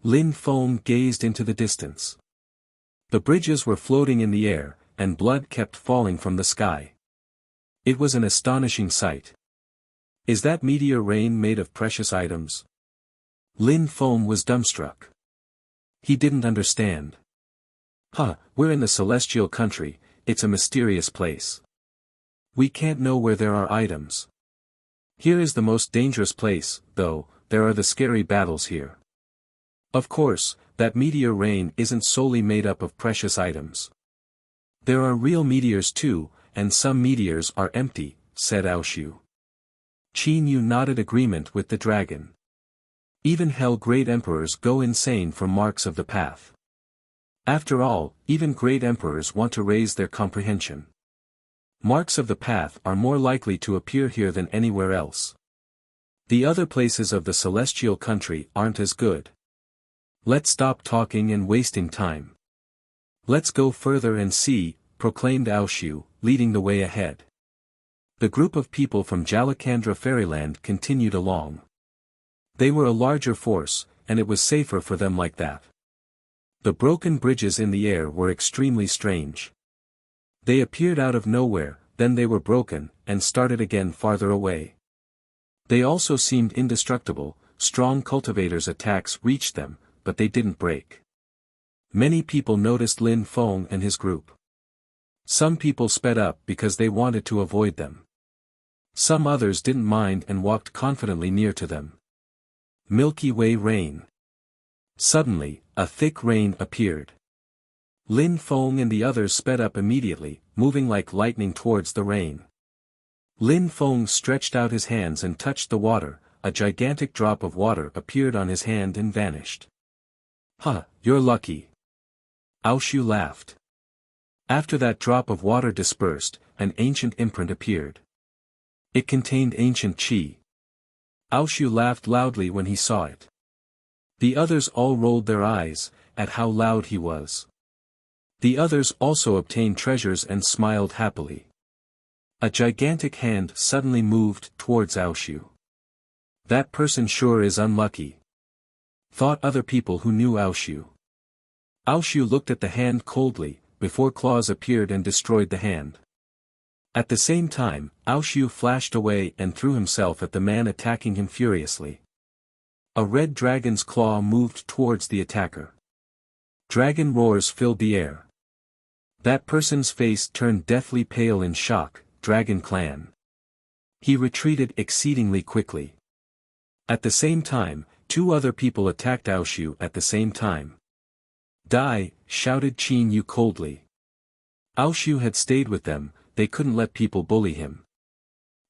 Lin Feng gazed into the distance. The bridges were floating in the air, and blood kept falling from the sky. It was an astonishing sight. Is that meteor rain made of precious items? Lin Feng was dumbstruck. He didn't understand. We're in the celestial country, it's a mysterious place. We can't know where there are items. Here is the most dangerous place, though, there are the scary battles here. Of course, that meteor rain isn't solely made up of precious items. There are real meteors too, and some meteors are empty, said Aoshu. Qin Yu nodded agreement with the dragon. Even Hell great emperors go insane for marks of the path. After all, even great emperors want to raise their comprehension. Marks of the path are more likely to appear here than anywhere else. The other places of the celestial country aren't as good. Let's stop talking and wasting time. Let's go further and see, proclaimed Aoshu, leading the way ahead. The group of people from Jalakandra Fairyland continued along. They were a larger force, and it was safer for them like that. The broken bridges in the air were extremely strange. They appeared out of nowhere, then they were broken, and started again farther away. They also seemed indestructible. Strong cultivators' attacks reached them, but they didn't break. Many people noticed Lin Feng and his group. Some people sped up because they wanted to avoid them. Some others didn't mind and walked confidently near to them. Milky Way rain. Suddenly, a thick rain appeared. Lin Feng and the others sped up immediately, moving like lightning towards the rain. Lin Feng stretched out his hands and touched the water. A gigantic drop of water appeared on his hand and vanished. You're lucky. Aoshu laughed. After that drop of water dispersed, an ancient imprint appeared. It contained ancient qi. Aoshu laughed loudly when he saw it. The others all rolled their eyes, at how loud he was. The others also obtained treasures and smiled happily. A gigantic hand suddenly moved towards Aoshu. That person sure is unlucky, thought other people who knew Aoshu. Aoshu looked at the hand coldly, before claws appeared and destroyed the hand. At the same time, Aoshu flashed away and threw himself at the man attacking him furiously. A red dragon's claw moved towards the attacker. Dragon roars filled the air. That person's face turned deathly pale in shock. Dragon Clan. He retreated exceedingly quickly. At the same time, two other people attacked Aoshu at the same time. Die, shouted Qin Yu coldly. Aoshu had stayed with them, they couldn't let people bully him.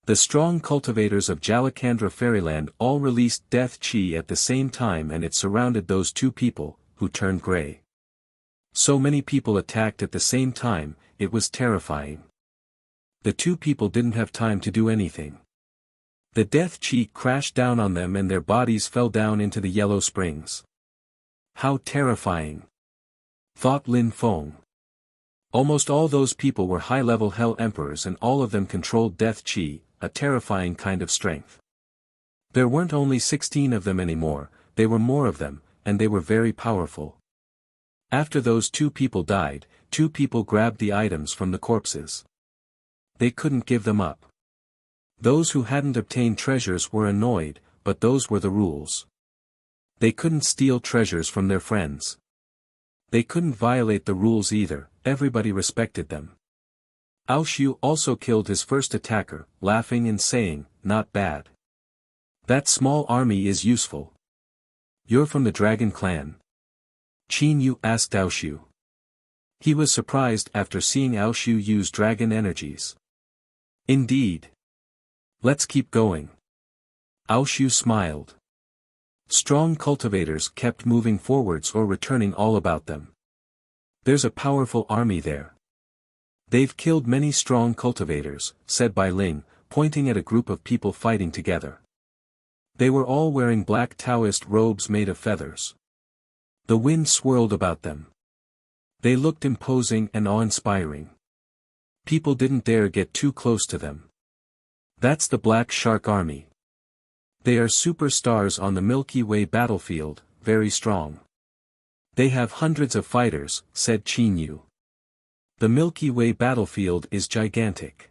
The strong cultivators of Jalakandra Fairyland all released death chi at the same time and it surrounded those two people, who turned grey. So many people attacked at the same time, it was terrifying. The two people didn't have time to do anything. The death chi crashed down on them and their bodies fell down into the yellow springs. How terrifying, thought Lin Feng. Almost all those people were high-level Hell Emperors and all of them controlled death chi, a terrifying kind of strength. There weren't only 16 of them anymore, there were more of them, and they were very powerful. After those two people died, two people grabbed the items from the corpses. They couldn't give them up. Those who hadn't obtained treasures were annoyed, but those were the rules. They couldn't steal treasures from their friends. They couldn't violate the rules either, everybody respected them. Aoshu also killed his first attacker, laughing and saying, "Not bad. That small army is useful." "You're from the Dragon Clan?" Qin Yu asked Aoshu. He was surprised after seeing Aoshu use dragon energies. "Indeed. Let's keep going." Aoshu smiled. Strong cultivators kept moving forwards or returning all about them. "There's a powerful army there. They've killed many strong cultivators," said Bai Ling, pointing at a group of people fighting together. They were all wearing black Taoist robes made of feathers. The wind swirled about them. They looked imposing and awe-inspiring. People didn't dare get too close to them. "That's the Black Shark Army. They are superstars on the Milky Way battlefield," very strong. They have hundreds of fighters, said Qin Yu. The Milky Way battlefield is gigantic.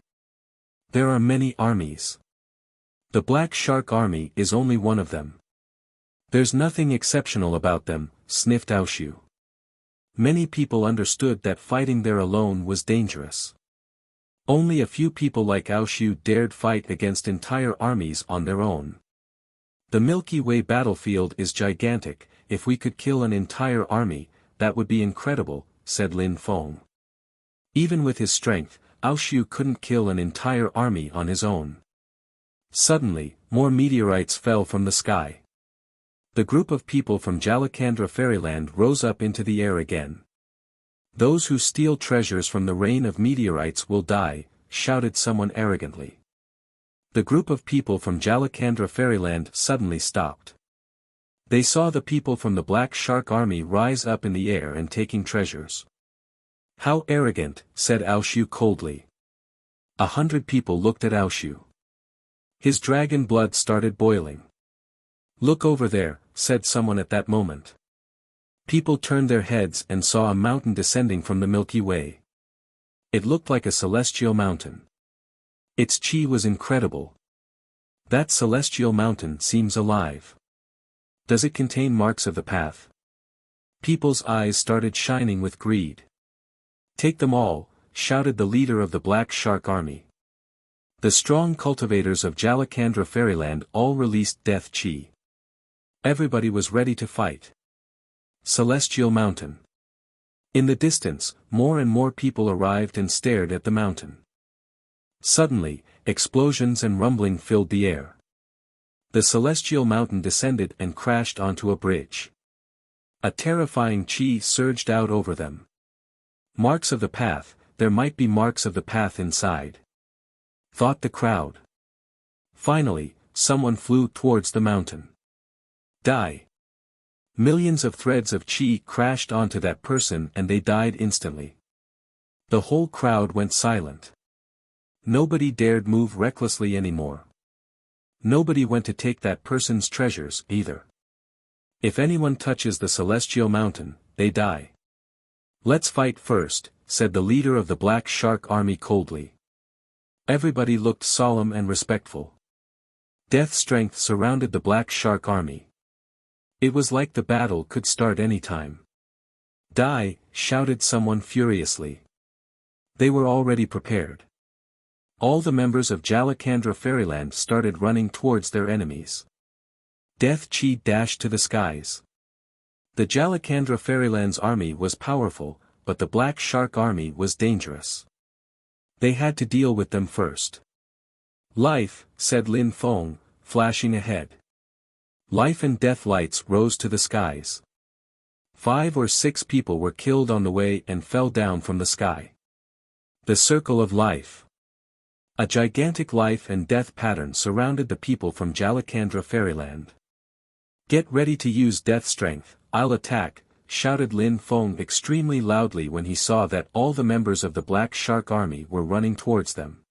There are many armies. The Black Shark Army is only one of them. There's nothing exceptional about them, sniffed Aoshu. Many people understood that fighting there alone was dangerous. Only a few people like Aoshu dared fight against entire armies on their own. The Milky Way battlefield is gigantic. If we could kill an entire army, that would be incredible, said Lin Feng. Even with his strength, Aoshu couldn't kill an entire army on his own. Suddenly, more meteorites fell from the sky. The group of people from Jalakandra Fairyland rose up into the air again. Those who steal treasures from the rain of meteorites will die, shouted someone arrogantly. The group of people from Jalakandra Fairyland suddenly stopped. They saw the people from the Black Shark Army rise up in the air and taking treasures. How arrogant, said Aoshu coldly. 100 people looked at Aoshu. His dragon blood started boiling. Look over there, said someone at that moment. People turned their heads and saw a mountain descending from the Milky Way. It looked like a celestial mountain. Its chi was incredible. That celestial mountain seems alive. Does it contain marks of the path? People's eyes started shining with greed. Take them all, shouted the leader of the Black Shark Army. The strong cultivators of Jalakandra Fairyland all released death chi. Everybody was ready to fight. Celestial Mountain. In the distance, more and more people arrived and stared at the mountain. Suddenly, explosions and rumbling filled the air. The celestial mountain descended and crashed onto a bridge. A terrifying chi surged out over them. Marks of the path, there might be marks of the path inside. Thought the crowd. Finally, someone flew towards the mountain. Die. Millions of threads of chi crashed onto that person and they died instantly. The whole crowd went silent. Nobody dared move recklessly anymore. Nobody went to take that person's treasures either. If anyone touches the celestial mountain, they die. Let's fight first, said the leader of the Black Shark Army coldly. Everybody looked solemn and respectful. Death strength surrounded the Black Shark Army. It was like the battle could start any time. Die, shouted someone furiously. They were already prepared. All the members of Jalakandra Fairyland started running towards their enemies. Death chi dashed to the skies. The Jalakandra Fairyland's army was powerful, but the Black Shark Army was dangerous. They had to deal with them first. Life, said Lin Feng, flashing ahead. Life and death lights rose to the skies. 5 or 6 people were killed on the way and fell down from the sky. The circle of life. A gigantic life and death pattern surrounded the people from Jalakandra Fairyland. Get ready to use death strength, I'll attack, shouted Lin Feng extremely loudly when he saw that all the members of the Black Shark Army were running towards them.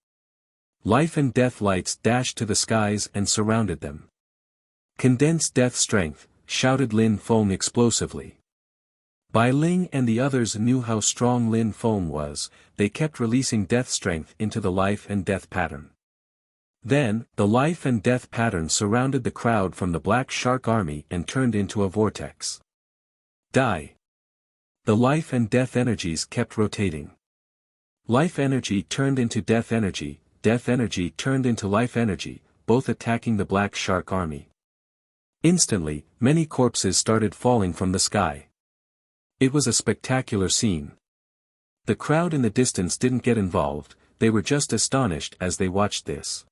Life and death lights dashed to the skies and surrounded them. Condense death strength, shouted Lin Feng explosively. Bai Ling and the others knew how strong Lin Feng was, they kept releasing death strength into the life and death pattern. Then, the life and death pattern surrounded the crowd from the Black Shark Army and turned into a vortex. Die. The life and death energies kept rotating. Life energy turned into death energy turned into life energy, both attacking the Black Shark Army. Instantly, many corpses started falling from the sky. It was a spectacular scene. The crowd in the distance didn't get involved, they were just astonished as they watched this.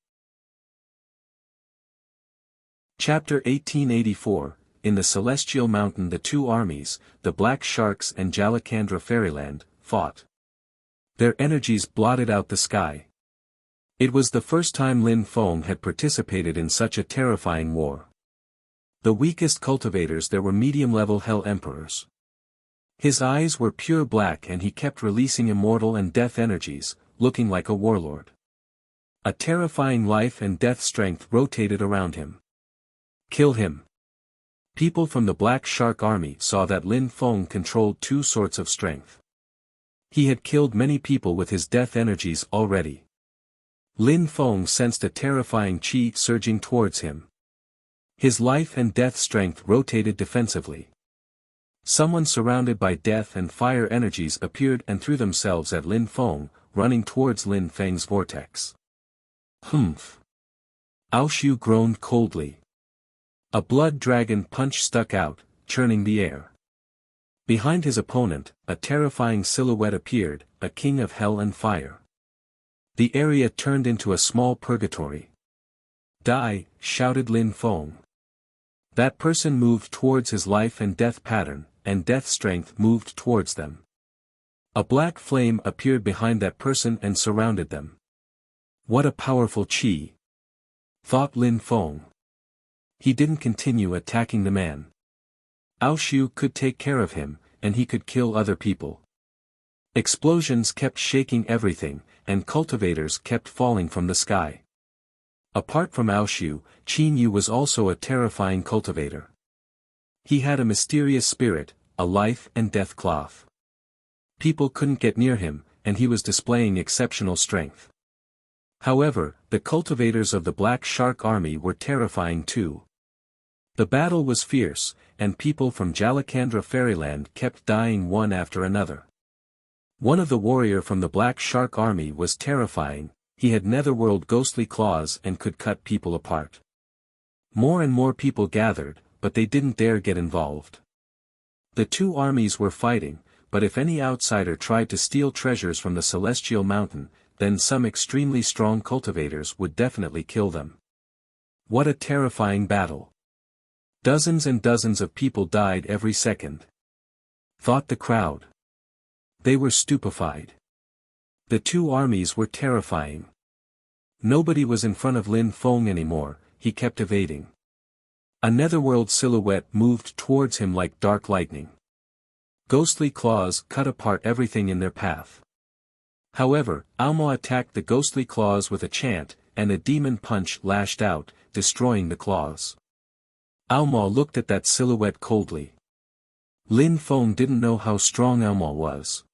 Chapter 1884, In the Celestial Mountain the two armies, the Black Sharks and Jalakandra Fairyland, fought. Their energies blotted out the sky. It was the first time Lin Feng had participated in such a terrifying war. The weakest cultivators there were medium-level Hell Emperors. His eyes were pure black and he kept releasing immortal and death energies, looking like a warlord. A terrifying life and death strength rotated around him. Kill him. People from the Black Shark Army saw that Lin Feng controlled two sorts of strength. He had killed many people with his death energies already. Lin Feng sensed a terrifying qi surging towards him. His life and death strength rotated defensively. Someone surrounded by death and fire energies appeared and threw themselves at Lin Feng, running towards Lin Feng's vortex. Humph! Aoshu groaned coldly. A blood dragon punch stuck out, churning the air. Behind his opponent, a terrifying silhouette appeared, a king of hell and fire. The area turned into a small purgatory. Die, shouted Lin Feng. That person moved towards his life and death pattern, and death strength moved towards them. A black flame appeared behind that person and surrounded them. What a powerful qi! Thought Lin Feng. He didn't continue attacking the man. Aoshu could take care of him, and he could kill other people. Explosions kept shaking everything, and cultivators kept falling from the sky. Apart from Aoshu, Qin Yu was also a terrifying cultivator. He had a mysterious spirit, a life and death cloth. People couldn't get near him, and he was displaying exceptional strength. However, the cultivators of the Black Shark Army were terrifying too. The battle was fierce, and people from Jalakandra Fairyland kept dying one after another. One of the warrior from the Black Shark Army was terrifying. He had netherworld ghostly claws and could cut people apart. More and more people gathered, but they didn't dare get involved. The two armies were fighting, but if any outsider tried to steal treasures from the Celestial Mountain, then some extremely strong cultivators would definitely kill them. What a terrifying battle! Dozens and dozens of people died every second. Thought the crowd. They were stupefied. The two armies were terrifying. Nobody was in front of Lin Feng anymore, he kept evading. A netherworld silhouette moved towards him like dark lightning. Ghostly claws cut apart everything in their path. However, Aomo attacked the ghostly claws with a chant, and a demon punch lashed out, destroying the claws. Aomo looked at that silhouette coldly. Lin Feng didn't know how strong Aomo was.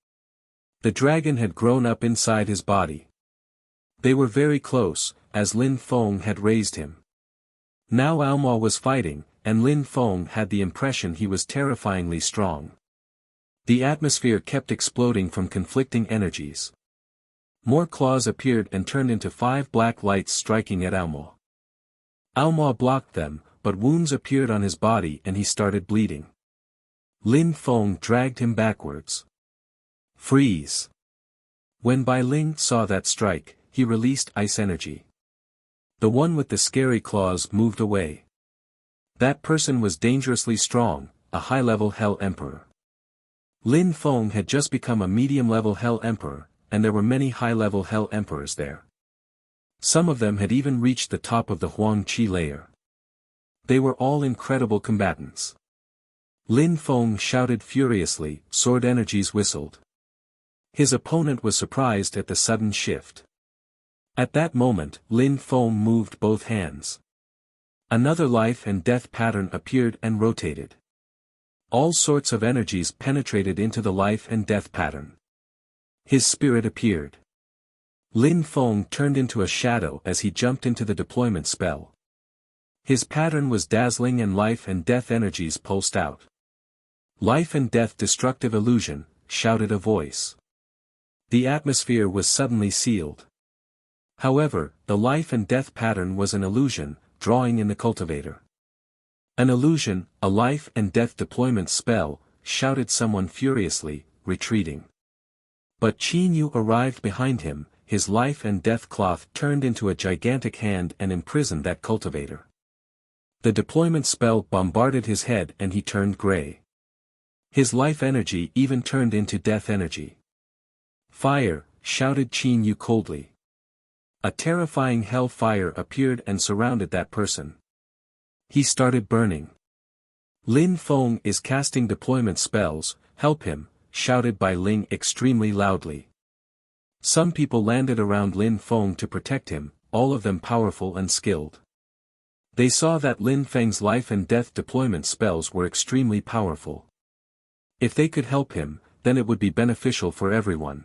The dragon had grown up inside his body. They were very close, as Lin Feng had raised him. Now Aomo was fighting, and Lin Feng had the impression he was terrifyingly strong. The atmosphere kept exploding from conflicting energies. More claws appeared and turned into 5 black lights striking at Aomo. Aomo blocked them, but wounds appeared on his body and he started bleeding. Lin Feng dragged him backwards. Freeze! When Bai Ling saw that strike, he released ice energy. The one with the scary claws moved away. That person was dangerously strong, a high-level Hell Emperor. Lin Feng had just become a medium-level Hell Emperor, and there were many high-level Hell Emperors there. Some of them had even reached the top of the Huang Qi layer. They were all incredible combatants. Lin Feng shouted furiously, sword energies whistled. His opponent was surprised at the sudden shift. At that moment, Lin Feng moved both hands. Another life and death pattern appeared and rotated. All sorts of energies penetrated into the life and death pattern. His spirit appeared. Lin Feng turned into a shadow as he jumped into the deployment spell. His pattern was dazzling and life and death energies pulsed out. Life and death destructive illusion, shouted a voice. The atmosphere was suddenly sealed. However, the life and death pattern was an illusion, drawing in the cultivator. An illusion, a life and death deployment spell, shouted someone furiously, retreating. But Qin Yu arrived behind him, his life and death cloth turned into a gigantic hand and imprisoned that cultivator. The deployment spell bombarded his head and he turned gray. His life energy even turned into death energy. Fire, shouted Qin Yu coldly. A terrifying hell fire appeared and surrounded that person. He started burning. Lin Feng is casting deployment spells, help him, shouted Bai Ling extremely loudly. Some people landed around Lin Feng to protect him, all of them powerful and skilled. They saw that Lin Feng's life and death deployment spells were extremely powerful. If they could help him, then it would be beneficial for everyone.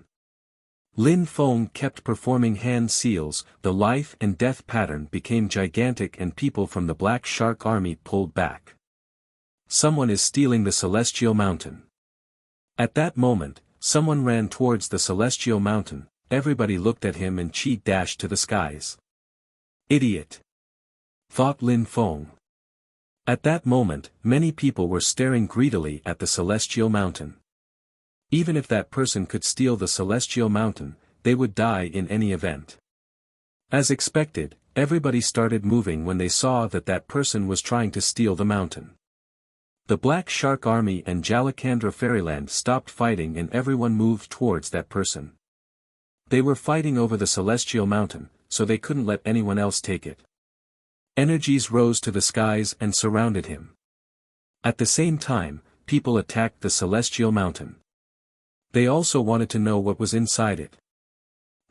Lin Feng kept performing hand seals, the life and death pattern became gigantic and people from the Black Shark army pulled back. Someone is stealing the Celestial Mountain. At that moment, someone ran towards the Celestial Mountain, everybody looked at him and Qi dashed to the skies. Idiot! Thought Lin Feng. At that moment, many people were staring greedily at the Celestial Mountain. Even if that person could steal the Celestial Mountain, they would die in any event. As expected, everybody started moving when they saw that that person was trying to steal the mountain. The Black Shark Army and Jalakandra Fairyland stopped fighting and everyone moved towards that person. They were fighting over the Celestial Mountain, so they couldn't let anyone else take it. Energies rose to the skies and surrounded him. At the same time, people attacked the Celestial Mountain. They also wanted to know what was inside it.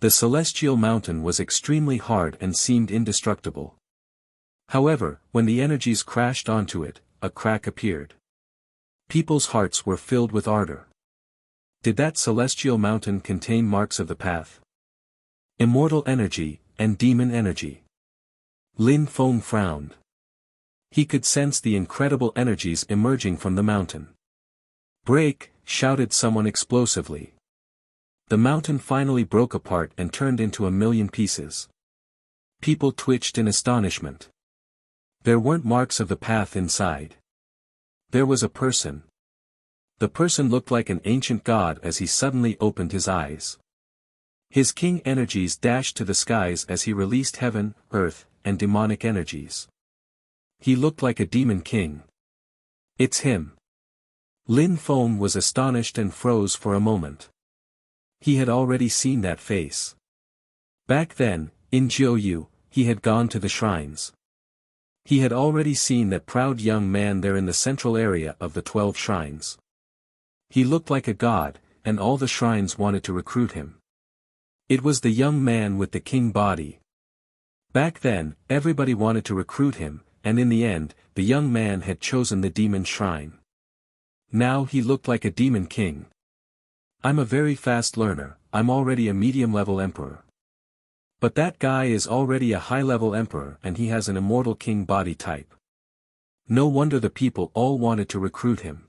The Celestial Mountain was extremely hard and seemed indestructible. However, when the energies crashed onto it, a crack appeared. People's hearts were filled with ardor. Did that Celestial Mountain contain marks of the path? Immortal energy, and demon energy. Lin Feng frowned. He could sense the incredible energies emerging from the mountain. Break! Shouted someone explosively. The mountain finally broke apart and turned into a million pieces. People twitched in astonishment. There weren't marks of the path inside. There was a person. The person looked like an ancient god as he suddenly opened his eyes. His king energies dashed to the skies as he released heaven, earth, and demonic energies. He looked like a demon king. It's him. Lin Feng was astonished and froze for a moment. He had already seen that face. Back then, in Jiuyu, he had gone to the shrines. He had already seen that proud young man there in the central area of the 12 shrines. He looked like a god, and all the shrines wanted to recruit him. It was the young man with the king body. Back then, everybody wanted to recruit him, and in the end, the young man had chosen the demon shrine. Now he looked like a demon king. I'm a very fast learner, I'm already a medium-level emperor. But that guy is already a high-level emperor and he has an immortal king body type. No wonder the people all wanted to recruit him.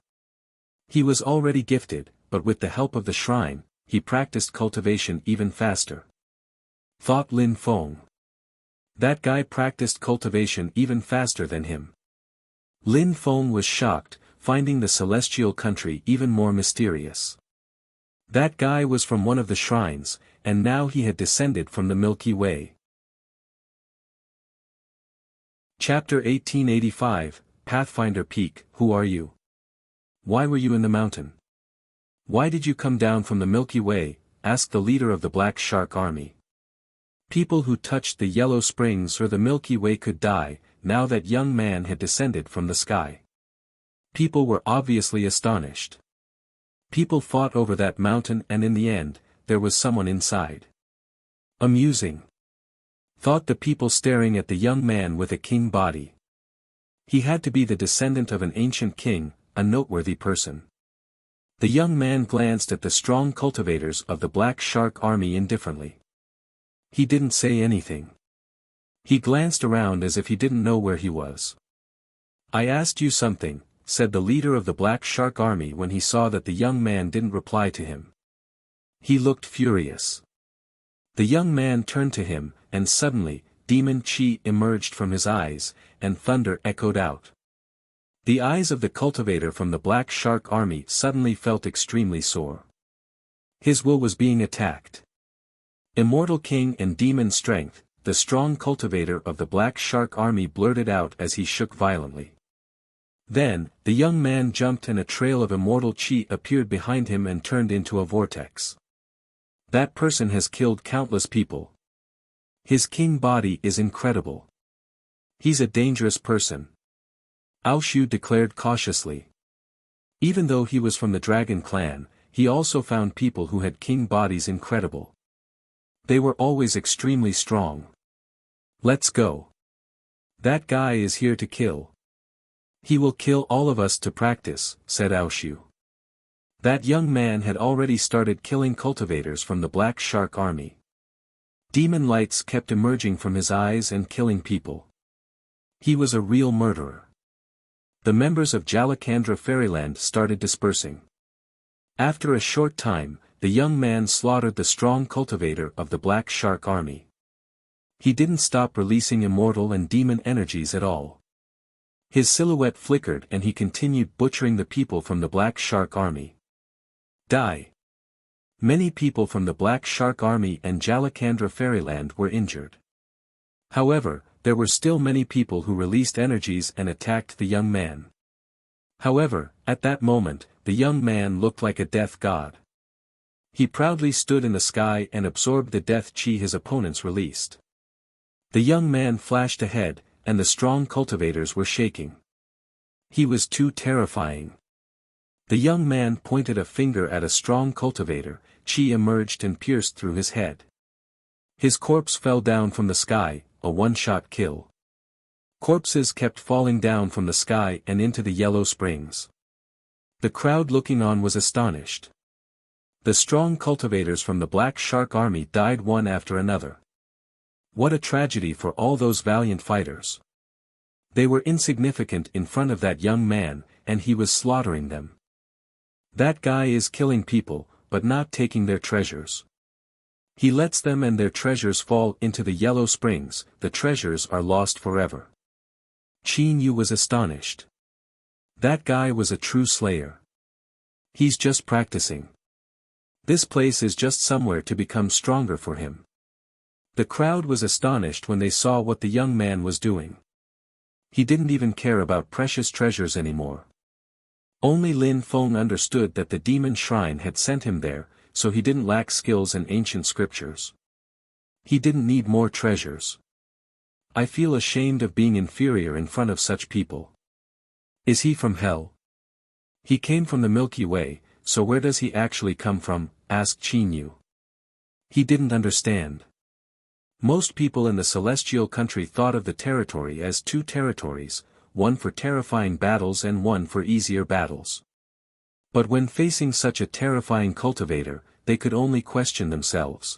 He was already gifted, but with the help of the shrine, he practiced cultivation even faster. Thought Lin Feng. That guy practiced cultivation even faster than him. Lin Feng was shocked, finding the celestial country even more mysterious. That guy was from one of the shrines, and now he had descended from the Milky Way. Chapter 1885, Pathfinder Peak. Who are you? Why were you in the mountain? Why did you come down from the Milky Way? Asked the leader of the Black Shark Army. People who touched the Yellow Springs or the Milky Way could die, now that young man had descended from the sky. People were obviously astonished. People fought over that mountain and in the end, there was someone inside. Amusing. Thought the people staring at the young man with a king body. He had to be the descendant of an ancient king, a noteworthy person. The young man glanced at the strong cultivators of the Black Shark Army indifferently. He didn't say anything. He glanced around as if he didn't know where he was. I asked you something, said the leader of the Black Shark Army when he saw that the young man didn't reply to him. He looked furious. The young man turned to him, and suddenly, demon chi emerged from his eyes, and thunder echoed out. The eyes of the cultivator from the Black Shark Army suddenly felt extremely sore. His will was being attacked. Immortal King and Demon Strength, the strong cultivator of the Black Shark Army blurted out as he shook violently. Then, the young man jumped and a trail of immortal chi appeared behind him and turned into a vortex. That person has killed countless people. His king body is incredible. He's a dangerous person. Ao Shu declared cautiously. Even though he was from the Dragon Clan, he also found people who had king bodies incredible. They were always extremely strong. Let's go. That guy is here to kill. He will kill all of us to practice, said Aoshu. That young man had already started killing cultivators from the Black Shark army. Demon lights kept emerging from his eyes and killing people. He was a real murderer. The members of Jalakandra Fairyland started dispersing. After a short time, the young man slaughtered the strong cultivator of the Black Shark army. He didn't stop releasing immortal and demon energies at all. His silhouette flickered and he continued butchering the people from the Black Shark army. Die. Many people from the Black Shark army and Jalakandra Fairyland were injured. However, there were still many people who released energies and attacked the young man. However, at that moment, the young man looked like a death god. He proudly stood in the sky and absorbed the death chi his opponents released. The young man flashed ahead, and the strong cultivators were shaking. He was too terrifying. The young man pointed a finger at a strong cultivator, chi emerged and pierced through his head. His corpse fell down from the sky, a one-shot kill. Corpses kept falling down from the sky and into the yellow springs. The crowd looking on was astonished. The strong cultivators from the Black Shark army died one after another. What a tragedy for all those valiant fighters. They were insignificant in front of that young man, and he was slaughtering them. That guy is killing people, but not taking their treasures. He lets them and their treasures fall into the yellow springs, the treasures are lost forever. Qin Yu was astonished. That guy was a true slayer. He's just practicing. This place is just somewhere to become stronger for him. The crowd was astonished when they saw what the young man was doing. He didn't even care about precious treasures anymore. Only Lin Feng understood that the demon shrine had sent him there, so he didn't lack skills in ancient scriptures. He didn't need more treasures. I feel ashamed of being inferior in front of such people. Is he from hell? He came from the Milky Way, so where does he actually come from? Asked Qin Yu. He didn't understand. Most people in the celestial country thought of the territory as two territories, one for terrifying battles and one for easier battles. But when facing such a terrifying cultivator, they could only question themselves.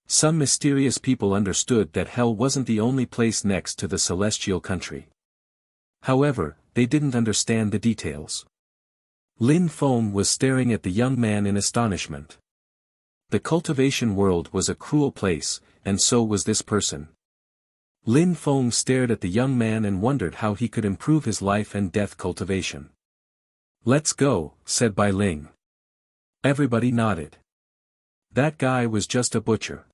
Some mysterious people understood that hell wasn't the only place next to the celestial country. However, they didn't understand the details. Lin Feng was staring at the young man in astonishment. The cultivation world was a cruel place, and so was this person. Lin Feng stared at the young man and wondered how he could improve his life and death cultivation. Let's go, said Bai Ling. Everybody nodded. That guy was just a butcher.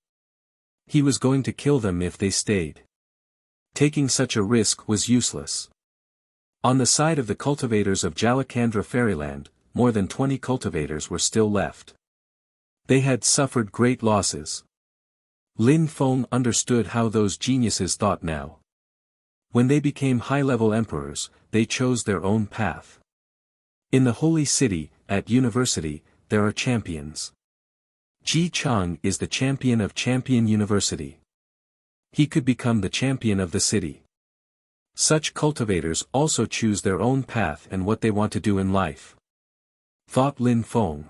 He was going to kill them if they stayed. Taking such a risk was useless. On the side of the cultivators of Jalakandra Fairyland, more than 20 cultivators were still left. They had suffered great losses. Lin Feng understood how those geniuses thought now. When they became high-level emperors, they chose their own path. In the holy city, at university, there are champions. Ji Chang is the champion of Champion University. He could become the champion of the city. Such cultivators also choose their own path and what they want to do in life. Thought Lin Feng.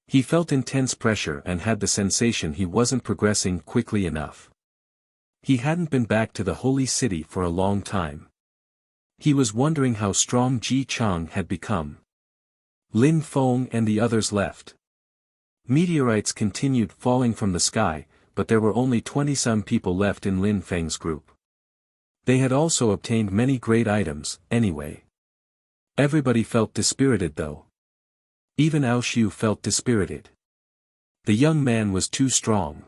He felt intense pressure and had the sensation he wasn't progressing quickly enough. He hadn't been back to the holy city for a long time. He was wondering how strong Ji Chang had become. Lin Feng and the others left. Meteorites continued falling from the sky, but there were only 20-some people left in Lin Feng's group. They had also obtained many great items, anyway. Everybody felt dispirited though. Even Aoshu felt dispirited. The young man was too strong.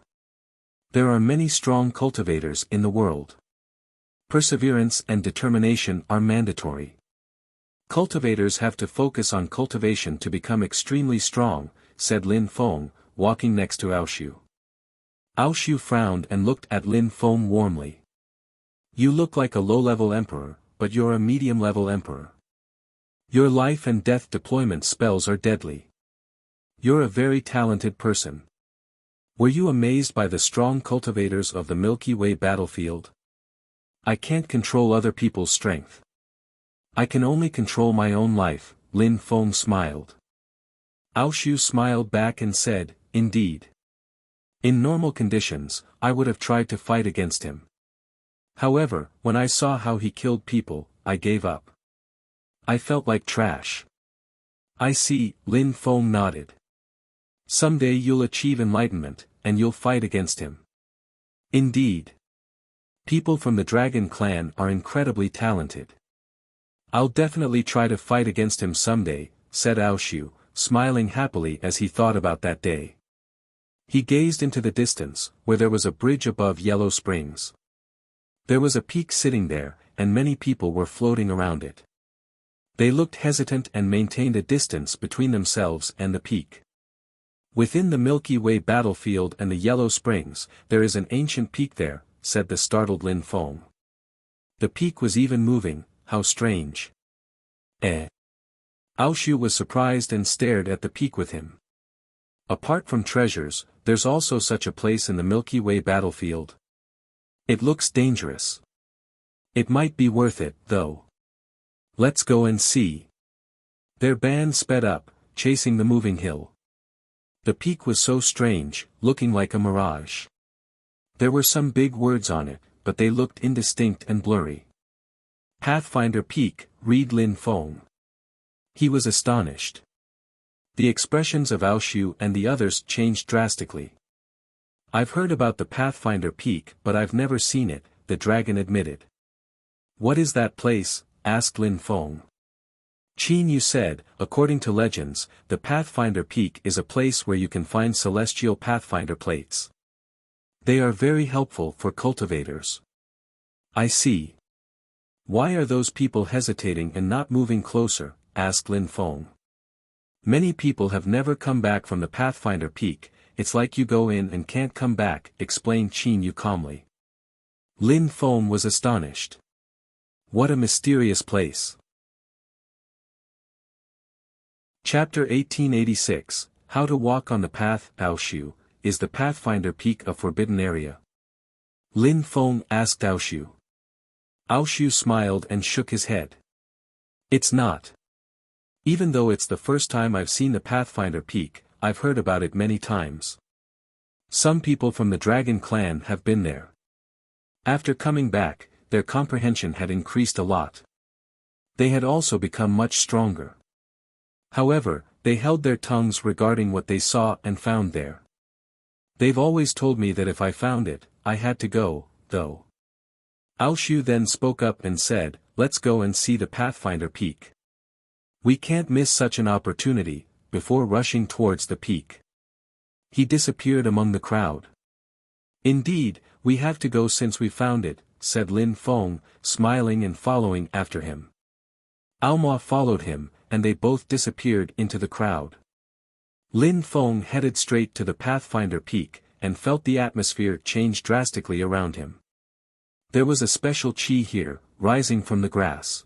There are many strong cultivators in the world. Perseverance and determination are mandatory. Cultivators have to focus on cultivation to become extremely strong, said Lin Feng, walking next to Aoshu. Aoshu frowned and looked at Lin Feng warmly. You look like a low-level emperor, but you're a medium-level emperor. Your life and death deployment spells are deadly. You're a very talented person. Were you amazed by the strong cultivators of the Milky Way battlefield? I can't control other people's strength. I can only control my own life, Lin Feng smiled. Aoshu smiled back and said, indeed. In normal conditions, I would have tried to fight against him. However, when I saw how he killed people, I gave up. I felt like trash. I see, Lin Feng nodded. Someday you'll achieve enlightenment, and you'll fight against him. Indeed. People from the Dragon Clan are incredibly talented. I'll definitely try to fight against him someday, said Aoshu, smiling happily as he thought about that day. He gazed into the distance, where there was a bridge above Yellow Springs. There was a peak sitting there, and many people were floating around it. They looked hesitant and maintained a distance between themselves and the peak. Within the Milky Way battlefield and the Yellow Springs, there is an ancient peak there, said the startled Lin Feng. The peak was even moving, how strange. Aoshu was surprised and stared at the peak with him. Apart from treasures, there's also such a place in the Milky Way battlefield. It looks dangerous. It might be worth it, though. Let's go and see. Their band sped up, chasing the moving hill. The peak was so strange, looking like a mirage. There were some big words on it, but they looked indistinct and blurry. Pathfinder Peak, read Lin Feng. He was astonished. The expressions of Aoshu and the others changed drastically. I've heard about the Pathfinder Peak but I've never seen it, the dragon admitted. What is that place? Asked Lin Feng. Qin Yu said, according to legends, the Pathfinder Peak is a place where you can find celestial Pathfinder plates. They are very helpful for cultivators. I see. Why are those people hesitating and not moving closer? Asked Lin Feng. Many people have never come back from the Pathfinder Peak, it's like you go in and can't come back, explained Qin Yu calmly. Lin Feng was astonished. What a mysterious place. Chapter 1886, How to Walk on the Path. Aoshu, is the Pathfinder Peak a forbidden area? Lin Feng asked Aoshu. Aoshu smiled and shook his head. It's not. Even though it's the first time I've seen the Pathfinder Peak, I've heard about it many times. Some people from the Dragon Clan have been there. After coming back, their comprehension had increased a lot. They had also become much stronger. However, they held their tongues regarding what they saw and found there. They've always told me that if I found it, I had to go, though. Aoshu then spoke up and said, let's go and see the Pathfinder Peak. We can't miss such an opportunity, before rushing towards the peak. He disappeared among the crowd. Indeed, we have to go since we found it, said Lin Feng, smiling and following after him. Aomao followed him, and they both disappeared into the crowd. Lin Feng headed straight to the Pathfinder Peak, and felt the atmosphere change drastically around him. There was a special chi here, rising from the grass.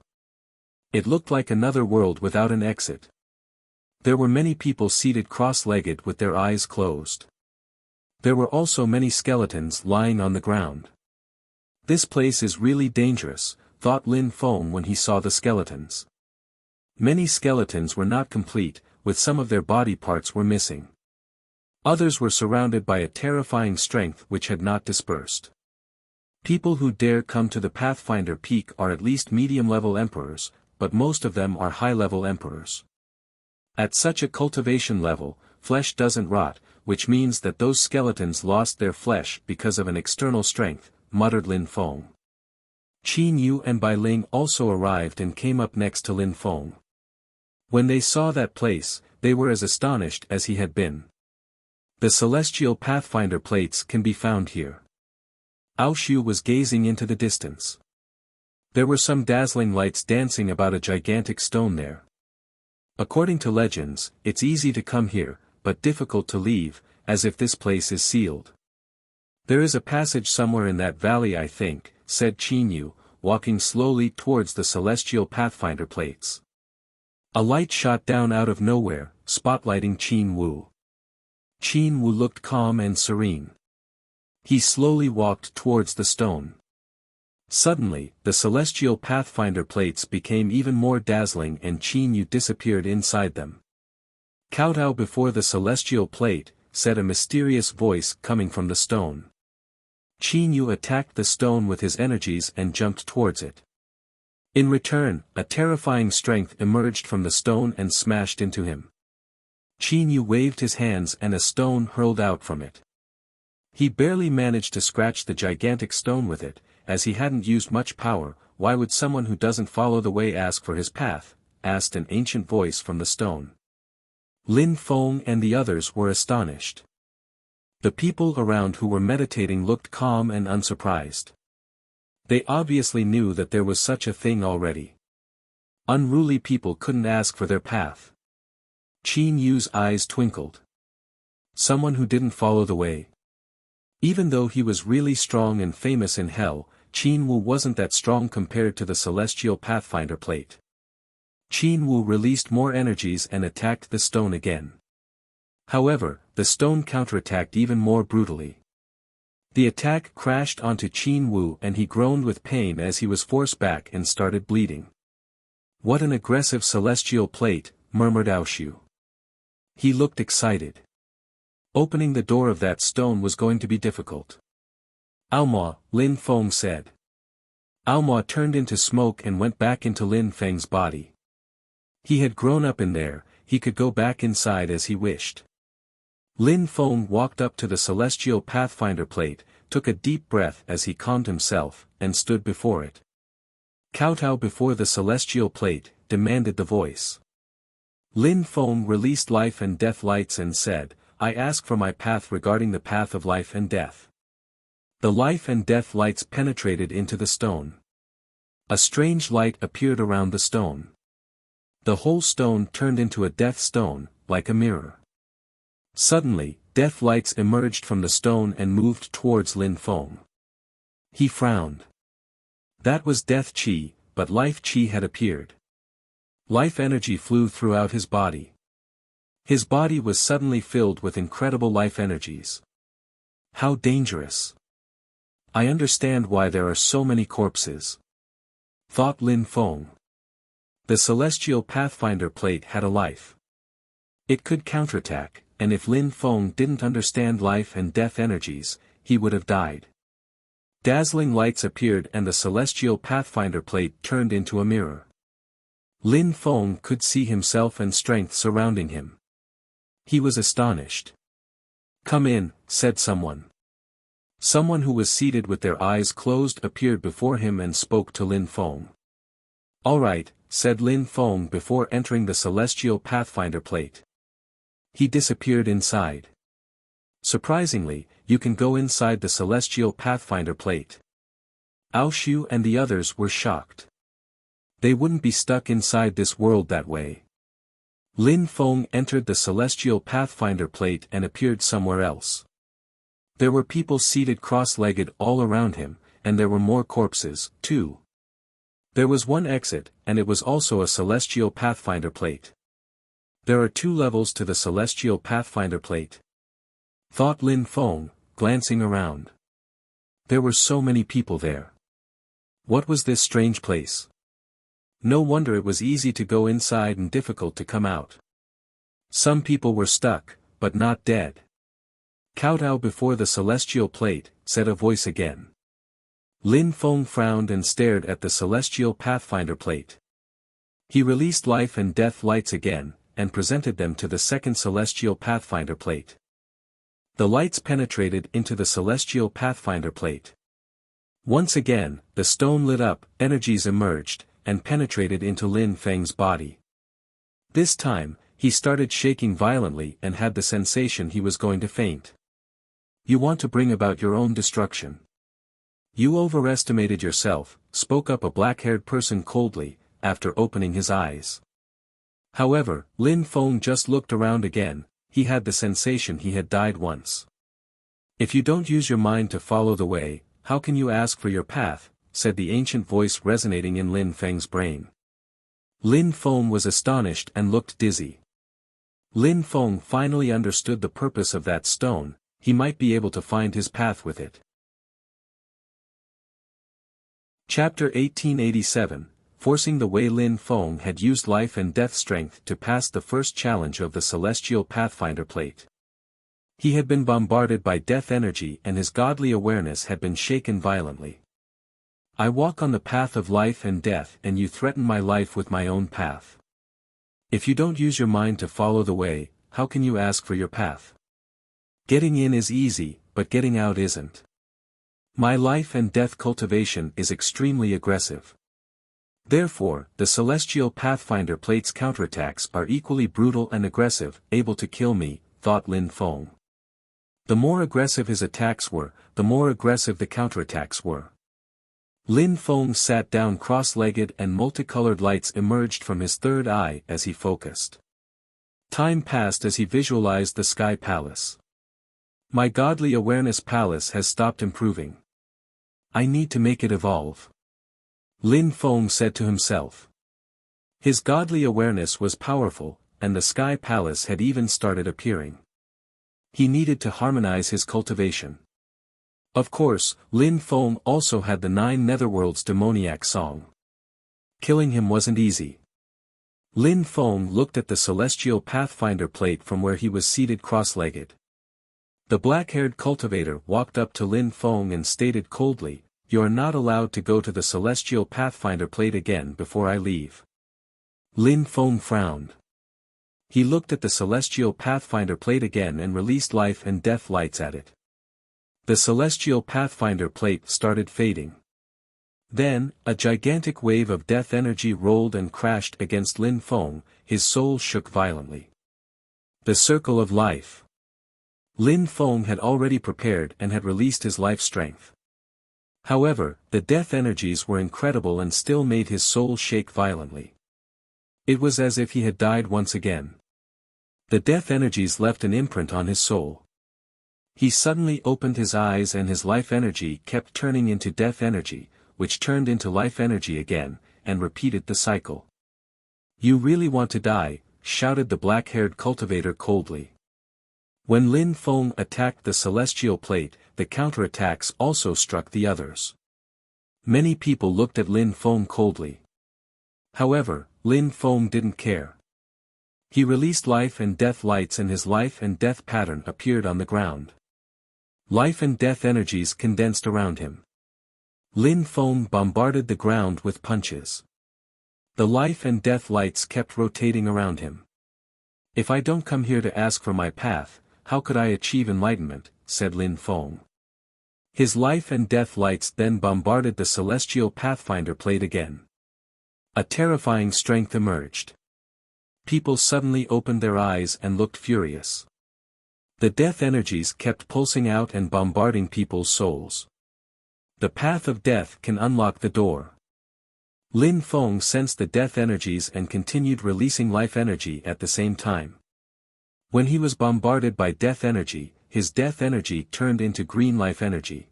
It looked like another world without an exit. There were many people seated cross-legged with their eyes closed. There were also many skeletons lying on the ground. This place is really dangerous, thought Lin Feng when he saw the skeletons. Many skeletons were not complete, with some of their body parts were missing. Others were surrounded by a terrifying strength which had not dispersed. People who dare come to the Pathfinder Peak are at least medium-level emperors, but most of them are high-level emperors. At such a cultivation level, flesh doesn't rot, which means that those skeletons lost their flesh because of an external strength, muttered Lin Feng. Qin Yu and Bai Ling also arrived and came up next to Lin Feng. When they saw that place, they were as astonished as he had been. The celestial Pathfinder plates can be found here. Aoshu was gazing into the distance. There were some dazzling lights dancing about a gigantic stone there. According to legends, it's easy to come here, but difficult to leave, as if this place is sealed. There is a passage somewhere in that valley, I think, said Qin Yu, walking slowly towards the celestial Pathfinder plates. A light shot down out of nowhere, spotlighting Qin Wu. Qin Wu looked calm and serene. He slowly walked towards the stone. Suddenly, the celestial pathfinder plates became even more dazzling and Qin Yu disappeared inside them. Kowtow before the celestial plate, said a mysterious voice coming from the stone. Qin Yu attacked the stone with his energies and jumped towards it. In return, a terrifying strength emerged from the stone and smashed into him. Qin Yu waved his hands and a stone hurled out from it. He barely managed to scratch the gigantic stone with it, as he hadn't used much power. Why would someone who doesn't follow the way ask for his path? Asked an ancient voice from the stone. Lin Feng and the others were astonished. The people around who were meditating looked calm and unsurprised. They obviously knew that there was such a thing already. Unruly people couldn't ask for their path. Qin Yu's eyes twinkled. Someone who didn't follow the way. Even though he was really strong and famous in hell, Qin Wu wasn't that strong compared to the celestial pathfinder plate. Qin Wu released more energies and attacked the stone again. However, the stone counterattacked even more brutally. The attack crashed onto Qin Wu and he groaned with pain as he was forced back and started bleeding. What an aggressive celestial plate, murmured Aoshu. He looked excited. Opening the door of that stone was going to be difficult. Aoma, Lin Feng said. Aoma turned into smoke and went back into Lin Feng's body. He had grown up in there, he could go back inside as he wished. Lin Feng walked up to the celestial pathfinder plate, took a deep breath as he calmed himself, and stood before it. Kowtow before the celestial plate, demanded the voice. Lin Feng released life and death lights and said, I ask for my path regarding the path of life and death. The life and death lights penetrated into the stone. A strange light appeared around the stone. The whole stone turned into a death stone, like a mirror. Suddenly, death lights emerged from the stone and moved towards Lin Feng. He frowned. That was death chi, but life chi had appeared. Life energy flew throughout his body. His body was suddenly filled with incredible life energies. How dangerous. I understand why there are so many corpses. Thought Lin Feng. The celestial pathfinder plate had a life. It could counterattack, and if Lin Feng didn't understand life and death energies, he would have died. Dazzling lights appeared and the celestial pathfinder plate turned into a mirror. Lin Feng could see himself and strength surrounding him. He was astonished. Come in, said someone. Someone who was seated with their eyes closed appeared before him and spoke to Lin Feng. All right, said Lin Feng before entering the celestial pathfinder plate. He disappeared inside. Surprisingly, you can go inside the celestial pathfinder plate. Aoshu and the others were shocked. They wouldn't be stuck inside this world that way. Lin Feng entered the celestial pathfinder plate and appeared somewhere else. There were people seated cross-legged all around him, and there were more corpses, too. There was one exit, and it was also a celestial pathfinder plate. There are 2 levels to the celestial pathfinder plate. Thought Lin Feng, glancing around. There were so many people there. What was this strange place? No wonder it was easy to go inside and difficult to come out. Some people were stuck, but not dead. Kowtow before the celestial plate, said a voice again. Lin Feng frowned and stared at the celestial pathfinder plate. He released life and death lights again, and presented them to the second celestial pathfinder plate. The lights penetrated into the celestial pathfinder plate. Once again, the stone lit up, energies emerged, and penetrated into Lin Feng's body. This time, he started shaking violently and had the sensation he was going to faint. You want to bring about your own destruction. You overestimated yourself, spoke up a black-haired person coldly, after opening his eyes. However, Lin Feng just looked around again, he had the sensation he had died once. If you don't use your mind to follow the way, how can you ask for your path? Said the ancient voice resonating in Lin Feng's brain. Lin Feng was astonished and looked dizzy. Lin Feng finally understood the purpose of that stone, he might be able to find his path with it. Chapter 1887, Forcing the Way. Lin Feng had used life and death strength to pass the first challenge of the Celestial Pathfinder plate. He had been bombarded by death energy and his godly awareness had been shaken violently. I walk on the path of life and death and you threaten my life with my own path. If you don't use your mind to follow the way, how can you ask for your path? Getting in is easy, but getting out isn't. My life and death cultivation is extremely aggressive. Therefore, the Celestial Pathfinder plate's counterattacks are equally brutal and aggressive, able to kill me, thought Lin Feng. The more aggressive his attacks were, the more aggressive the counterattacks were. Lin Feng sat down cross-legged and multicolored lights emerged from his third eye as he focused. Time passed as he visualized the Sky Palace. My godly awareness palace has stopped improving. I need to make it evolve. Lin Feng said to himself. His godly awareness was powerful, and the Sky Palace had even started appearing. He needed to harmonize his cultivation. Of course, Lin Feng also had the 9 Netherworlds demoniac song. Killing him wasn't easy. Lin Feng looked at the Celestial Pathfinder plate from where he was seated cross-legged. The black-haired cultivator walked up to Lin Feng and stated coldly, "You are not allowed to go to the Celestial Pathfinder plate again before I leave." Lin Feng frowned. He looked at the Celestial Pathfinder plate again and released life and death lights at it. The Celestial Pathfinder plate started fading. Then, a gigantic wave of death energy rolled and crashed against Lin Feng, his soul shook violently. The Circle of Life. Lin Feng had already prepared and had released his life strength. However, the death energies were incredible and still made his soul shake violently. It was as if he had died once again. The death energies left an imprint on his soul. He suddenly opened his eyes and his life energy kept turning into death energy, which turned into life energy again, and repeated the cycle. "You really want to die," shouted the black-haired cultivator coldly. When Lin Feng attacked the celestial plate, the counterattacks also struck the others. Many people looked at Lin Feng coldly. However, Lin Feng didn't care. He released life and death lights and his life and death pattern appeared on the ground. Life and death energies condensed around him. Lin Feng bombarded the ground with punches. The life and death lights kept rotating around him. "If I don't come here to ask for my path, how could I achieve enlightenment?" said Lin Feng. His life and death lights then bombarded the Celestial Pathfinder plate again. A terrifying strength emerged. People suddenly opened their eyes and looked furious. The death energies kept pulsing out and bombarding people's souls. The path of death can unlock the door. Lin Feng sensed the death energies and continued releasing life energy at the same time. When he was bombarded by death energy, his death energy turned into green life energy.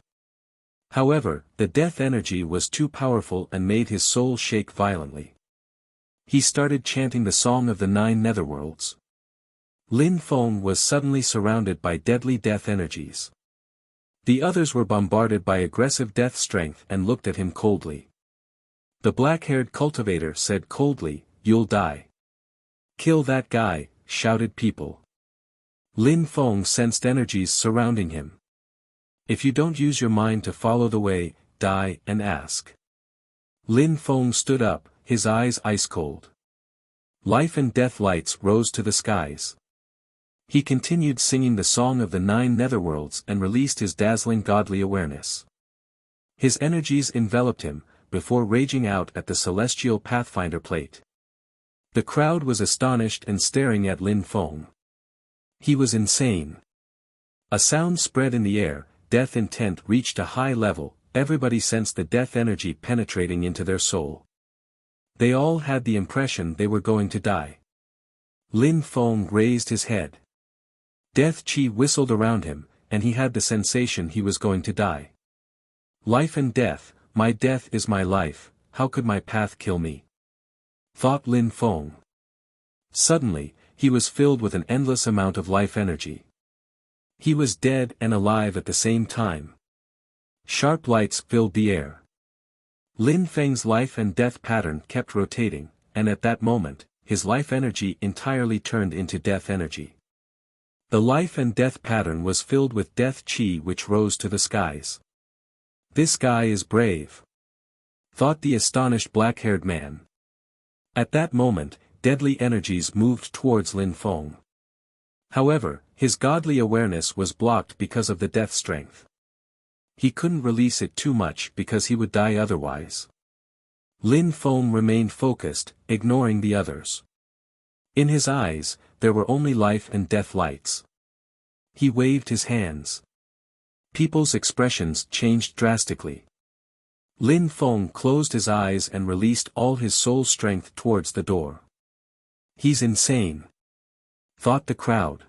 However, the death energy was too powerful and made his soul shake violently. He started chanting the Song of the 9 Netherworlds. Lin Feng was suddenly surrounded by deadly death energies. The others were bombarded by aggressive death strength and looked at him coldly. The black-haired cultivator said coldly, "You'll die." "Kill that guy," shouted people. Lin Feng sensed energies surrounding him. "If you don't use your mind to follow the way, die and ask." Lin Feng stood up, his eyes ice-cold. Life and death lights rose to the skies. He continued singing the Song of the 9 Netherworlds and released his dazzling godly awareness. His energies enveloped him, before raging out at the Celestial Pathfinder plate. The crowd was astonished and staring at Lin Feng. He was insane. A sound spread in the air, death intent reached a high level, everybody sensed the death energy penetrating into their soul. They all had the impression they were going to die. Lin Feng raised his head. Death chi whistled around him, and he had the sensation he was going to die. "Life and death, my death is my life, how could my path kill me?" thought Lin Feng. Suddenly, he was filled with an endless amount of life energy. He was dead and alive at the same time. Sharp lights filled the air. Lin Feng's life and death pattern kept rotating, and at that moment, his life energy entirely turned into death energy. The life and death pattern was filled with death chi which rose to the skies. "This guy is brave," thought the astonished black-haired man. At that moment, deadly energies moved towards Lin Feng. However, his godly awareness was blocked because of the death strength. He couldn't release it too much because he would die otherwise. Lin Feng remained focused, ignoring the others. In his eyes, there were only life and death lights. He waved his hands. People's expressions changed drastically. Lin Feng closed his eyes and released all his soul strength towards the door. "He's insane," thought the crowd.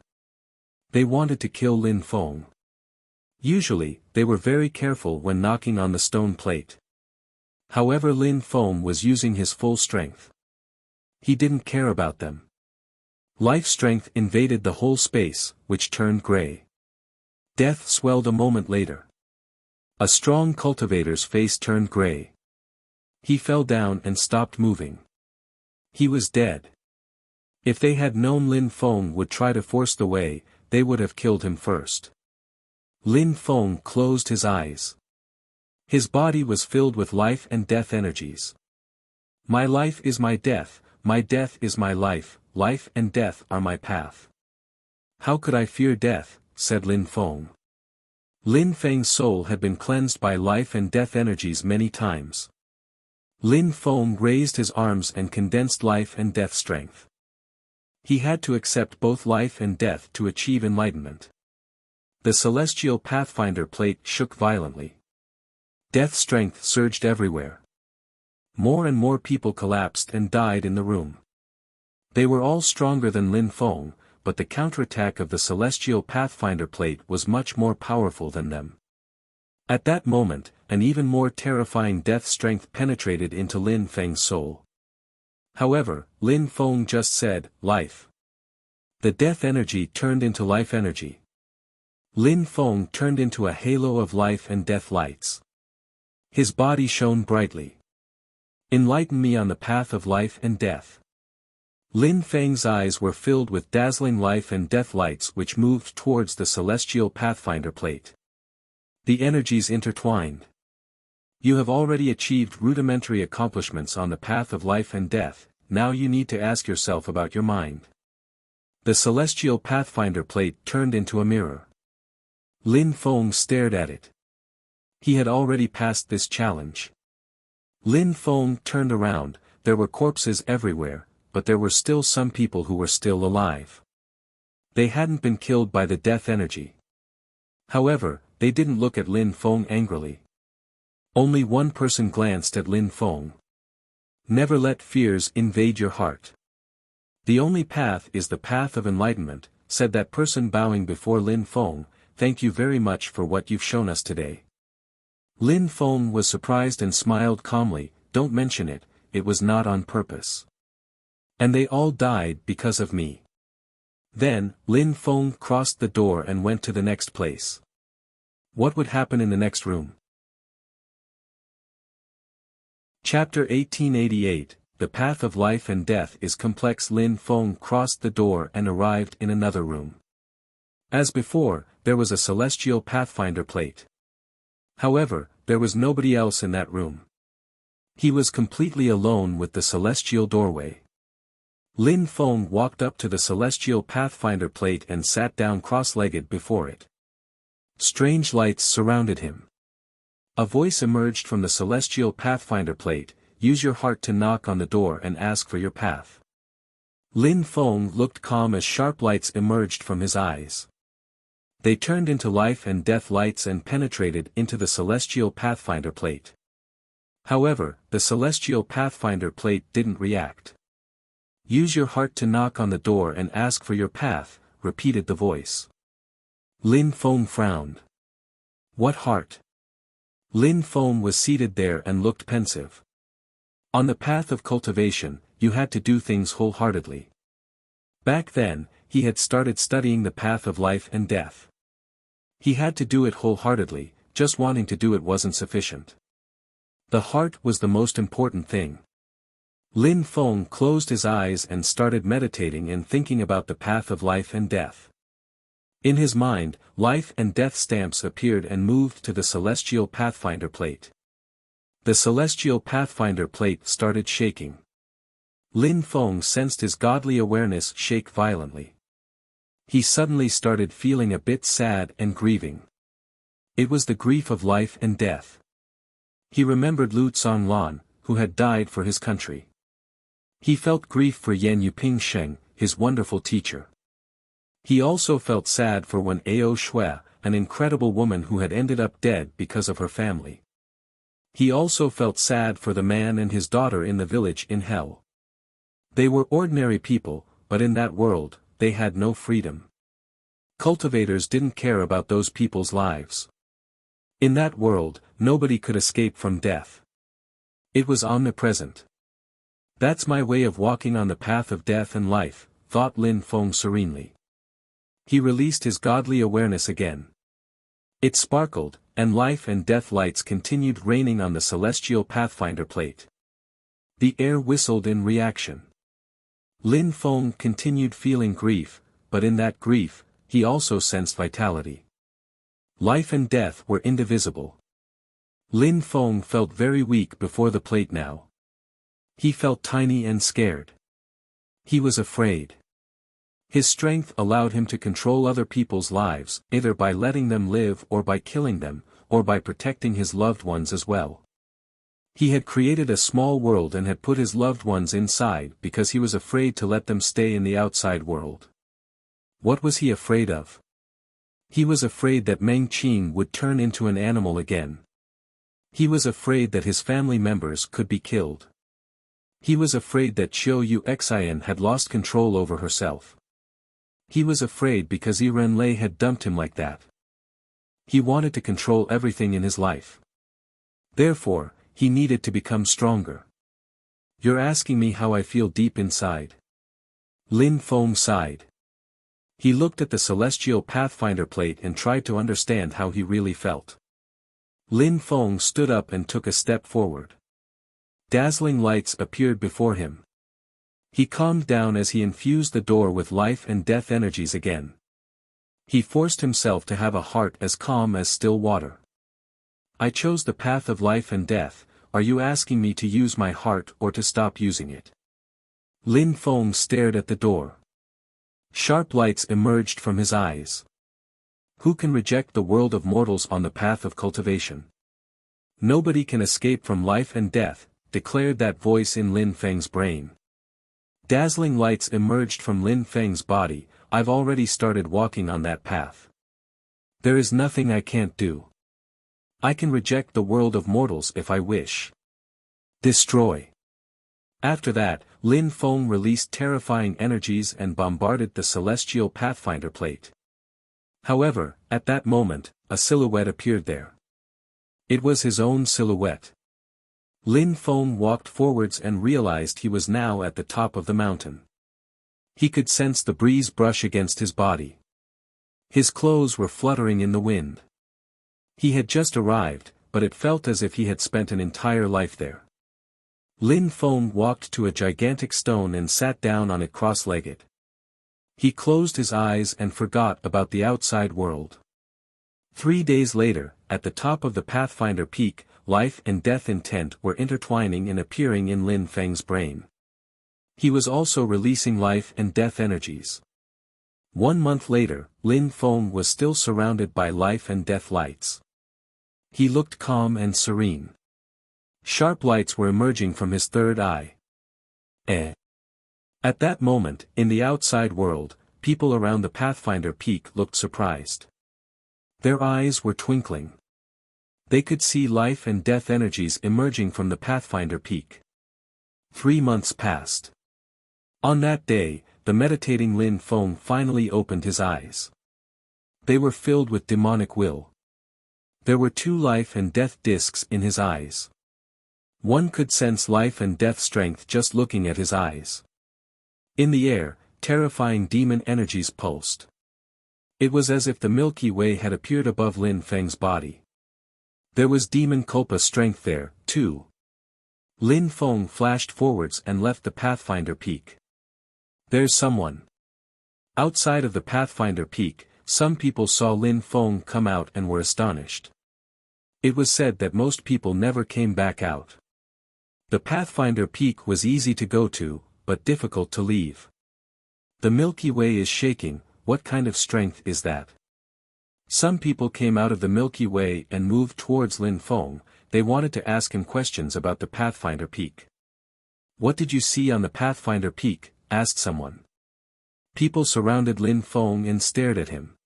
They wanted to kill Lin Feng. Usually, they were very careful when knocking on the stone plate. However, Lin Feng was using his full strength. He didn't care about them. Life strength invaded the whole space, which turned gray. Death swelled a moment later. A strong cultivator's face turned gray. He fell down and stopped moving. He was dead. If they had known Lin Feng would try to force the way, they would have killed him first. Lin Feng closed his eyes. His body was filled with life and death energies. "My life is my death is my life, life and death are my path. How could I fear death?" said Lin Feng. Lin Feng's soul had been cleansed by life and death energies many times. Lin Feng raised his arms and condensed life and death strength. He had to accept both life and death to achieve enlightenment. The celestial pathfinder plate shook violently. Death strength surged everywhere. More and more people collapsed and died in the room. They were all stronger than Lin Feng, but the counterattack of the celestial pathfinder plate was much more powerful than them. At that moment, an even more terrifying death strength penetrated into Lin Feng's soul. However, Lin Feng just said, "Life." The death energy turned into life energy. Lin Feng turned into a halo of life and death lights. His body shone brightly. "Enlighten me on the path of life and death." Lin Feng's eyes were filled with dazzling life and death lights which moved towards the celestial pathfinder plate. The energies intertwined. "You have already achieved rudimentary accomplishments on the path of life and death, now you need to ask yourself about your mind." The celestial pathfinder plate turned into a mirror. Lin Feng stared at it. He had already passed this challenge. Lin Feng turned around, there were corpses everywhere, but there were still some people who were still alive. They hadn't been killed by the death energy. However, they didn't look at Lin Feng angrily. Only one person glanced at Lin Feng. "Never let fears invade your heart. The only path is the path of enlightenment," said that person bowing before Lin Feng. "Thank you very much for what you've shown us today." Lin Feng was surprised and smiled calmly, "Don't mention it, it was not on purpose. And they all died because of me." Then, Lin Feng crossed the door and went to the next place. What would happen in the next room? Chapter 1888, The Path of Life and Death is Complex. Lin Feng crossed the door and arrived in another room. As before, there was a celestial pathfinder plate. However, there was nobody else in that room. He was completely alone with the celestial doorway. Lin Feng walked up to the celestial pathfinder plate and sat down cross-legged before it. Strange lights surrounded him. A voice emerged from the celestial pathfinder plate, "Use your heart to knock on the door and ask for your path." Lin Feng looked calm as sharp lights emerged from his eyes. They turned into life and death lights and penetrated into the celestial pathfinder plate. However, the celestial pathfinder plate didn't react. "Use your heart to knock on the door and ask for your path," repeated the voice. Lin Feng frowned. "What heart?" Lin Feng was seated there and looked pensive. On the path of cultivation, you had to do things wholeheartedly. Back then, he had started studying the path of life and death. He had to do it wholeheartedly, just wanting to do it wasn't sufficient. The heart was the most important thing. Lin Feng closed his eyes and started meditating and thinking about the path of life and death. In his mind, life and death stamps appeared and moved to the celestial pathfinder plate. The celestial pathfinder plate started shaking. Lin Feng sensed his godly awareness shake violently. He suddenly started feeling a bit sad and grieving. It was the grief of life and death. He remembered Lu Zonglan, who had died for his country. He felt grief for Yan Yuping Sheng, his wonderful teacher. He also felt sad for Wen Ao Shui, an incredible woman who had ended up dead because of her family. He also felt sad for the man and his daughter in the village in hell. They were ordinary people, but in that world, they had no freedom. Cultivators didn't care about those people's lives. In that world, nobody could escape from death. It was omnipresent. That's my way of walking on the path of death and life, thought Lin Feng serenely. He released his godly awareness again. It sparkled, and life and death lights continued raining on the celestial pathfinder plate. The air whistled in reaction. Lin Feng continued feeling grief, but in that grief, he also sensed vitality. Life and death were indivisible. Lin Feng felt very weak before the plate now. He felt tiny and scared. He was afraid. His strength allowed him to control other people's lives, either by letting them live or by killing them, or by protecting his loved ones as well. He had created a small world and had put his loved ones inside because he was afraid to let them stay in the outside world. What was he afraid of? He was afraid that Meng Qing would turn into an animal again. He was afraid that his family members could be killed. He was afraid that Qiu Yu Xian had lost control over herself. He was afraid because Yiren Lei had dumped him like that. He wanted to control everything in his life. Therefore, he needed to become stronger. You're asking me how I feel deep inside. Lin Feng sighed. He looked at the celestial pathfinder plate and tried to understand how he really felt. Lin Feng stood up and took a step forward. Dazzling lights appeared before him. He calmed down as he infused the door with life and death energies again. He forced himself to have a heart as calm as still water. I chose the path of life and death, are you asking me to use my heart or to stop using it? Lin Feng stared at the door. Sharp lights emerged from his eyes. Who can reject the world of mortals on the path of cultivation? Nobody can escape from life and death, declared that voice in Lin Feng's brain. Dazzling lights emerged from Lin Feng's body, I've already started walking on that path. There is nothing I can't do. I can reject the world of mortals if I wish. Destroy. After that, Lin Feng released terrifying energies and bombarded the celestial pathfinder plate. However, at that moment, a silhouette appeared there. It was his own silhouette. Lin Feng walked forwards and realized he was now at the top of the mountain. He could sense the breeze brush against his body. His clothes were fluttering in the wind. He had just arrived, but it felt as if he had spent an entire life there. Lin Feng walked to a gigantic stone and sat down on it cross-legged. He closed his eyes and forgot about the outside world. 3 days later, at the top of the Pathfinder Peak, life and death intent were intertwining and appearing in Lin Feng's brain. He was also releasing life and death energies. 1 month later, Lin Feng was still surrounded by life and death lights. He looked calm and serene. Sharp lights were emerging from his third eye. At that moment, in the outside world, people around the Pathfinder Peak looked surprised. Their eyes were twinkling. They could see life and death energies emerging from the Pathfinder Peak. 3 months passed. On that day, the meditating Lin Feng finally opened his eyes. They were filled with demonic will. There were 2 life and death discs in his eyes. One could sense life and death strength just looking at his eyes. In the air, terrifying demon energies pulsed. It was as if the Milky Way had appeared above Lin Feng's body. There was demon Kulpa strength there, 2. Lin Feng flashed forwards and left the Pathfinder Peak. There's someone. Outside of the Pathfinder Peak, some people saw Lin Feng come out and were astonished. It was said that most people never came back out. The Pathfinder Peak was easy to go to, but difficult to leave. The Milky Way is shaking. What kind of strength is that? Some people came out of the Milky Way and moved towards Lin Feng. They wanted to ask him questions about the Pathfinder Peak. What did you see on the Pathfinder Peak? Asked someone. People surrounded Lin Feng and stared at him.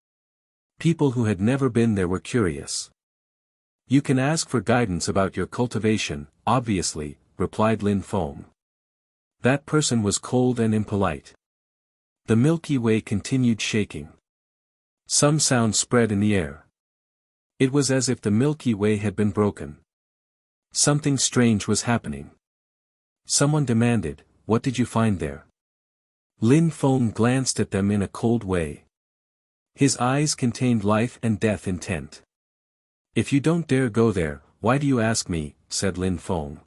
People who had never been there were curious. You can ask for guidance about your cultivation, obviously, replied Lin Feng. That person was cold and impolite. The Milky Way continued shaking. Some sound spread in the air. It was as if the Milky Way had been broken. Something strange was happening. Someone demanded, "What did you find there?" Lin Feng glanced at them in a cold way. His eyes contained life and death intent. "If you don't dare go there, why do you ask me?" said Lin Feng.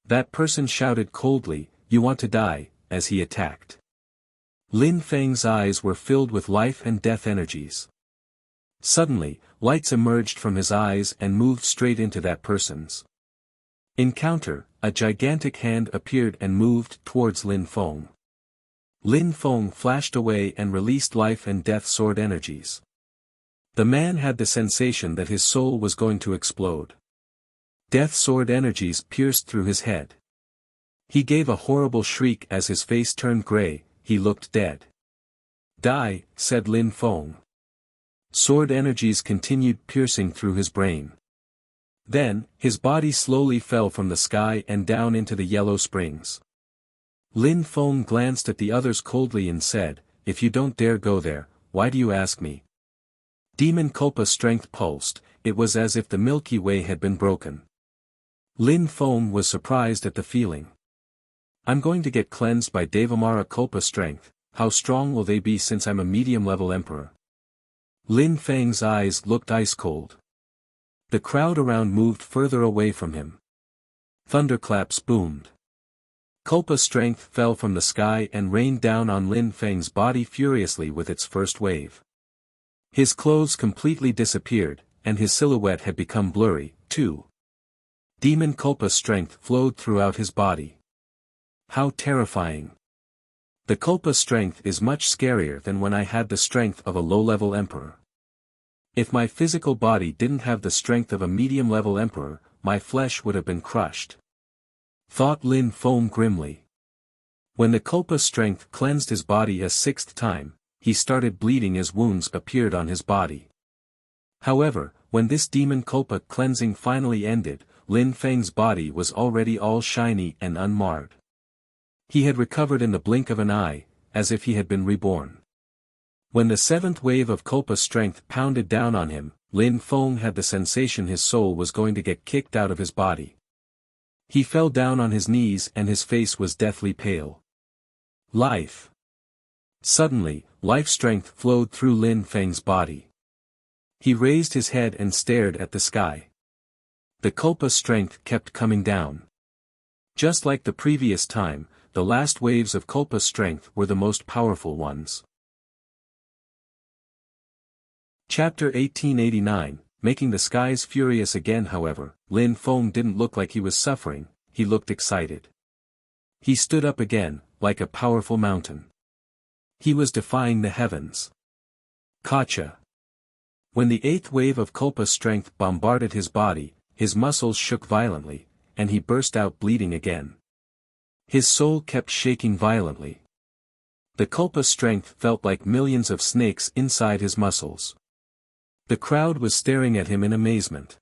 That person shouted coldly, "You want to die," as he attacked. Lin Feng's eyes were filled with life and death energies. Suddenly, lights emerged from his eyes and moved straight into that person's. Encounter, a gigantic hand appeared and moved towards Lin Feng. Lin Feng flashed away and released life and death sword energies. The man had the sensation that his soul was going to explode. Death sword energies pierced through his head. He gave a horrible shriek as his face turned gray. He looked dead. "Die," said Lin Feng. Sword energies continued piercing through his brain. Then, his body slowly fell from the sky and down into the yellow springs. Lin Feng glanced at the others coldly and said, "If you don't dare go there, why do you ask me?" Demon Culpa strength pulsed. It was as if the Milky Way had been broken. Lin Feng was surprised at the feeling. "I'm going to get cleansed by Devamara Culpa strength. How strong will they be since I'm a medium-level emperor?" Lin Feng's eyes looked ice-cold. The crowd around moved further away from him. Thunderclaps boomed. Culpa strength fell from the sky and rained down on Lin Feng's body furiously with its first wave. His clothes completely disappeared, and his silhouette had become blurry, too. Demon Culpa strength flowed throughout his body. How terrifying. The Culpa strength is much scarier than when I had the strength of a low-level emperor. If my physical body didn't have the strength of a medium-level emperor, my flesh would have been crushed. Thought Lin Feng grimly. When the Culpa strength cleansed his body a sixth time, he started bleeding as wounds appeared on his body. However, when this demon Culpa cleansing finally ended, Lin Feng's body was already all shiny and unmarred. He had recovered in the blink of an eye, as if he had been reborn. When the seventh wave of Culpa strength pounded down on him, Lin Feng had the sensation his soul was going to get kicked out of his body. He fell down on his knees and his face was deathly pale. Life. Suddenly, life strength flowed through Lin Feng's body. He raised his head and stared at the sky. The Culpa strength kept coming down. Just like the previous time, the last waves of Culpa strength were the most powerful ones. Chapter 1889, Making the Skies Furious Again. However, Lin Feng didn't look like he was suffering, he looked excited. He stood up again, like a powerful mountain. He was defying the heavens. Gotcha. When the eighth wave of Culpa strength bombarded his body, his muscles shook violently, and he burst out bleeding again. His soul kept shaking violently. The Culpa strength felt like millions of snakes inside his muscles. The crowd was staring at him in amazement.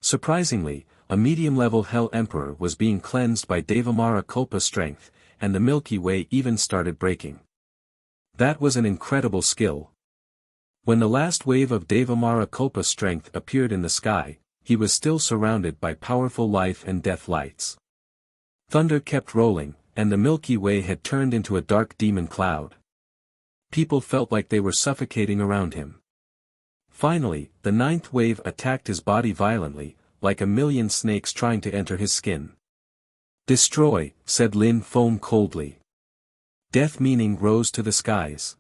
Surprisingly, a medium-level Hell Emperor was being cleansed by Devamara Culpa strength, and the Milky Way even started breaking. That was an incredible skill. When the last wave of Devamara Culpa strength appeared in the sky, he was still surrounded by powerful life and death lights. Thunder kept rolling, and the Milky Way had turned into a dark demon cloud. People felt like they were suffocating around him. Finally, the ninth wave attacked his body violently, like a million snakes trying to enter his skin. "Destroy," said Lin Feng coldly. Death meaning rose to the skies.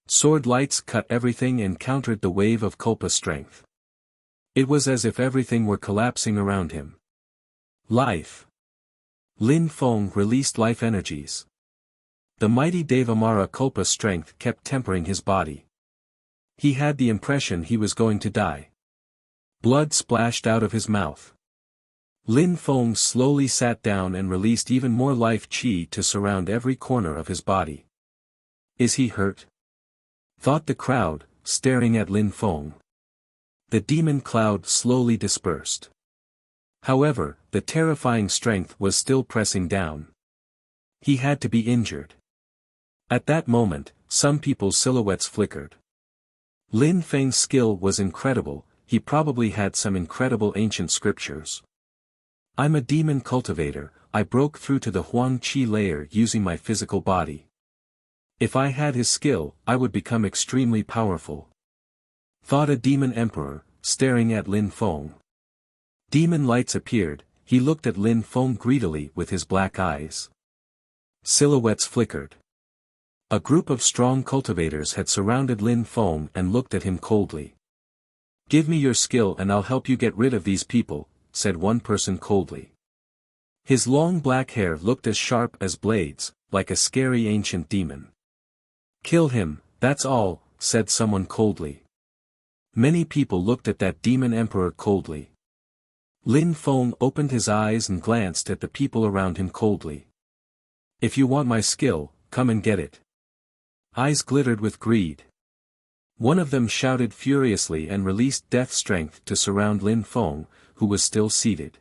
Sword lights cut everything and countered the wave of Culpa strength. It was as if everything were collapsing around him. Life. Lin Feng released life energies. The mighty Devamara Culpa strength kept tempering his body. He had the impression he was going to die. Blood splashed out of his mouth. Lin Feng slowly sat down and released even more life chi to surround every corner of his body. "Is he hurt?" thought the crowd, staring at Lin Feng. The demon cloud slowly dispersed. However, the terrifying strength was still pressing down. He had to be injured. At that moment, some people's silhouettes flickered. Lin Feng's skill was incredible, he probably had some incredible ancient scriptures. "I'm a demon cultivator, I broke through to the Huang Qi layer using my physical body. If I had his skill, I would become extremely powerful," thought a demon emperor, staring at Lin Feng. Demon lights appeared, he looked at Lin Feng greedily with his black eyes. Silhouettes flickered. A group of strong cultivators had surrounded Lin Feng and looked at him coldly. "Give me your skill and I'll help you get rid of these people," said one person coldly. His long black hair looked as sharp as blades, like a scary ancient demon. "Kill him, that's all," said someone coldly. Many people looked at that demon emperor coldly. Lin Feng opened his eyes and glanced at the people around him coldly. "If you want my skill, come and get it." Eyes glittered with greed. One of them shouted furiously and released death strength to surround Lin Feng, who was still seated.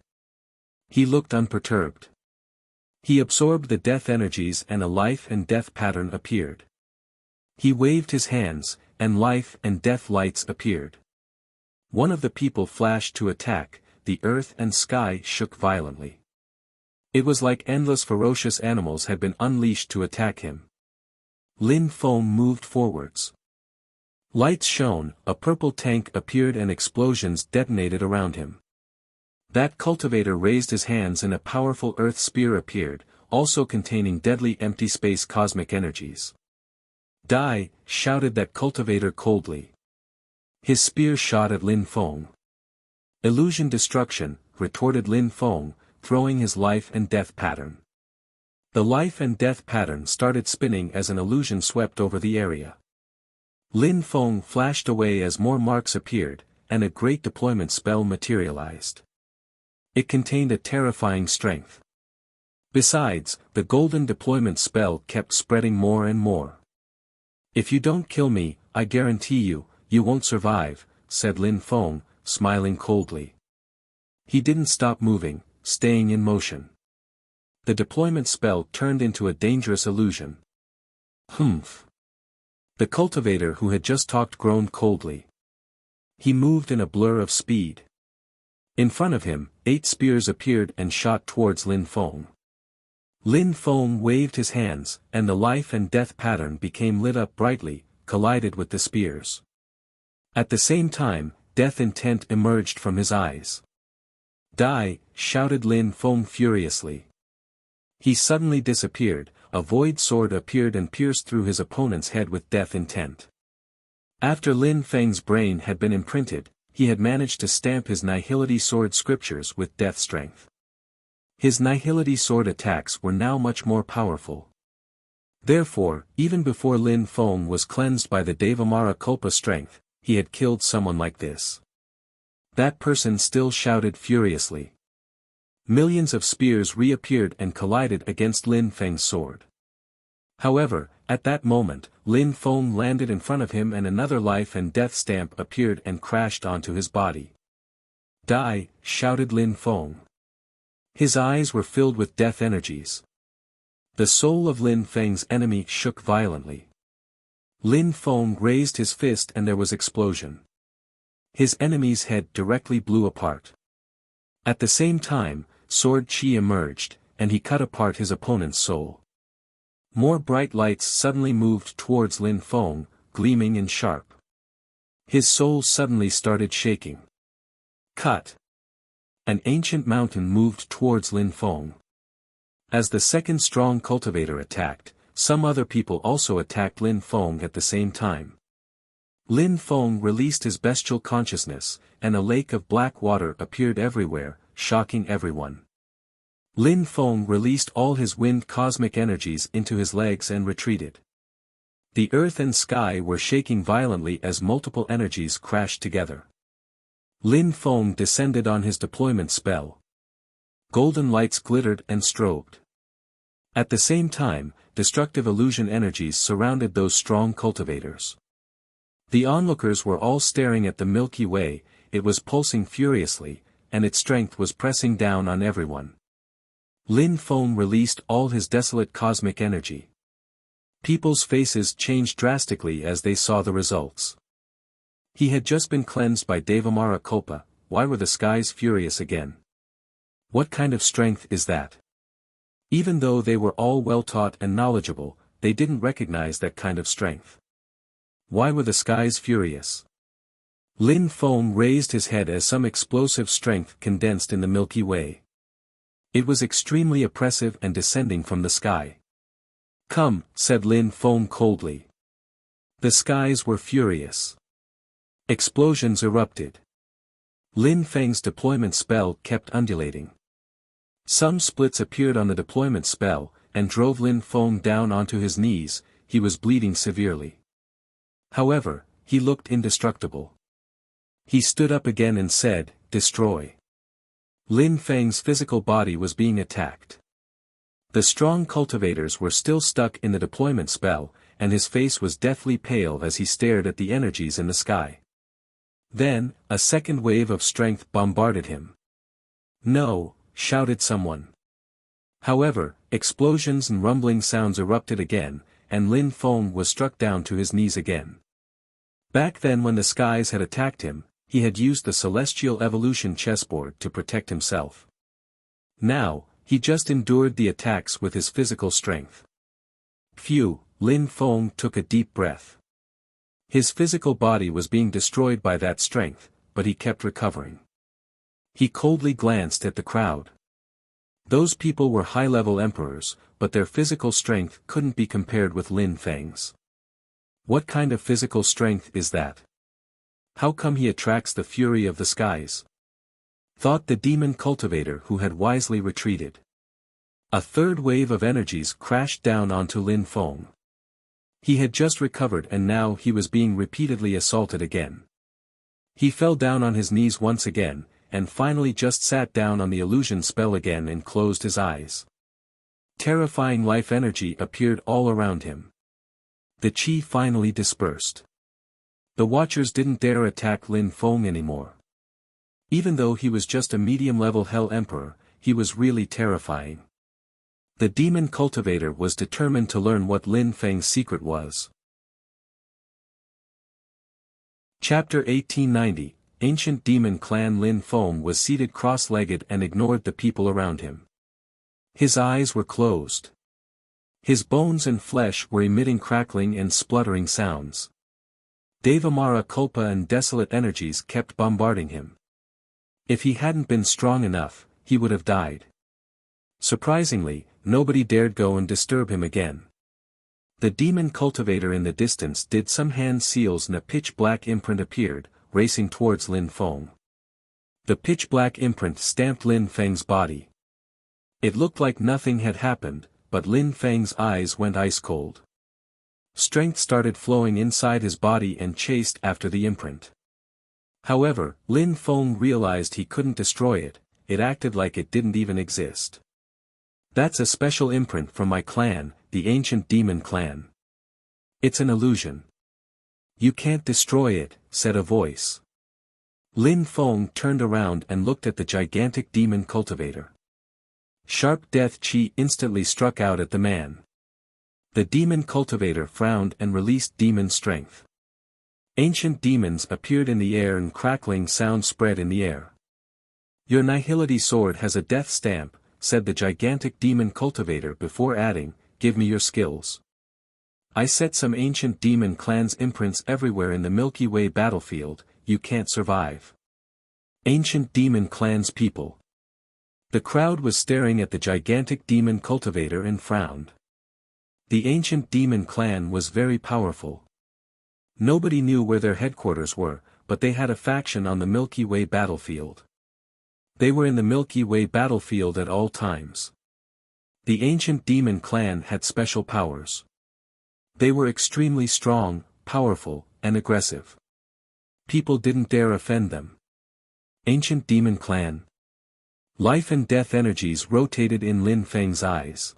He looked unperturbed. He absorbed the death energies and a life and death pattern appeared. He waved his hands, and life and death lights appeared. One of the people flashed to attack, the earth and sky shook violently. It was like endless ferocious animals had been unleashed to attack him. Lin Feng moved forwards. Lights shone, a purple tank appeared and explosions detonated around him. That cultivator raised his hands and a powerful earth spear appeared, also containing deadly empty space cosmic energies. "Die," shouted that cultivator coldly. His spear shot at Lin Feng. "Illusion destruction," retorted Lin Feng, throwing his life and death pattern. The life and death pattern started spinning as an illusion swept over the area. Lin Feng flashed away as more marks appeared, and a great deployment spell materialized. It contained a terrifying strength. Besides, the golden deployment spell kept spreading more and more. "If you don't kill me, I guarantee you, you won't survive," said Lin Feng, smiling coldly. He didn't stop moving, staying in motion. The deployment spell turned into a dangerous illusion. "Humph." The cultivator who had just talked groaned coldly. He moved in a blur of speed. In front of him, 8 spears appeared and shot towards Lin Feng. Lin Feng waved his hands, and the life and death pattern became lit up brightly, collided with the spears. At the same time, death intent emerged from his eyes. "Die," shouted Lin Feng furiously. He suddenly disappeared, a void sword appeared and pierced through his opponent's head with death intent. After Lin Feng's brain had been imprinted, he had managed to stamp his Nihility sword scriptures with death strength. His Nihility sword attacks were now much more powerful. Therefore, even before Lin Feng was cleansed by the Devamara Culpa strength, he had killed someone like this. That person still shouted furiously. Millions of spears reappeared and collided against Lin Feng's sword. However, at that moment, Lin Feng landed in front of him and another life and death stamp appeared and crashed onto his body. "Die," shouted Lin Feng. His eyes were filled with death energies. The soul of Lin Feng's enemy shook violently. Lin Feng raised his fist and there was explosion. His enemy's head directly blew apart. At the same time, sword chi emerged, and he cut apart his opponent's soul. More bright lights suddenly moved towards Lin Feng, gleaming and sharp. His soul suddenly started shaking. Cut. An ancient mountain moved towards Lin Feng. As the second strong cultivator attacked, some other people also attacked Lin Feng at the same time. Lin Feng released his bestial consciousness, and a lake of black water appeared everywhere, shocking everyone. Lin Feng released all his wind cosmic energies into his legs and retreated. The earth and sky were shaking violently as multiple energies crashed together. Lin Feng descended on his deployment spell. Golden lights glittered and strobed. At the same time, destructive illusion energies surrounded those strong cultivators. The onlookers were all staring at the Milky Way. It was pulsing furiously, and its strength was pressing down on everyone. Lin Feng released all his desolate cosmic energy. People's faces changed drastically as they saw the results. He had just been cleansed by Devamara Kulpa. Why were the skies furious again? What kind of strength is that? Even though they were all well taught and knowledgeable, they didn't recognize that kind of strength. Why were the skies furious? Lin Feng raised his head as some explosive strength condensed in the Milky Way. It was extremely oppressive and descending from the sky. Come, said Lin Feng coldly. The skies were furious. Explosions erupted. Lin Feng's deployment spell kept undulating. Some splits appeared on the deployment spell, and drove Lin Feng down onto his knees. He was bleeding severely. However, he looked indestructible. He stood up again and said, "Destroy." Lin Feng's physical body was being attacked. The strong cultivators were still stuck in the deployment spell, and his face was deathly pale as he stared at the energies in the sky. Then, a second wave of strength bombarded him. "No!" shouted someone. However, explosions and rumbling sounds erupted again, and Lin Feng was struck down to his knees again. Back then when the skies had attacked him, he had used the celestial evolution chessboard to protect himself. Now, he just endured the attacks with his physical strength. Phew, Lin Feng took a deep breath. His physical body was being destroyed by that strength, but he kept recovering. He coldly glanced at the crowd. Those people were high-level emperors, but their physical strength couldn't be compared with Lin Feng's. What kind of physical strength is that? How come he attracts the fury of the skies? Thought the demon cultivator who had wisely retreated. A third wave of energies crashed down onto Lin Feng. He had just recovered and now he was being repeatedly assaulted again. He fell down on his knees once again, and finally just sat down on the illusion spell again and closed his eyes. Terrifying life energy appeared all around him. The chi finally dispersed. The watchers didn't dare attack Lin Feng anymore. Even though he was just a medium-level Hell Emperor, he was really terrifying. The demon cultivator was determined to learn what Lin Feng's secret was. Chapter 1890. Ancient demon clan Lin Feng was seated cross-legged and ignored the people around him. His eyes were closed. His bones and flesh were emitting crackling and spluttering sounds. Devamara Kulpa and desolate energies kept bombarding him. If he hadn't been strong enough, he would have died. Surprisingly, nobody dared go and disturb him again. The demon cultivator in the distance did some hand seals and a pitch-black imprint appeared, racing towards Lin Feng. The pitch-black imprint stamped Lin Feng's body. It looked like nothing had happened, but Lin Feng's eyes went ice-cold. Strength started flowing inside his body and chased after the imprint. However, Lin Feng realized he couldn't destroy it. It acted like it didn't even exist. That's a special imprint from my clan, the ancient demon clan. It's an illusion. You can't destroy it, said a voice. Lin Feng turned around and looked at the gigantic demon cultivator. Sharp death chi instantly struck out at the man. The demon cultivator frowned and released demon strength. Ancient demons appeared in the air and crackling sound spread in the air. Your Nihility sword has a death stamp, said the gigantic demon cultivator before adding, give me your skills. I set some ancient demon clan's imprints everywhere in the Milky Way battlefield, you can't survive. Ancient Demon Clan's people. The crowd was staring at the gigantic demon cultivator and frowned. The ancient demon clan was very powerful. Nobody knew where their headquarters were, but they had a faction on the Milky Way battlefield. They were in the Milky Way battlefield at all times. The ancient demon clan had special powers. They were extremely strong, powerful, and aggressive. People didn't dare offend them. Ancient demon clan. Life and death energies rotated in Lin Feng's eyes.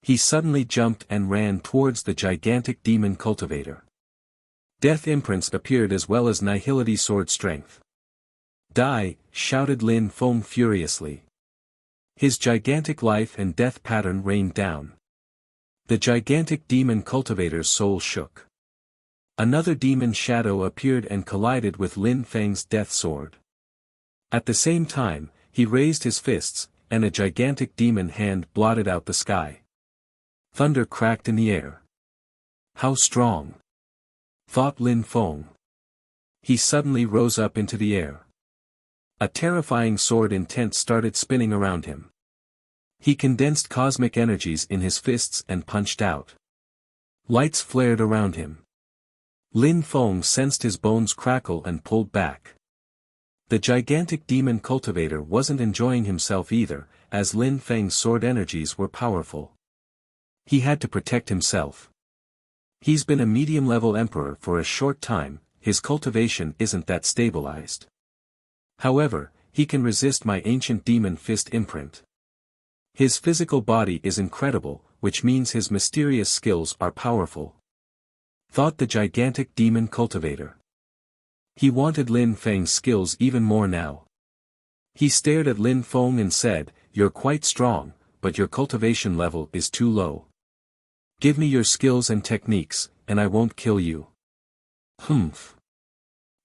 He suddenly jumped and ran towards the gigantic demon cultivator. Death imprints appeared as well as nihility sword strength. Die, shouted Lin Feng furiously. His gigantic life and death pattern rained down. The gigantic demon cultivator's soul shook. Another demon shadow appeared and collided with Lin Feng's death sword. At the same time, he raised his fists, and a gigantic demon hand blotted out the sky. Thunder cracked in the air. How strong! Thought Lin Feng. He suddenly rose up into the air. A terrifying sword intent started spinning around him. He condensed cosmic energies in his fists and punched out. Lights flared around him. Lin Feng sensed his bones crackle and pulled back. The gigantic demon cultivator wasn't enjoying himself either, as Lin Feng's sword energies were powerful. He had to protect himself. He's been a medium-level emperor for a short time, his cultivation isn't that stabilized. However, he can resist my ancient demon fist imprint. His physical body is incredible, which means his mysterious skills are powerful. Thought the gigantic demon cultivator. He wanted Lin Feng's skills even more now. He stared at Lin Feng and said, "You're quite strong, but your cultivation level is too low. Give me your skills and techniques, and I won't kill you." Humph.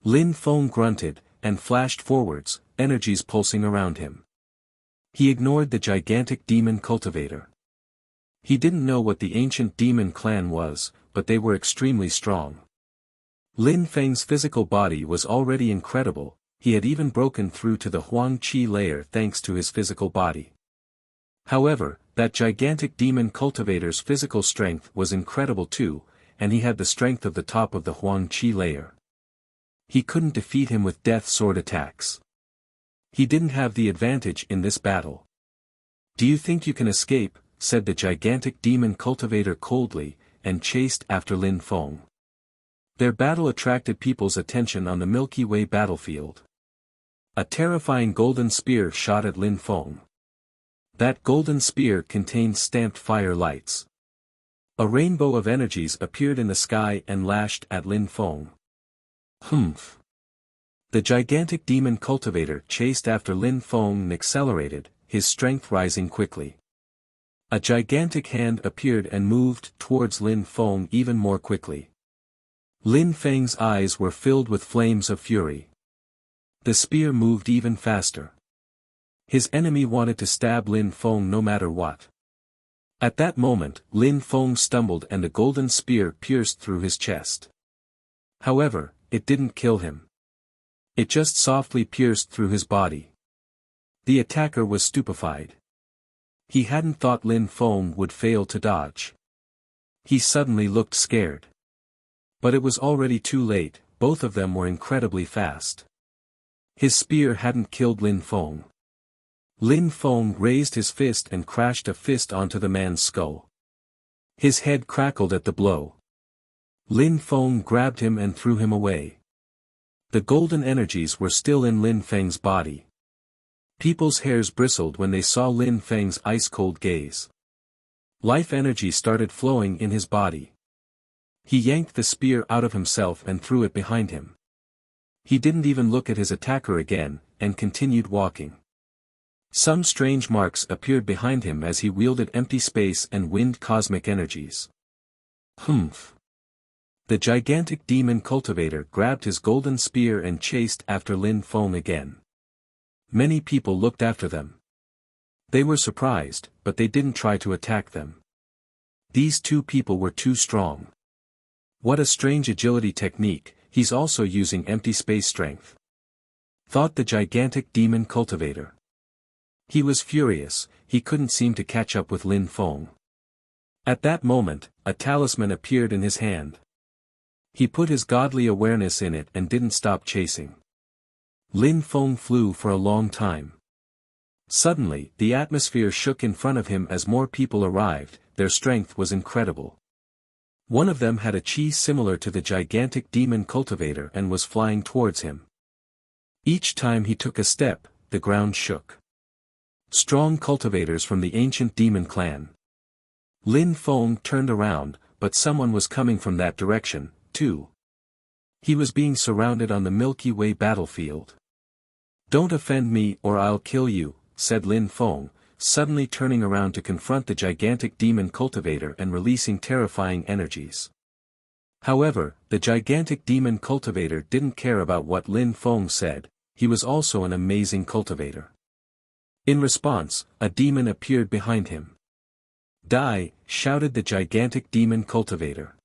Lin Feng grunted, and flashed forwards, energies pulsing around him. He ignored the gigantic demon cultivator. He didn't know what the ancient demon clan was, but they were extremely strong. Lin Feng's physical body was already incredible, he had even broken through to the Huang Qi layer thanks to his physical body. However, that gigantic demon cultivator's physical strength was incredible too, and he had the strength of the top of the Huang Qi layer. He couldn't defeat him with death sword attacks. He didn't have the advantage in this battle. "Do you think you can escape?" said the gigantic demon cultivator coldly, and chased after Lin Feng. Their battle attracted people's attention on the Milky Way battlefield. A terrifying golden spear shot at Lin Feng. That golden spear contained stamped fire lights. A rainbow of energies appeared in the sky and lashed at Lin Feng. Humph. The gigantic demon cultivator chased after Lin Feng and accelerated, his strength rising quickly. A gigantic hand appeared and moved towards Lin Feng even more quickly. Lin Feng's eyes were filled with flames of fury. The spear moved even faster. His enemy wanted to stab Lin Feng no matter what. At that moment, Lin Feng stumbled and a golden spear pierced through his chest. However, it didn't kill him. It just softly pierced through his body. The attacker was stupefied. He hadn't thought Lin Feng would fail to dodge. He suddenly looked scared. But it was already too late, both of them were incredibly fast. His spear hadn't killed Lin Feng. Lin Feng raised his fist and crashed a fist onto the man's skull. His head crackled at the blow. Lin Feng grabbed him and threw him away. The golden energies were still in Lin Feng's body. People's hairs bristled when they saw Lin Feng's ice-cold gaze. Life energy started flowing in his body. He yanked the spear out of himself and threw it behind him. He didn't even look at his attacker again, and continued walking. Some strange marks appeared behind him as he wielded empty space and wind cosmic energies. Humph. The gigantic demon cultivator grabbed his golden spear and chased after Lin Feng again. Many people looked after them. They were surprised, but they didn't try to attack them. These two people were too strong. What a strange agility technique, he's also using empty space strength. thought the gigantic demon cultivator. He was furious, he couldn't seem to catch up with Lin Feng. At that moment, a talisman appeared in his hand. He put his godly awareness in it and didn't stop chasing. Lin Feng flew for a long time. Suddenly, the atmosphere shook in front of him as more people arrived. Their strength was incredible. One of them had a chi similar to the gigantic demon cultivator and was flying towards him. Each time he took a step, the ground shook. Strong cultivators from the ancient demon clan. Lin Feng turned around, but someone was coming from that direction, too. He was being surrounded on the Milky Way battlefield. "Don't offend me or I'll kill you," said Lin Feng, suddenly turning around to confront the gigantic demon cultivator and releasing terrifying energies. However, the gigantic demon cultivator didn't care about what Lin Feng said. He was also an amazing cultivator. In response, a demon appeared behind him. "Die!" shouted the gigantic demon cultivator.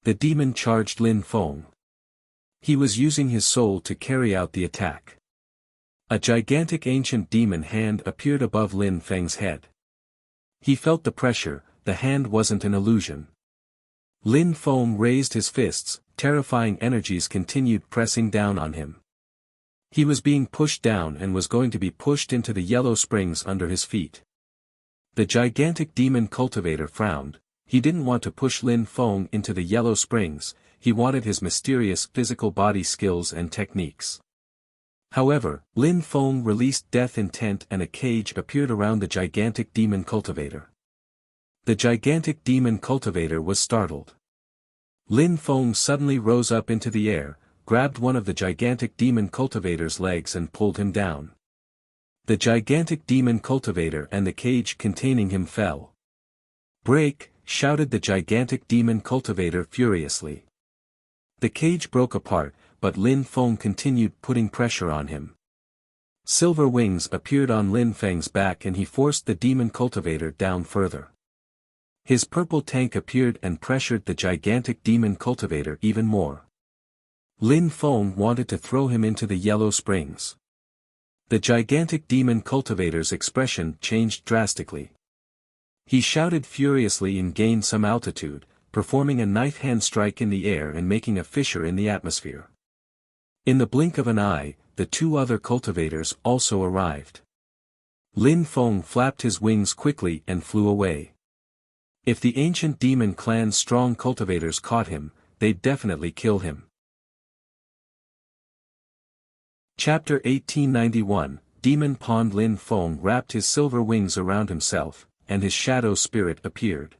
The demon charged Lin Feng. He was using his soul to carry out the attack. A gigantic ancient demon hand appeared above Lin Feng's head. He felt the pressure, the hand wasn't an illusion. Lin Feng raised his fists, terrifying energies continued pressing down on him. He was being pushed down and was going to be pushed into the yellow springs under his feet. The gigantic demon cultivator frowned. He didn't want to push Lin Feng into the yellow springs, he wanted his mysterious physical body skills and techniques. However, Lin Feng released death intent and a cage appeared around the gigantic demon cultivator. The gigantic demon cultivator was startled. Lin Feng suddenly rose up into the air, grabbed one of the gigantic demon cultivator's legs and pulled him down. The gigantic demon cultivator and the cage containing him fell. "Break!" shouted the gigantic demon cultivator furiously. The cage broke apart, but Lin Feng continued putting pressure on him. Silver wings appeared on Lin Feng's back and he forced the demon cultivator down further. His purple tank appeared and pressured the gigantic demon cultivator even more. Lin Feng wanted to throw him into the yellow springs. The gigantic demon cultivator's expression changed drastically. He shouted furiously and gained some altitude, performing a knife hand strike in the air and making a fissure in the atmosphere. In the blink of an eye, the two other cultivators also arrived. Lin Feng flapped his wings quickly and flew away. If the ancient demon clan's strong cultivators caught him, they'd definitely kill him. Chapter 1891, Demon Pond. Lin Feng wrapped his silver wings around himself, and his shadow spirit appeared.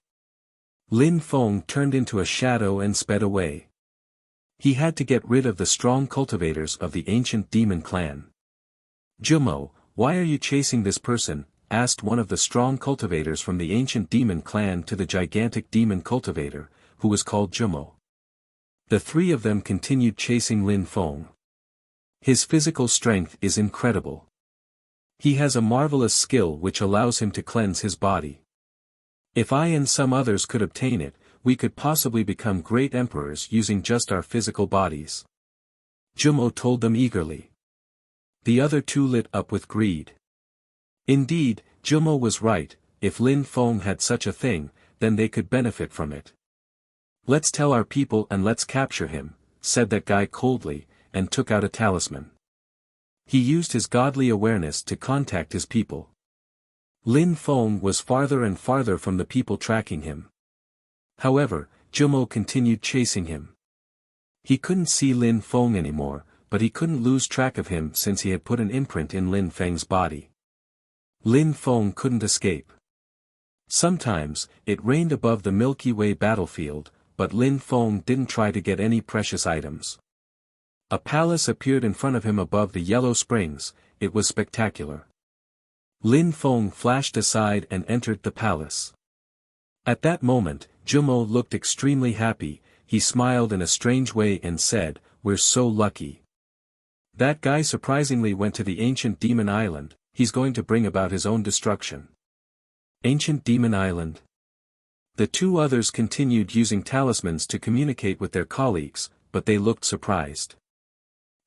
Lin Feng turned into a shadow and sped away. He had to get rid of the strong cultivators of the ancient demon clan. "Jumo, why are you chasing this person?" asked one of the strong cultivators from the ancient demon clan to the gigantic demon cultivator, who was called Jumo. The three of them continued chasing Lin Feng. His physical strength is incredible. He has a marvelous skill which allows him to cleanse his body. If I and some others could obtain it, we could possibly become great emperors using just our physical bodies. Jumo told them eagerly. The other two lit up with greed. Indeed, Jumo was right, if Lin Feng had such a thing, then they could benefit from it. "Let's tell our people and let's capture him," said that guy coldly, and took out a talisman. He used his godly awareness to contact his people. Lin Feng was farther and farther from the people tracking him. However, Jumo continued chasing him. He couldn't see Lin Feng anymore, but he couldn't lose track of him since he had put an imprint in Lin Feng's body. Lin Feng couldn't escape. Sometimes, it rained above the Milky Way battlefield, but Lin Feng didn't try to get any precious items. A palace appeared in front of him above the yellow springs. It was spectacular. Lin Feng flashed aside and entered the palace. At that moment, Jumo looked extremely happy. He smiled in a strange way and said, "We're so lucky. That guy surprisingly went to the ancient demon island, he's going to bring about his own destruction." Ancient Demon Island. The two others continued using talismans to communicate with their colleagues, but they looked surprised.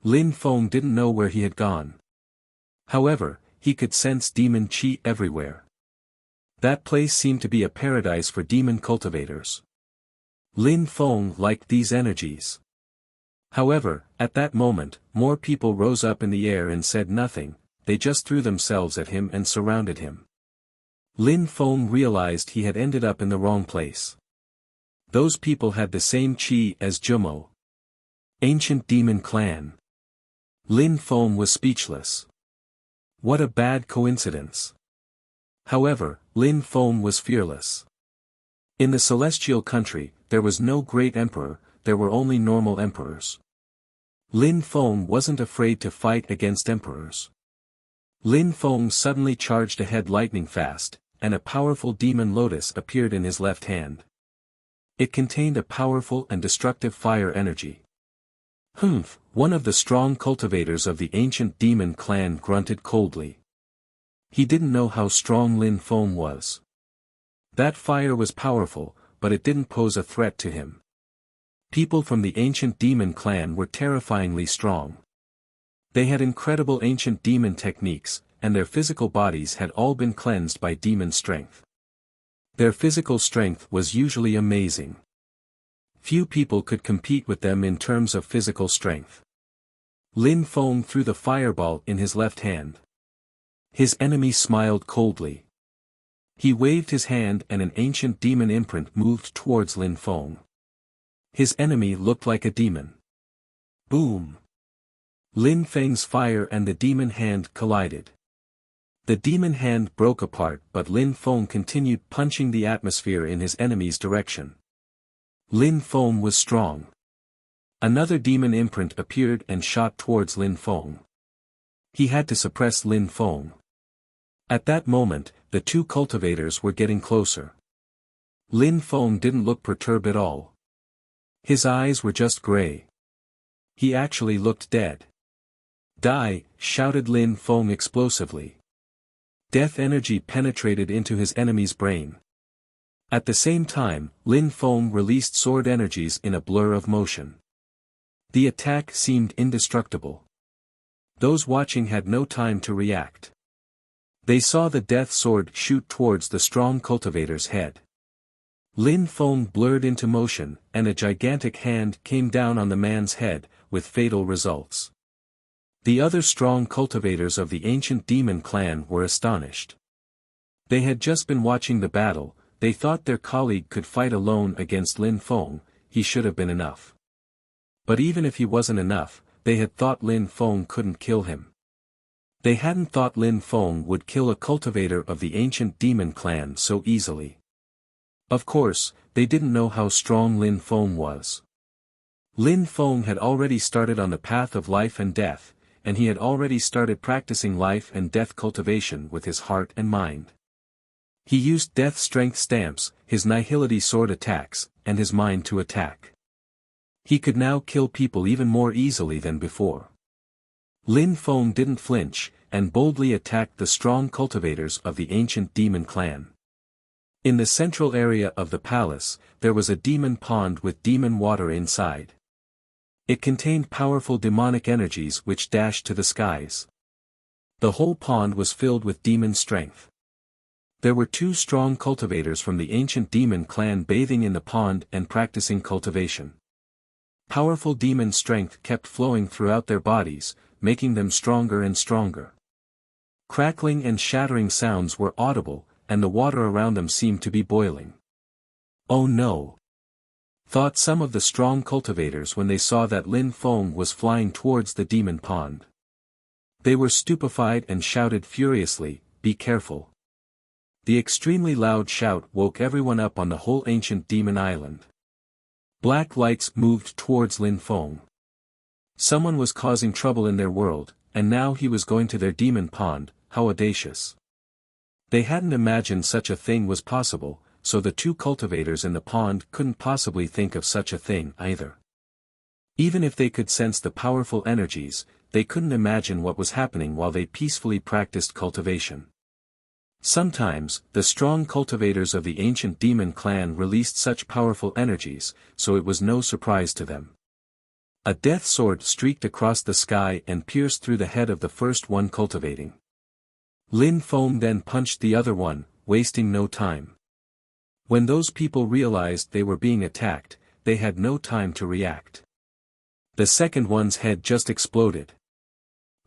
Lin Feng didn't know where he had gone. However, he could sense demon qi everywhere. That place seemed to be a paradise for demon cultivators. Lin Feng liked these energies. However, at that moment, more people rose up in the air and said nothing, they just threw themselves at him and surrounded him. Lin Feng realized he had ended up in the wrong place. Those people had the same qi as Jumo. Ancient demon clan. Lin Feng was speechless. What a bad coincidence. However, Lin Feng was fearless. In the celestial country, there was no great emperor, there were only normal emperors. Lin Feng wasn't afraid to fight against emperors. Lin Feng suddenly charged ahead lightning fast, and a powerful demon lotus appeared in his left hand. It contained a powerful and destructive fire energy. Humph! One of the strong cultivators of the ancient demon clan grunted coldly. He didn't know how strong Lin Feng was. That fire was powerful, but it didn't pose a threat to him. People from the ancient demon clan were terrifyingly strong. They had incredible ancient demon techniques, and their physical bodies had all been cleansed by demon strength. Their physical strength was usually amazing. Few people could compete with them in terms of physical strength. Lin Feng threw the fireball in his left hand. His enemy smiled coldly. He waved his hand and an ancient demon imprint moved towards Lin Feng. His enemy looked like a demon. Boom! Lin Feng's fire and the demon hand collided. The demon hand broke apart but Lin Feng continued punching the atmosphere in his enemy's direction. Lin Feng was strong. Another demon imprint appeared and shot towards Lin Feng. He had to suppress Lin Feng. At that moment, the two cultivators were getting closer. Lin Feng didn't look perturbed at all. His eyes were just gray. He actually looked dead. Die! Shouted Lin Feng explosively. Death energy penetrated into his enemy's brain. At the same time, Lin Feng released sword energies in a blur of motion. The attack seemed indestructible. Those watching had no time to react. They saw the death sword shoot towards the strong cultivator's head. Lin Feng blurred into motion, and a gigantic hand came down on the man's head, with fatal results. The other strong cultivators of the ancient demon clan were astonished. They had just been watching the battle, they thought their colleague could fight alone against Lin Feng, he should have been enough. But even if he wasn't enough, they had thought Lin Feng couldn't kill him. They hadn't thought Lin Feng would kill a cultivator of the ancient demon clan so easily. Of course, they didn't know how strong Lin Feng was. Lin Feng had already started on the path of life and death, and he had already started practicing life and death cultivation with his heart and mind. He used death strength stamps, his nihility sword attacks, and his mind to attack. He could now kill people even more easily than before. Lin Feng didn't flinch, and boldly attacked the strong cultivators of the ancient demon clan. In the central area of the palace, there was a demon pond with demon water inside. It contained powerful demonic energies which dashed to the skies. The whole pond was filled with demon strength. There were two strong cultivators from the ancient demon clan bathing in the pond and practicing cultivation. Powerful demon strength kept flowing throughout their bodies, making them stronger and stronger. Crackling and shattering sounds were audible, and the water around them seemed to be boiling. Oh no! Thought some of the strong cultivators when they saw that Lin Feng was flying towards the demon pond. They were stupefied and shouted furiously, "Be careful!" The extremely loud shout woke everyone up on the whole ancient demon island. Black lights moved towards Lin Feng. Someone was causing trouble in their world, and now he was going to their demon pond. How audacious! They hadn't imagined such a thing was possible, so the two cultivators in the pond couldn't possibly think of such a thing either. Even if they could sense the powerful energies, they couldn't imagine what was happening while they peacefully practiced cultivation. Sometimes, the strong cultivators of the ancient demon clan released such powerful energies, so it was no surprise to them. A death sword streaked across the sky and pierced through the head of the first one cultivating. Lin Feng then punched the other one, wasting no time. When those people realized they were being attacked, they had no time to react. The second one's head just exploded.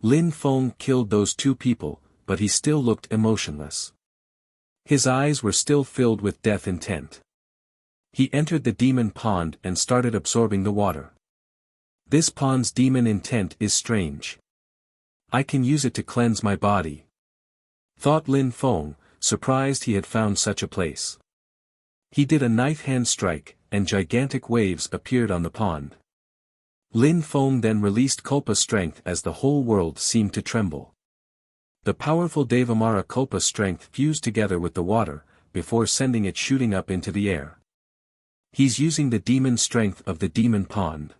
Lin Feng killed those two people, but he still looked emotionless. His eyes were still filled with death intent. He entered the demon pond and started absorbing the water. This pond's demon intent is strange. I can use it to cleanse my body, thought Lin Feng, surprised he had found such a place. He did a knife hand strike, and gigantic waves appeared on the pond. Lin Feng then released Kulpa strength as the whole world seemed to tremble. The powerful Devamara Kulpa strength fused together with the water, before sending it shooting up into the air. He's using the demon strength of the demon pond.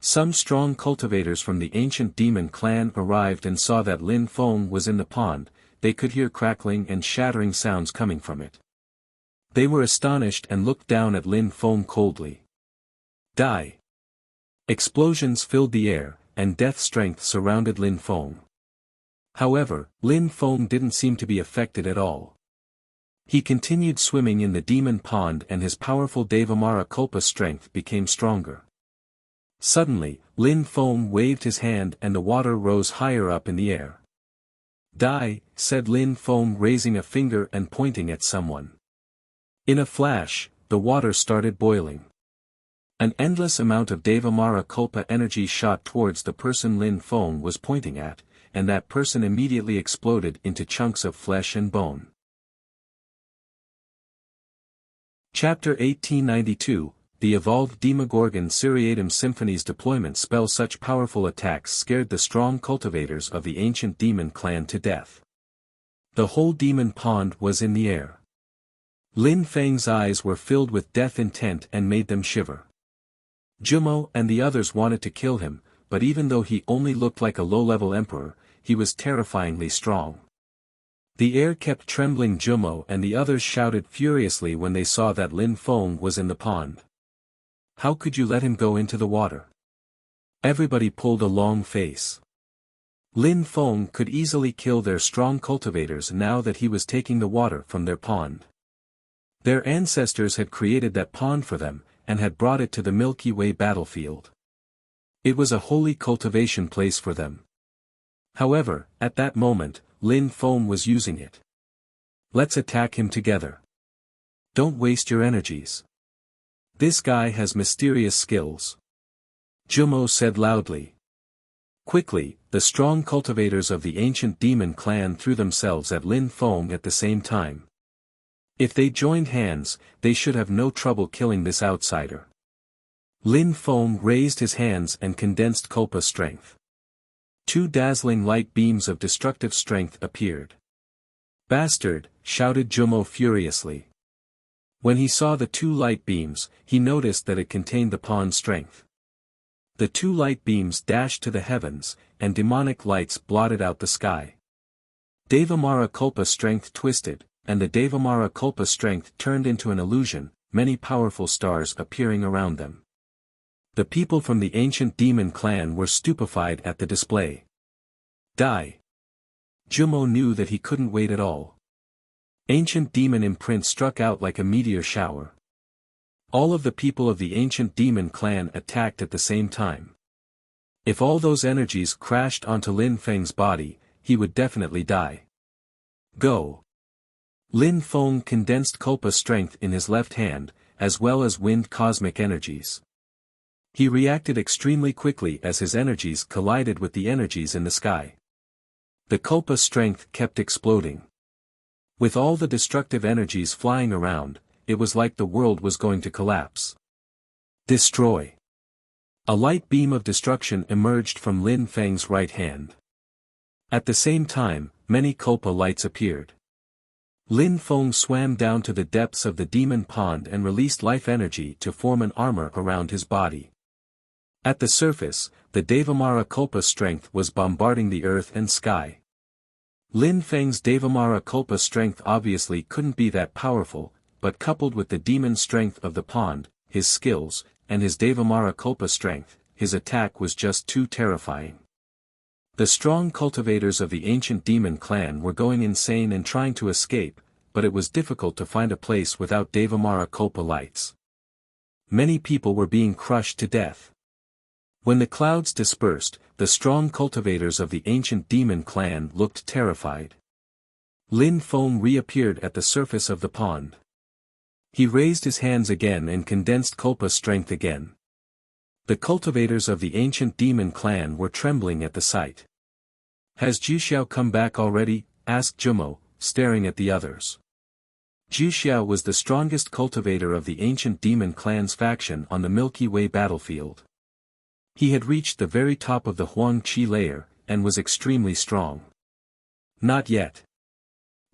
Some strong cultivators from the ancient demon clan arrived and saw that Lin Feng was in the pond. They could hear crackling and shattering sounds coming from it. They were astonished and looked down at Lin Feng coldly. Die! Explosions filled the air, and death strength surrounded Lin Feng. However, Lin Feng didn't seem to be affected at all. He continued swimming in the demon pond and his powerful Devamara Kulpa strength became stronger. Suddenly, Lin Feng waved his hand and the water rose higher up in the air. Die, said Lin Feng, raising a finger and pointing at someone. In a flash, the water started boiling. An endless amount of Devamara Kulpa energy shot towards the person Lin Feng was pointing at, and that person immediately exploded into chunks of flesh and bone. Chapter 1892, The Evolved Demogorgon Seriatim Symphony's deployment spell. Such powerful attacks scared the strong cultivators of the ancient demon clan to death. The whole demon pond was in the air. Lin Feng's eyes were filled with death intent and made them shiver. Jumo and the others wanted to kill him, but even though he only looked like a low-level emperor, he was terrifyingly strong. The air kept trembling. Jumo and the others shouted furiously when they saw that Lin Feng was in the pond. How could you let him go into the water? Everybody pulled a long face. Lin Feng could easily kill their strong cultivators now that he was taking the water from their pond. Their ancestors had created that pond for them, and had brought it to the Milky Way battlefield. It was a holy cultivation place for them. However, at that moment, Lin Feng was using it. Let's attack him together. Don't waste your energies. This guy has mysterious skills. Jumo said loudly. Quickly, the strong cultivators of the ancient demon clan threw themselves at Lin Feng at the same time. If they joined hands, they should have no trouble killing this outsider. Lin Feng raised his hands and condensed Kulpa strength. Two dazzling light beams of destructive strength appeared. Bastard, shouted Jumo furiously. When he saw the two light beams, he noticed that it contained the pond's strength. The two light beams dashed to the heavens, and demonic lights blotted out the sky. Devamara Kulpa strength twisted, and the Devamara Kulpa strength turned into an illusion, many powerful stars appearing around them. The people from the ancient demon clan were stupefied at the display. Die! Jumo knew that he couldn't wait at all. Ancient demon imprint struck out like a meteor shower. All of the people of the ancient demon clan attacked at the same time. If all those energies crashed onto Lin Feng's body, he would definitely die. Go! Lin Feng condensed Kulpa strength in his left hand, as well as wind cosmic energies. He reacted extremely quickly as his energies collided with the energies in the sky. The Kulpa strength kept exploding. With all the destructive energies flying around, it was like the world was going to collapse. Destroy! A light beam of destruction emerged from Lin Feng's right hand. At the same time, many Kulpa lights appeared. Lin Feng swam down to the depths of the demon pond and released life energy to form an armor around his body. At the surface, the Devamara Kulpa strength was bombarding the earth and sky. Lin Feng's Devamara Kulpa strength obviously couldn't be that powerful, but coupled with the demon strength of the pond, his skills, and his Devamara Kulpa strength, his attack was just too terrifying. The strong cultivators of the ancient demon clan were going insane and trying to escape, but it was difficult to find a place without Devamara Kulpa lights. Many people were being crushed to death. When the clouds dispersed, the strong cultivators of the ancient demon clan looked terrified. Lin Feng reappeared at the surface of the pond. He raised his hands again and condensed Kulpa's strength again. The cultivators of the ancient demon clan were trembling at the sight. "Has Juxiao come back already?" asked Jumo, staring at the others. Juxiao was the strongest cultivator of the ancient demon clan's faction on the Milky Way battlefield. He had reached the very top of the Huang Qi layer, and was extremely strong. "Not yet.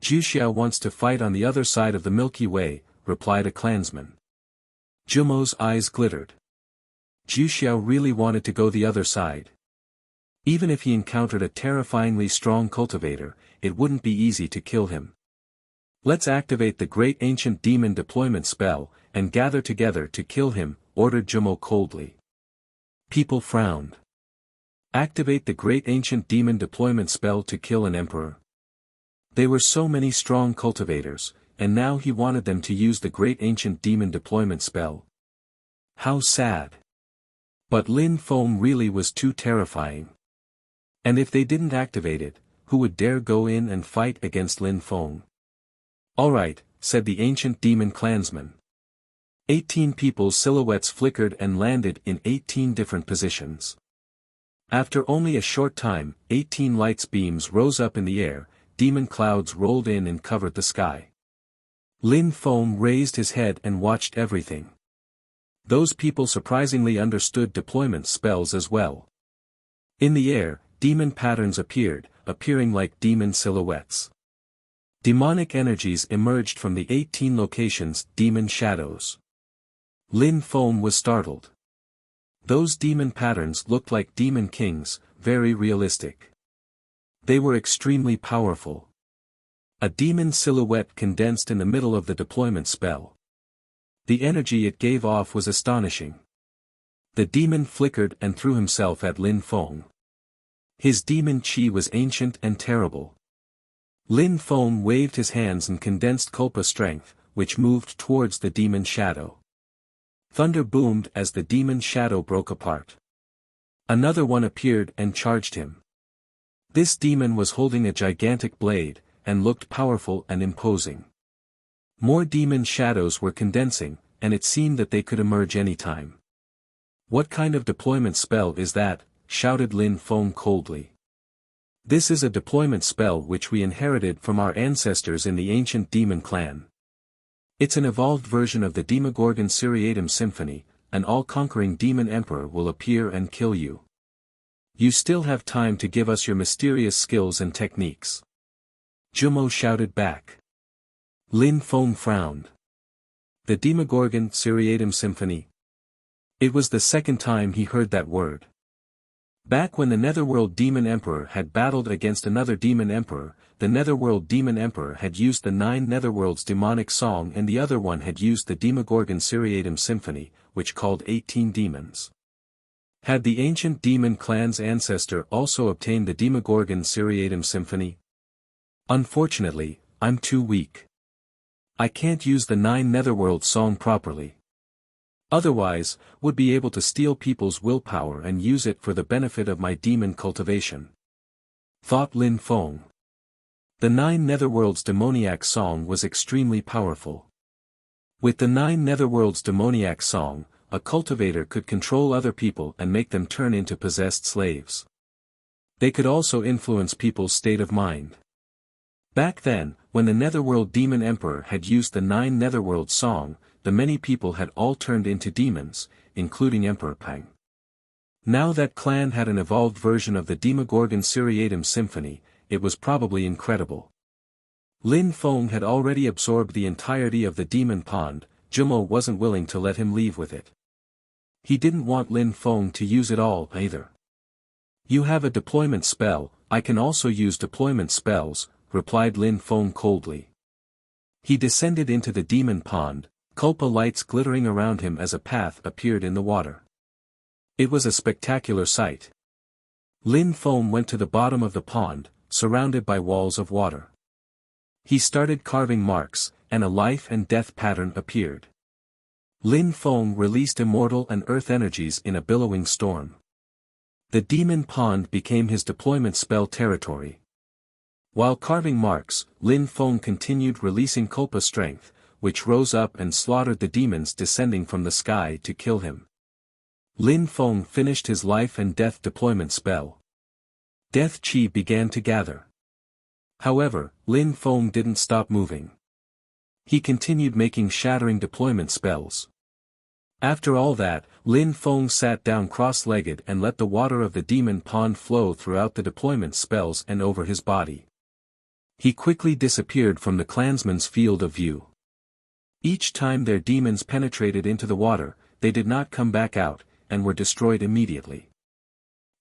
Juxiao wants to fight on the other side of the Milky Way," replied a clansman. Jumo's eyes glittered. Juxiao really wanted to go the other side. Even if he encountered a terrifyingly strong cultivator, it wouldn't be easy to kill him. "Let's activate the great ancient demon deployment spell, and gather together to kill him," ordered Jumo coldly. People frowned. Activate the great ancient demon deployment spell to kill an emperor. They were so many strong cultivators, and now he wanted them to use the great ancient demon deployment spell. How sad. But Lin Feng really was too terrifying. And if they didn't activate it, who would dare go in and fight against Lin Feng? "Alright," said the ancient demon clansman. 18 people's silhouettes flickered and landed in 18 different positions. After only a short time, 18 lights beams rose up in the air, demon clouds rolled in and covered the sky. Lin Feng raised his head and watched everything. Those people surprisingly understood deployment spells as well. In the air, demon patterns appearing like demon silhouettes. Demonic energies emerged from the 18 locations, demon shadows. Lin Feng was startled. Those demon patterns looked like demon kings, very realistic. They were extremely powerful. A demon silhouette condensed in the middle of the deployment spell. The energy it gave off was astonishing. The demon flickered and threw himself at Lin Feng. His demon chi was ancient and terrible. Lin Feng waved his hands and condensed Kulpa strength, which moved towards the demon shadow. Thunder boomed as the demon shadow broke apart. Another one appeared and charged him. This demon was holding a gigantic blade, and looked powerful and imposing. More demon shadows were condensing, and it seemed that they could emerge any time. "What kind of deployment spell is that?" shouted Lin Feng coldly. "This is a deployment spell which we inherited from our ancestors in the ancient demon clan. It's an evolved version of the Demogorgon Seriatim Symphony. An all-conquering demon emperor will appear and kill you. You still have time to give us your mysterious skills and techniques." Jumo shouted back. Lin Feng frowned. The Demogorgon Seriatim Symphony. It was the second time he heard that word. Back when the Netherworld Demon Emperor had battled against another Demon Emperor, the Netherworld Demon Emperor had used the 9 Netherworlds demonic song and the other one had used the Demogorgon Seriatim Symphony, which called 18 demons. Had the ancient demon clan's ancestor also obtained the Demogorgon Seriatim Symphony? "Unfortunately, I'm too weak. I can't use the 9 Netherworld song properly. Otherwise, would be able to steal people's willpower and use it for the benefit of my demon cultivation," thought Lin Feng. The 9 Netherworld's demoniac song was extremely powerful. With the 9 Netherworld's demoniac song, a cultivator could control other people and make them turn into possessed slaves. They could also influence people's state of mind. Back then, when the Netherworld Demon Emperor had used the 9 Netherworld song, the many people had all turned into demons, including Emperor Pang. Now that clan had an evolved version of the Demogorgon Seriatim Symphony, it was probably incredible. Lin Feng had already absorbed the entirety of the demon pond. Jumo wasn't willing to let him leave with it. He didn't want Lin Feng to use it all either. "You have a deployment spell, I can also use deployment spells," replied Lin Feng coldly. He descended into the demon pond, Kulpa lights glittering around him as a path appeared in the water. It was a spectacular sight. Lin Feng went to the bottom of the pond, surrounded by walls of water. He started carving marks, and a life and death pattern appeared. Lin Feng released immortal and earth energies in a billowing storm. The demon pond became his deployment spell territory. While carving marks, Lin Feng continued releasing Kulpa strength, which rose up and slaughtered the demons descending from the sky to kill him. Lin Feng finished his life and death deployment spell. Death Chi began to gather. However, Lin Feng didn't stop moving. He continued making shattering deployment spells. After all that, Lin Feng sat down cross-legged and let the water of the demon pond flow throughout the deployment spells and over his body. He quickly disappeared from the clansmen's field of view. Each time their demons penetrated into the water, they did not come back out, and were destroyed immediately.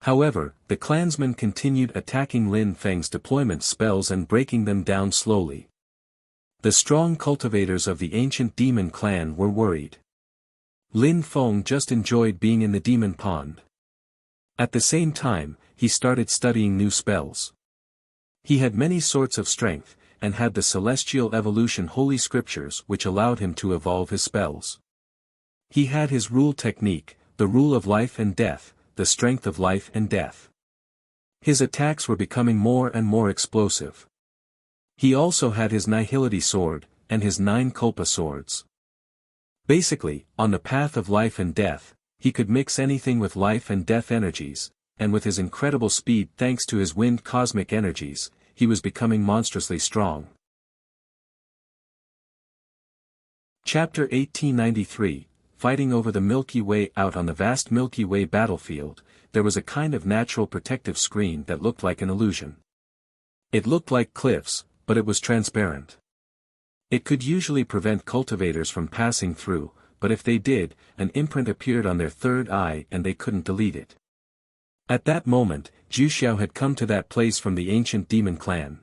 However, the clansmen continued attacking Lin Feng's deployment spells and breaking them down slowly. The strong cultivators of the ancient demon clan were worried. Lin Feng just enjoyed being in the demon pond. At the same time, he started studying new spells. He had many sorts of strength, and had the celestial evolution holy scriptures which allowed him to evolve his spells. He had his rule technique, the rule of life and death, the strength of life and death. His attacks were becoming more and more explosive. He also had his Nihility sword, and his 9 Kulpa swords. Basically, on the path of life and death, he could mix anything with life and death energies, and with his incredible speed thanks to his wind cosmic energies, he was becoming monstrously strong. Chapter 1893, Fighting over the Milky Way. Out on the vast Milky Way battlefield, there was a kind of natural protective screen that looked like an illusion. It looked like cliffs, but it was transparent. It could usually prevent cultivators from passing through, but if they did, an imprint appeared on their third eye and they couldn't delete it. At that moment, Wuxia had come to that place from the ancient demon clan.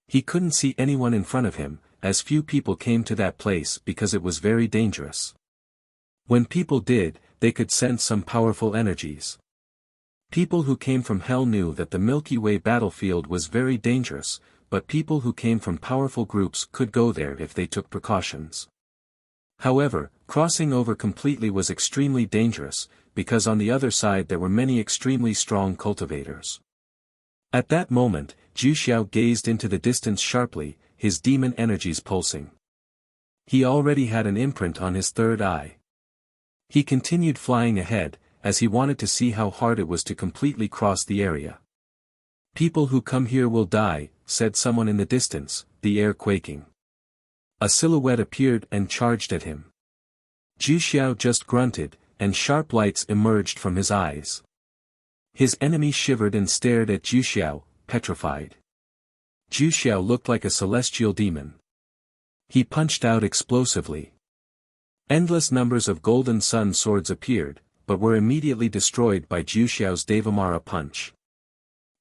He couldn't see anyone in front of him, as few people came to that place because it was very dangerous. When people did, they could sense some powerful energies. People who came from hell knew that the Milky Way battlefield was very dangerous, but people who came from powerful groups could go there if they took precautions. However, crossing over completely was extremely dangerous, because on the other side there were many extremely strong cultivators. At that moment, Wuxia gazed into the distance sharply, his demon energies pulsing. He already had an imprint on his third eye. He continued flying ahead, as he wanted to see how hard it was to completely cross the area. "People who come here will die," said someone in the distance, the air quaking. A silhouette appeared and charged at him. Wuxia just grunted, and sharp lights emerged from his eyes. His enemy shivered and stared at Wuxia, petrified. Wuxia looked like a celestial demon. He punched out explosively. Endless numbers of golden sun swords appeared, but were immediately destroyed by Wuxiao's Devamara punch.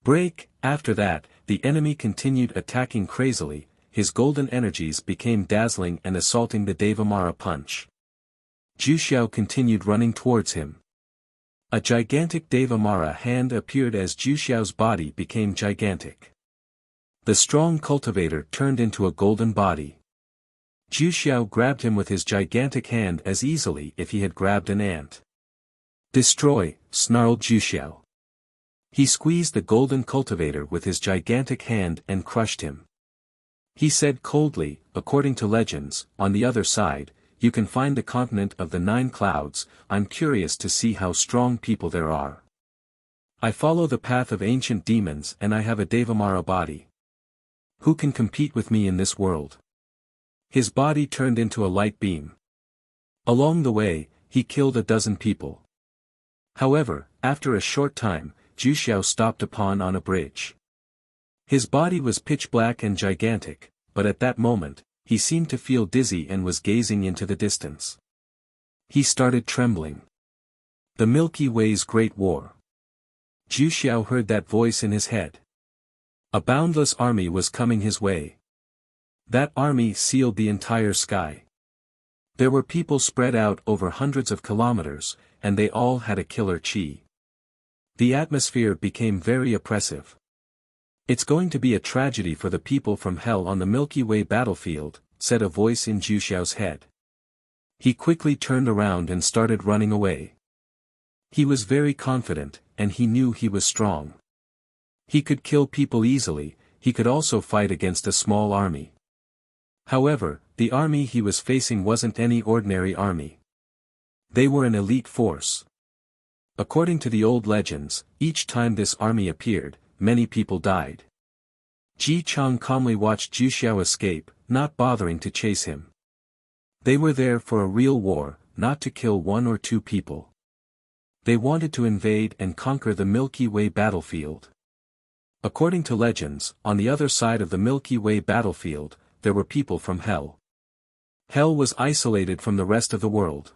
Break. After that, the enemy continued attacking crazily, his golden energies became dazzling and assaulting the Devamara punch. Wuxia continued running towards him. A gigantic Devamara hand appeared as Wuxiao's body became gigantic. The strong cultivator turned into a golden body. Wuxia grabbed him with his gigantic hand as easily if he had grabbed an ant. "Destroy," snarled Wuxia. He squeezed the golden cultivator with his gigantic hand and crushed him. He said coldly, "According to legends, on the other side, you can find the continent of the 9 clouds. I'm curious to see how strong people there are. I follow the path of ancient demons and I have a Devamara body. Who can compete with me in this world?" His body turned into a light beam. Along the way, he killed a dozen people. However, after a short time, Wuxia stopped on a bridge. His body was pitch black and gigantic, but at that moment, he seemed to feel dizzy and was gazing into the distance. He started trembling. The Milky Way's Great War. Wuxia heard that voice in his head. A boundless army was coming his way. That army sealed the entire sky. There were people spread out over hundreds of kilometers, and they all had a killer chi. The atmosphere became very oppressive. "It's going to be a tragedy for the people from hell on the Milky Way battlefield," said a voice in Juxiao's head. He quickly turned around and started running away. He was very confident, and he knew he was strong. He could kill people easily, he could also fight against a small army. However, the army he was facing wasn't any ordinary army. They were an elite force. According to the old legends, each time this army appeared, many people died. Ji Chang calmly watched Zhu Xiao escape, not bothering to chase him. They were there for a real war, not to kill one or two people. They wanted to invade and conquer the Milky Way battlefield. According to legends, on the other side of the Milky Way battlefield, there were people from hell. Hell was isolated from the rest of the world.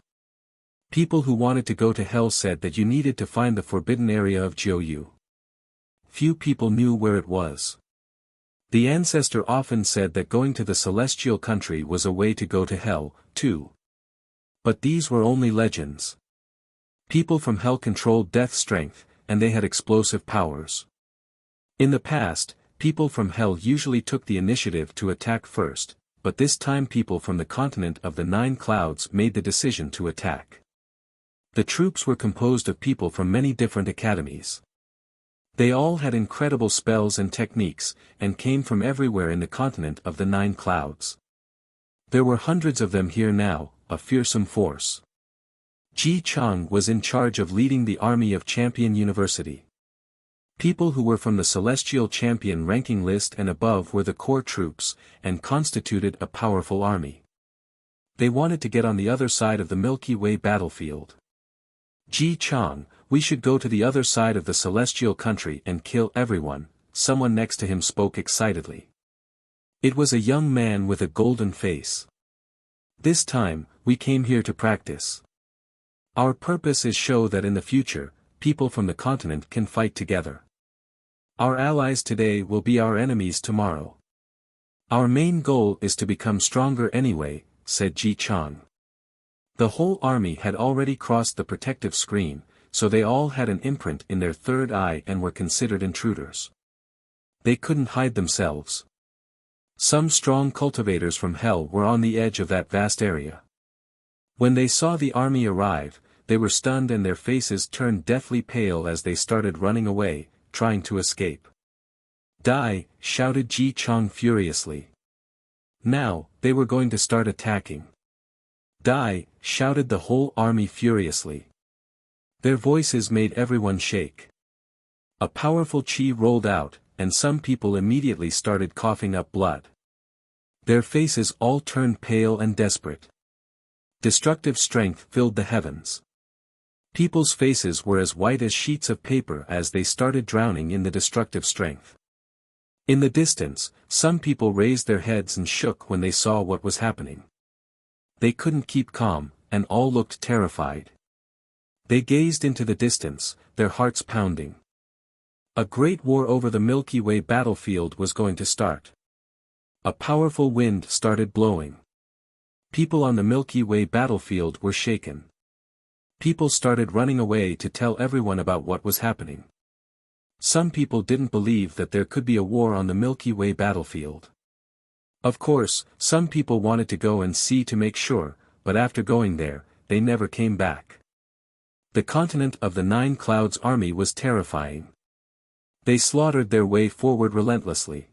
People who wanted to go to hell said that you needed to find the forbidden area of Jiuyu. Few people knew where it was. The ancestor often said that going to the celestial country was a way to go to hell, too. But these were only legends. People from hell controlled death strength, and they had explosive powers. In the past, people from hell usually took the initiative to attack first, but this time people from the continent of the Nine Clouds made the decision to attack. The troops were composed of people from many different academies. They all had incredible spells and techniques, and came from everywhere in the continent of the Nine Clouds. There were hundreds of them here now, a fearsome force. Ji Chang was in charge of leading the army of Champion University. People who were from the Celestial Champion ranking list and above were the core troops, and constituted a powerful army. They wanted to get on the other side of the Milky Way battlefield. "Ji Chang, we should go to the other side of the celestial country and kill everyone," someone next to him spoke excitedly. It was a young man with a golden face. "This time, we came here to practice. Our purpose is show that in the future, people from the continent can fight together. Our allies today will be our enemies tomorrow. Our main goal is to become stronger anyway," said Ji Chang. The whole army had already crossed the protective screen, so they all had an imprint in their third eye and were considered intruders. They couldn't hide themselves. Some strong cultivators from hell were on the edge of that vast area. When they saw the army arrive, they were stunned and their faces turned deathly pale as they started running away, trying to escape. "Die!" shouted Ji Chang furiously. Now, they were going to start attacking. "Die!" shouted the whole army furiously. Their voices made everyone shake. A powerful chi rolled out, and some people immediately started coughing up blood. Their faces all turned pale and desperate. Destructive strength filled the heavens. People's faces were as white as sheets of paper as they started drowning in the destructive strength. In the distance, some people raised their heads and shook when they saw what was happening. They couldn't keep calm, and all looked terrified. They gazed into the distance, their hearts pounding. A great war over the Milky Way battlefield was going to start. A powerful wind started blowing. People on the Milky Way battlefield were shaken. People started running away to tell everyone about what was happening. Some people didn't believe that there could be a war on the Milky Way battlefield. Of course, some people wanted to go and see to make sure, but after going there, they never came back. The continent of the Nine Clouds army was terrifying. They slaughtered their way forward relentlessly.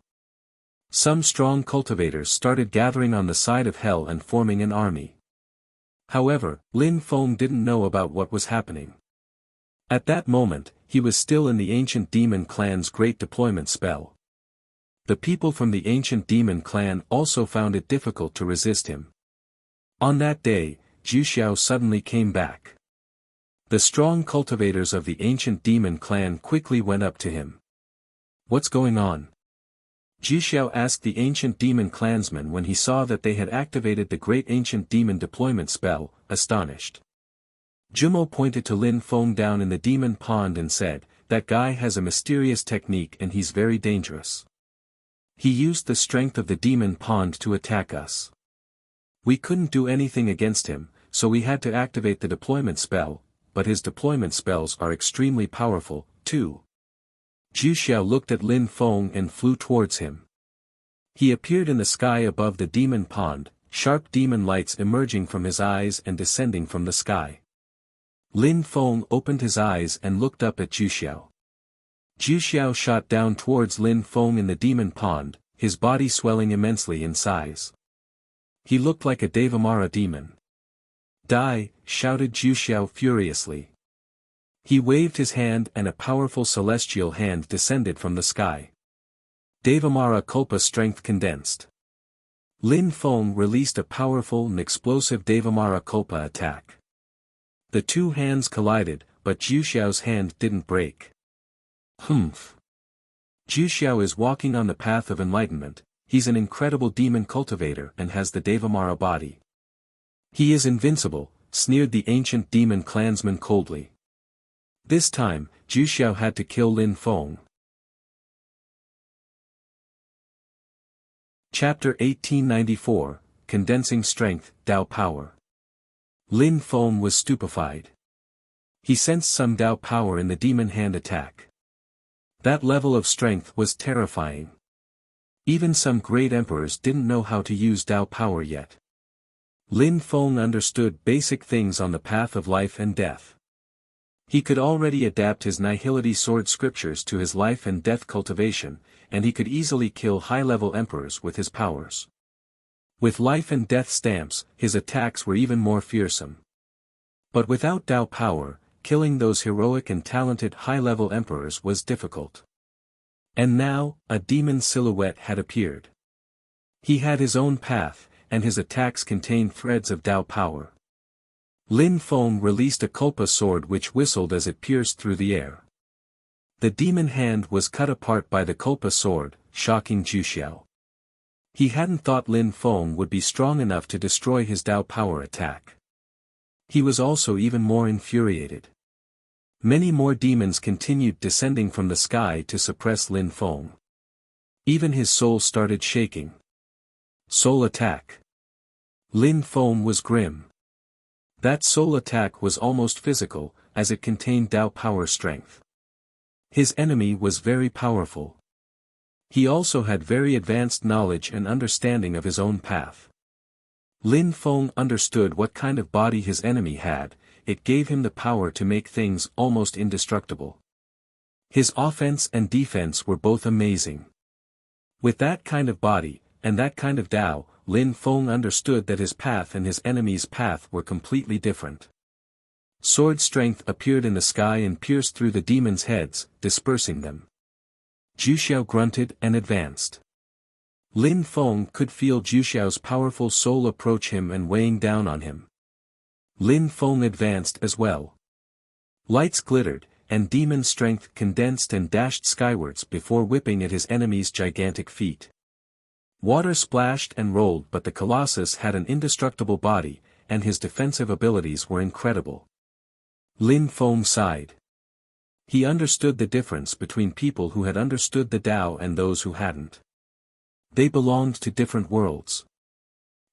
Some strong cultivators started gathering on the side of hell and forming an army. However, Lin Feng didn't know about what was happening. At that moment, he was still in the ancient demon clan's great deployment spell. The people from the ancient demon clan also found it difficult to resist him. On that day, Zhu Xiao suddenly came back. The strong cultivators of the ancient demon clan quickly went up to him. "What's going on?" Zhu Xiao asked the ancient demon clansman when he saw that they had activated the great ancient demon deployment spell, astonished. Jumo pointed to Lin Feng down in the demon pond and said, "That guy has a mysterious technique and he's very dangerous. He used the strength of the demon pond to attack us. We couldn't do anything against him, so we had to activate the deployment spell, but his deployment spells are extremely powerful, too. Zhu Xiao looked at Lin Feng and flew towards him. He appeared in the sky above the demon pond, sharp demon lights emerging from his eyes and descending from the sky. Lin Feng opened his eyes and looked up at Zhu Xiao. Zhu Xiao shot down towards Lin Feng in the demon pond, his body swelling immensely in size. He looked like a Devamara demon. Die! Shouted Zhu Xiao furiously. He waved his hand and a powerful celestial hand descended from the sky. Devamara Kulpa strength condensed. Lin Feng released a powerful and explosive Devamara Kulpa attack. The two hands collided, but Zhu Xiao's hand didn't break. Humph. Zhu Xiao is walking on the path of enlightenment, he's an incredible demon cultivator and has the Devamara body. He is invincible, sneered the ancient demon clansman coldly. This time, Zhu Xiao had to kill Lin Feng. Chapter 1894, Condensing Strength, Dao Power. Lin Feng was stupefied. He sensed some Dao power in the demon hand attack. That level of strength was terrifying. Even some great emperors didn't know how to use Dao power yet. Lin Feng understood basic things on the path of life and death. He could already adapt his nihility sword scriptures to his life and death cultivation, and he could easily kill high-level emperors with his powers. With life and death stamps, his attacks were even more fearsome. But without Dao power, killing those heroic and talented high-level emperors was difficult. And now, a demon silhouette had appeared. He had his own path, and his attacks contained threads of Dao power. Lin Feng released a Kulpa sword which whistled as it pierced through the air. The demon hand was cut apart by the Kulpa sword, shocking Zhu Xiao. He hadn't thought Lin Feng would be strong enough to destroy his Dao power attack. He was also even more infuriated. Many more demons continued descending from the sky to suppress Lin Feng. Even his soul started shaking. Soul attack. Lin Feng was grim. That soul attack was almost physical, as it contained Dao power strength. His enemy was very powerful. He also had very advanced knowledge and understanding of his own path. Lin Feng understood what kind of body his enemy had, it gave him the power to make things almost indestructible. His offense and defense were both amazing. With that kind of body, and that kind of Dao, Lin Feng understood that his path and his enemy's path were completely different. Sword strength appeared in the sky and pierced through the demons' heads, dispersing them. Zhu Xiao grunted and advanced. Lin Feng could feel Zhu Xiao's powerful soul approach him and weighing down on him. Lin Feng advanced as well. Lights glittered, and demon strength condensed and dashed skywards before whipping at his enemy's gigantic feet. Water splashed and rolled, but the Colossus had an indestructible body, and his defensive abilities were incredible. Lin Feng sighed. He understood the difference between people who had understood the Tao and those who hadn't. They belonged to different worlds.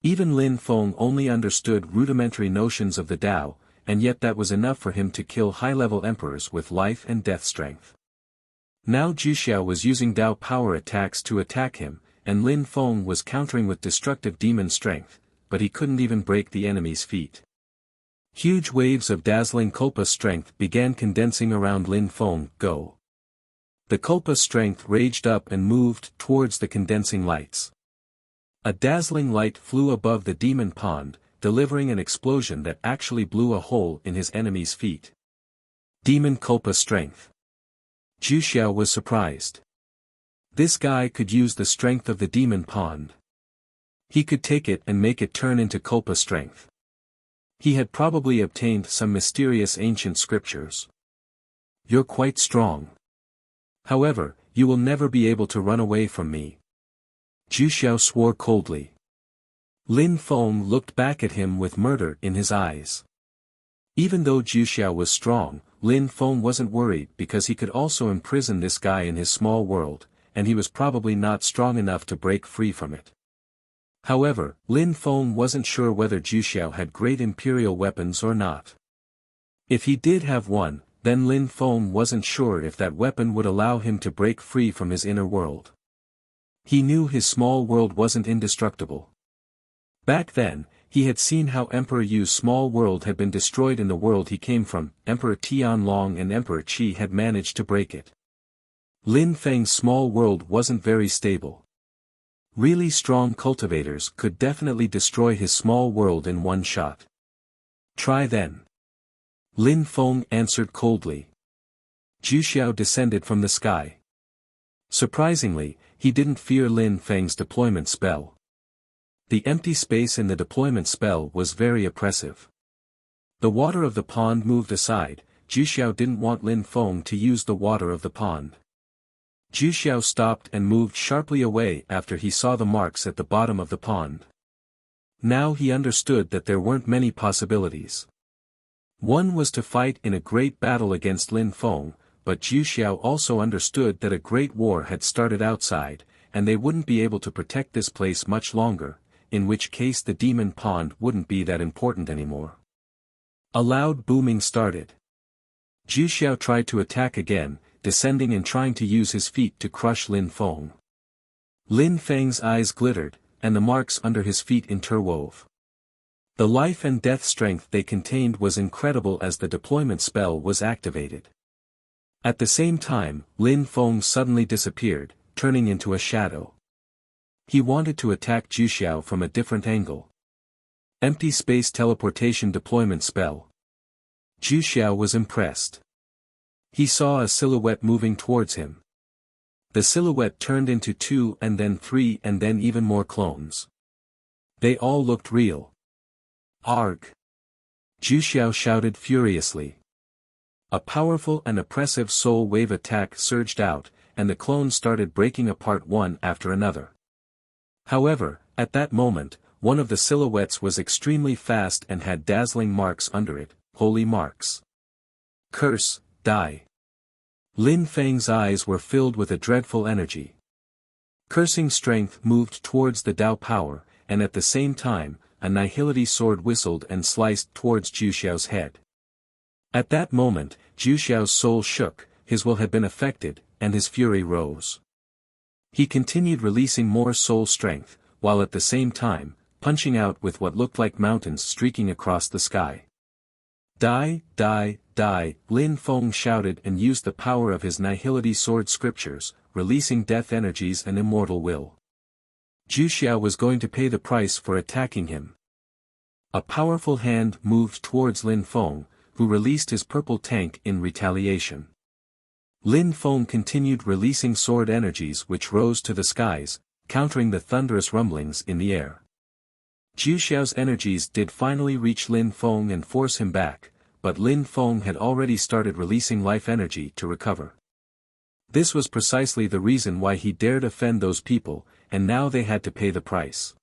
Even Lin Feng only understood rudimentary notions of the Tao, and yet that was enough for him to kill high-level emperors with life and death strength. Now Zhu Xiao was using Tao power attacks to attack him, and Lin Feng was countering with destructive demon strength, but he couldn't even break the enemy's feet. Huge waves of dazzling Kulpa strength began condensing around Lin Feng. Go! The Kulpa strength raged up and moved towards the condensing lights. A dazzling light flew above the demon pond, delivering an explosion that actually blew a hole in his enemy's feet. Demon Kulpa strength. Zhu Xiao was surprised. This guy could use the strength of the demon pond. He could take it and make it turn into Kulpa strength. He had probably obtained some mysterious ancient scriptures. You're quite strong. However, you will never be able to run away from me. Zhu Xiao swore coldly. Lin Feng looked back at him with murder in his eyes. Even though Zhu Xiao was strong, Lin Feng wasn't worried because he could also imprison this guy in his small world, and he was probably not strong enough to break free from it. However, Lin Feng wasn't sure whether Zhu Xiao had great imperial weapons or not. If he did have one, then Lin Feng wasn't sure if that weapon would allow him to break free from his inner world. He knew his small world wasn't indestructible. Back then, he had seen how Emperor Yu's small world had been destroyed in the world he came from. Emperor Tianlong and Emperor Qi had managed to break it. Lin Feng's small world wasn't very stable. Really strong cultivators could definitely destroy his small world in one shot. Try then. Lin Feng answered coldly. Zhu Xiao descended from the sky. Surprisingly, he didn't fear Lin Feng's deployment spell. The empty space in the deployment spell was very oppressive. The water of the pond moved aside. Zhu Xiao didn't want Lin Feng to use the water of the pond. Zhu Xiao stopped and moved sharply away after he saw the marks at the bottom of the pond. Now he understood that there weren't many possibilities. One was to fight in a great battle against Lin Feng, but Zhu Xiao also understood that a great war had started outside, and they wouldn't be able to protect this place much longer, in which case the demon pond wouldn't be that important anymore. A loud booming started. Zhu Xiao tried to attack again, descending and trying to use his feet to crush Lin Feng. Lin Feng's eyes glittered, and the marks under his feet interwove. The life and death strength they contained was incredible as the deployment spell was activated. At the same time, Lin Feng suddenly disappeared, turning into a shadow. He wanted to attack Zhu Xiao from a different angle. Empty space teleportation deployment spell. Zhu Xiao was impressed. He saw a silhouette moving towards him. The silhouette turned into 2 and then 3 and then even more clones. They all looked real. Arg! Zhu Xiao shouted furiously. A powerful and oppressive soul wave attack surged out, and the clones started breaking apart one after another. However, at that moment, one of the silhouettes was extremely fast and had dazzling marks under it, holy marks. Curse, die. Lin Feng's eyes were filled with a dreadful energy. Cursing strength moved towards the Dao power, and at the same time, a nihility sword whistled and sliced towards Zhu Xiao's head. At that moment, Zhu Xiao's soul shook, his will had been affected, and his fury rose. He continued releasing more soul strength, while at the same time, punching out with what looked like mountains streaking across the sky. Die, die, die, Lin Feng shouted and used the power of his nihility sword scriptures, releasing death energies and immortal will. Zhu Xiao was going to pay the price for attacking him. A powerful hand moved towards Lin Feng, who released his purple tank in retaliation. Lin Feng continued releasing sword energies which rose to the skies, countering the thunderous rumblings in the air. Zhu Xiao's energies did finally reach Lin Feng and force him back, but Lin Feng had already started releasing life energy to recover. This was precisely the reason why he dared offend those people, and now they had to pay the price.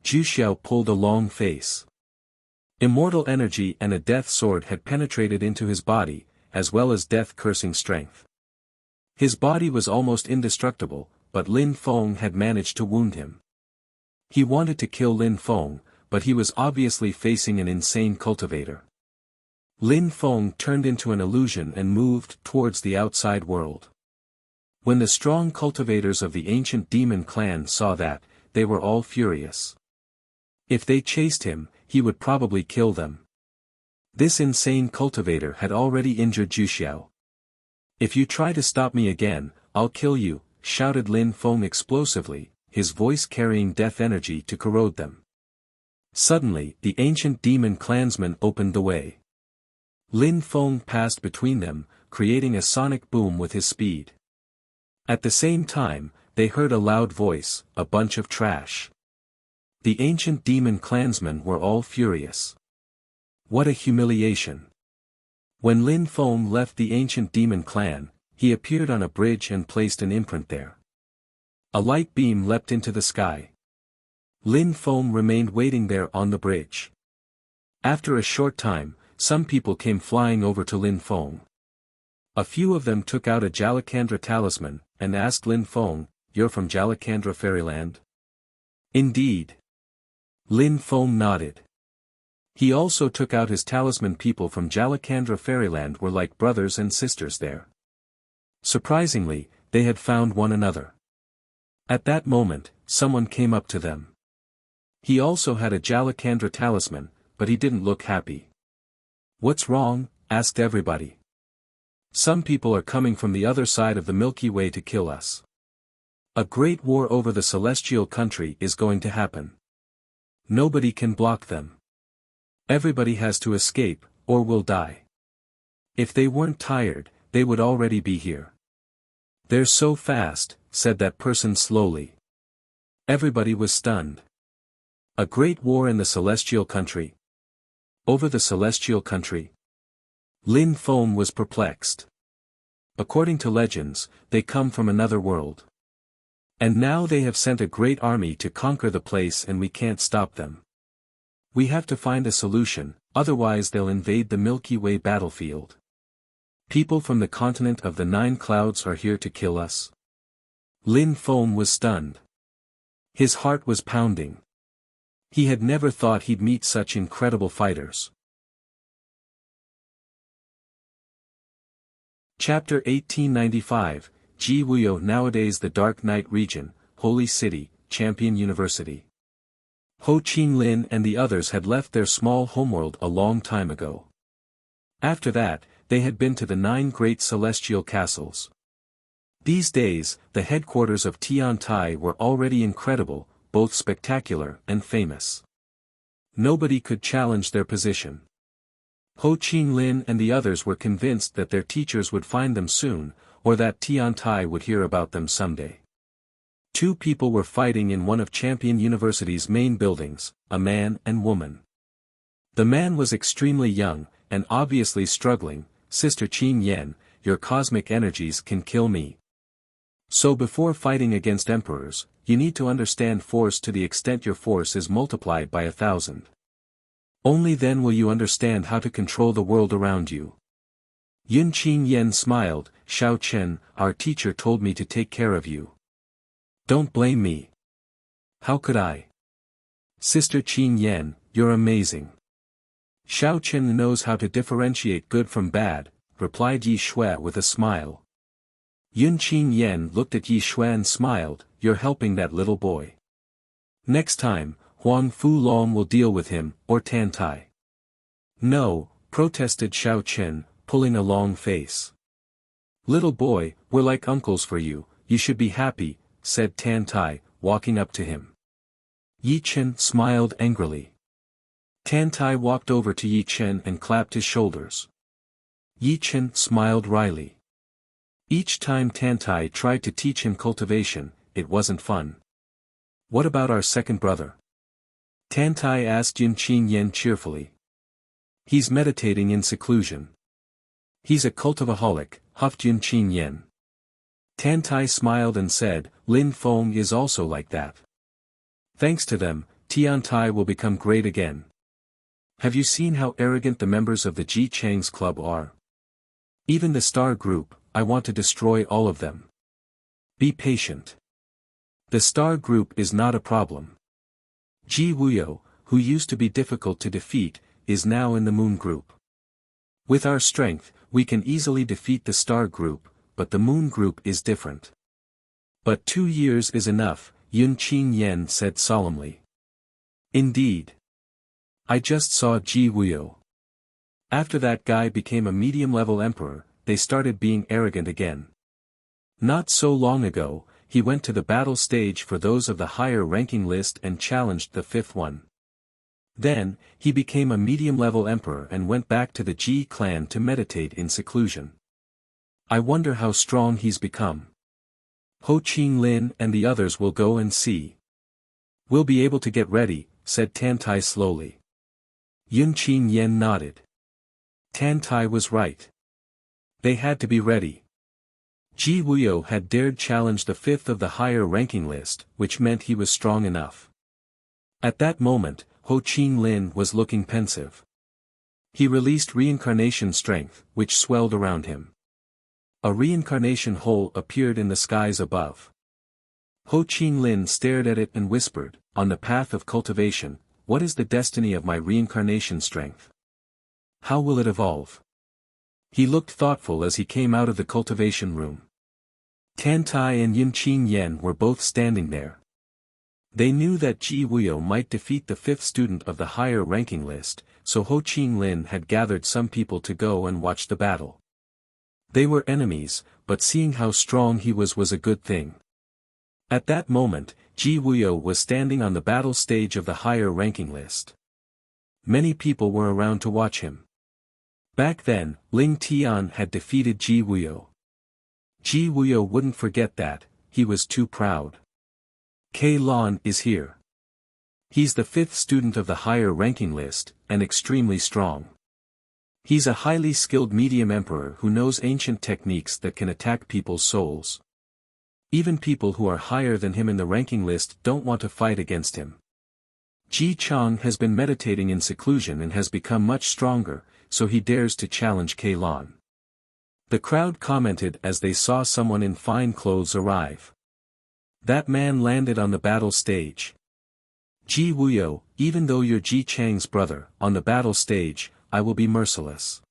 Zhu Xiao pulled a long face. Immortal energy and a death sword had penetrated into his body, as well as death-cursing strength. His body was almost indestructible, but Lin Feng had managed to wound him. He wanted to kill Lin Feng, but he was obviously facing an insane cultivator. Lin Feng turned into an illusion and moved towards the outside world. When the strong cultivators of the ancient demon clan saw that, they were all furious. If they chased him, he would probably kill them. This insane cultivator had already injured Zhu Xiao. If you try to stop me again, I'll kill you, shouted Lin Feng explosively, his voice carrying death energy to corrode them. Suddenly, the ancient demon clansmen opened the way. Lin Feng passed between them, creating a sonic boom with his speed. At the same time, they heard a loud voice, a bunch of trash. The ancient demon clansmen were all furious. What a humiliation. When Lin Feng left the ancient demon clan, he appeared on a bridge and placed an imprint there. A light beam leapt into the sky. Lin Feng remained waiting there on the bridge. After a short time, some people came flying over to Lin Feng. A few of them took out a Jalakandra talisman, and asked Lin Feng, "You're from Jalakandra Fairyland?" "Indeed." Lin Feng nodded. He also took out his talisman. People from Jalakandra Fairyland were like brothers and sisters there. Surprisingly, they had found one another. At that moment, someone came up to them. He also had a Jalakandra talisman, but he didn't look happy. "What's wrong?" asked everybody. "Some people are coming from the other side of the Milky Way to kill us. A great war over the celestial country is going to happen. Nobody can block them. Everybody has to escape, or will die. If they weren't tired, they would already be here." "They're so fast," said that person slowly. Everybody was stunned. A great war in the celestial country? Over the celestial country? Lin Feng was perplexed. According to legends, they come from another world. And now they have sent a great army to conquer the place, and we can't stop them. We have to find a solution, otherwise they'll invade the Milky Way battlefield. People from the continent of the 9 clouds are here to kill us. Lin Feng was stunned. His heart was pounding. He had never thought he'd meet such incredible fighters. Chapter 1895, Ji Wuyo. Nowadays the Dark Night region, Holy City, Champion University. Ho Qing Lin and the others had left their small homeworld a long time ago. After that, they had been to the 9 great celestial castles. These days, the headquarters of Tian Tai were already incredible, both spectacular and famous. Nobody could challenge their position. Ho Qing Lin and the others were convinced that their teachers would find them soon, or that Tian Tai would hear about them someday. 2 people were fighting in one of Champion University's main buildings, a man and woman. The man was extremely young, and obviously struggling. "Sister Qin Yen, your cosmic energies can kill me. So before fighting against emperors, you need to understand force to the extent your force is multiplied by 1,000. Only then will you understand how to control the world around you." Yun Qin Yen smiled. "Xiao Chen, our teacher told me to take care of you. Don't blame me. How could I? Sister Qin Yen, you're amazing." "Xiao Chen knows how to differentiate good from bad," replied Yi Shui with a smile. Yun Qin Yen looked at Yi Shui and smiled. "You're helping that little boy. Next time, Huang Fu Long will deal with him, or Tan Tai." "No," protested Xiao Chen, pulling a long face. "Little boy, we're like uncles for you, you should be happy," said Tan Tai, walking up to him. Yi Chen smiled angrily. Tan Tai walked over to Yi Chen and clapped his shoulders. Yi Chen smiled wryly. Each time Tan Tai tried to teach him cultivation, it wasn't fun. "What about our second brother?" Tan Tai asked Yun Qin Yen cheerfully. "He's meditating in seclusion." "He's a cultivaholic," huffed Yun Qin Yen. Tan Tai smiled and said, "Lin Feng is also like that. Thanks to them, Tian Tai will become great again. Have you seen how arrogant the members of the Ji Chang's club are? Even the Star Group, I want to destroy all of them. Be patient. The Star Group is not a problem. Ji Wuyo, who used to be difficult to defeat, is now in the Moon Group. With our strength, we can easily defeat the Star Group, but the Moon Group is different." "But 2 years is enough," Yun Qin Yen said solemnly. "Indeed. I just saw Ji Wuyo. After that guy became a medium-level emperor, they started being arrogant again. Not so long ago, he went to the battle stage for those of the higher ranking list and challenged the 5th one. Then, he became a medium-level emperor and went back to the Ji clan to meditate in seclusion. I wonder how strong he's become. Ho Qing Lin and the others will go and see. We'll be able to get ready," said Tan Tai slowly. Yun Qin Yen nodded. Tan Tai was right. They had to be ready. Ji Wuyo had dared challenge the 5th of the higher ranking list, which meant he was strong enough. At that moment, Ho Qing Lin was looking pensive. He released reincarnation strength, which swelled around him. A reincarnation hole appeared in the skies above. Ho Qing Lin stared at it and whispered, "On the path of cultivation, what is the destiny of my reincarnation strength? How will it evolve? He looked thoughtful as he came out of the cultivation room. Tan Tai and Yin Qin Yen were both standing there. They knew that Ji Wuyo might defeat the fifth student of the higher ranking list, so Ho Qing Lin had gathered some people to go and watch the battle. They were enemies, but seeing how strong he was a good thing. At that moment, Ji Wuyo was standing on the battle stage of the higher ranking list. Many people were around to watch him. Back then, Ling Tian had defeated Ji Wuyo. Ji Wuyo wouldn't forget that, he was too proud. Kai Lan is here. He's the fifth student of the higher ranking list, and extremely strong. He's a highly skilled medium emperor who knows ancient techniques that can attack people's souls. Even people who are higher than him in the ranking list don't want to fight against him. Ji Chang has been meditating in seclusion and has become much stronger, so he dares to challenge Kai Lan. The crowd commented as they saw someone in fine clothes arrive. That man landed on the battle stage. Ji Wuyo, even though you're Ji Chang's brother, on the battle stage, I will be merciless.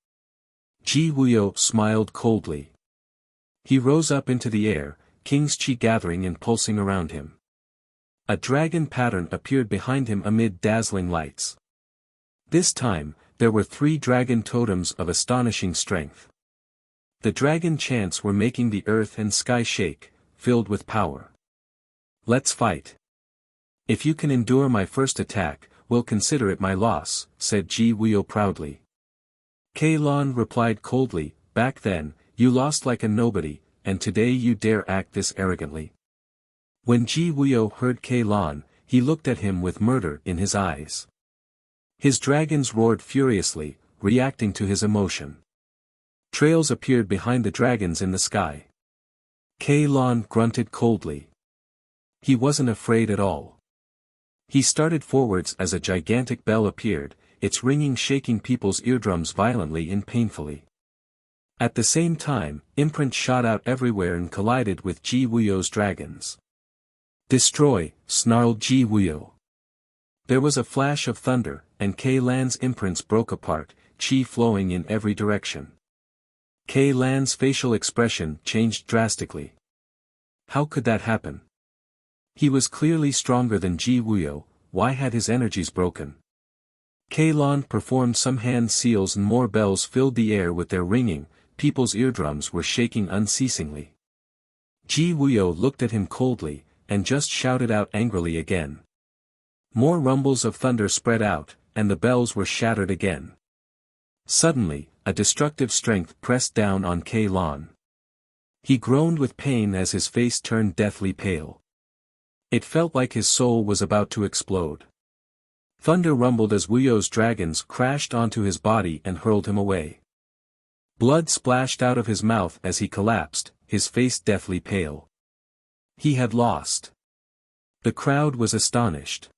Ji Wuyo smiled coldly. He rose up into the air, King's Qi gathering and pulsing around him. A dragon pattern appeared behind him amid dazzling lights. This time, there were 3 dragon totems of astonishing strength. The dragon chants were making the earth and sky shake, filled with power. Let's fight. If you can endure my first attack, we'll consider it my loss, said Ji Wuyo proudly. Kai Lan replied coldly, back then, you lost like a nobody, and today you dare act this arrogantly. When Ji Wuyo heard Kai Lan, he looked at him with murder in his eyes. His dragons roared furiously, reacting to his emotion. Trails appeared behind the dragons in the sky. Kai Lan grunted coldly. He wasn't afraid at all. He started forwards as a gigantic bell appeared, its ringing shaking people's eardrums violently and painfully. At the same time, imprints shot out everywhere and collided with Ji Wuyo's dragons. Destroy, snarled Ji Wuyo. There was a flash of thunder, and Kai Lan's imprints broke apart, qi flowing in every direction. Kai Lan's facial expression changed drastically. How could that happen? He was clearly stronger than Ji Wuyo, why had his energies broken? Kai Lan performed some hand seals and more bells filled the air with their ringing, people's eardrums were shaking unceasingly. Ji Wuyo looked at him coldly, and just shouted out angrily again. More rumbles of thunder spread out, and the bells were shattered again. Suddenly, a destructive strength pressed down on Kai Lan. He groaned with pain as his face turned deathly pale. It felt like his soul was about to explode. Thunder rumbled as Wuyo's dragons crashed onto his body and hurled him away. Blood splashed out of his mouth as he collapsed, his face deathly pale. He had lost. The crowd was astonished.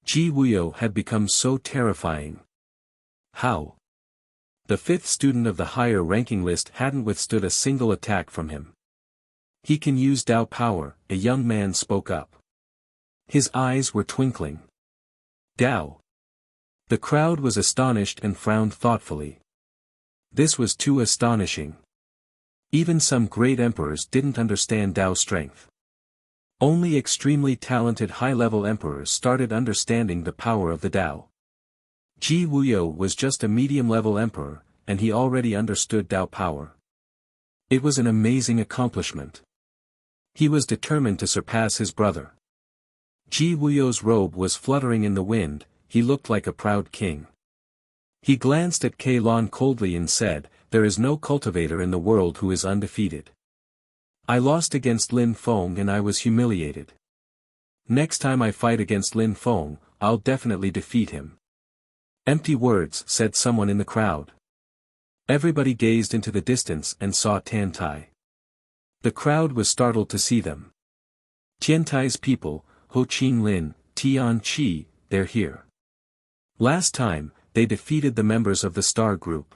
Ji Wuyo had become so terrifying. How? The fifth student of the higher ranking list hadn't withstood a single attack from him. He can use Dao power, a young man spoke up. His eyes were twinkling. Dao. The crowd was astonished and frowned thoughtfully. This was too astonishing. Even some great emperors didn't understand Dao's strength. Only extremely talented high-level emperors started understanding the power of the Dao. Ji Wuyo was just a medium-level emperor, and he already understood Dao power. It was an amazing accomplishment. He was determined to surpass his brother. Ji Wuyo's robe was fluttering in the wind, he looked like a proud king. He glanced at Kai Lan coldly and said, there is no cultivator in the world who is undefeated. I lost against Lin Feng and I was humiliated. Next time I fight against Lin Feng, I'll definitely defeat him. Empty words, said someone in the crowd. Everybody gazed into the distance and saw Tan Tai. The crowd was startled to see them. Tian Tai's people, Ho Qing Lin, Tian Qi, they're here. Last time, they defeated the members of the Star Group.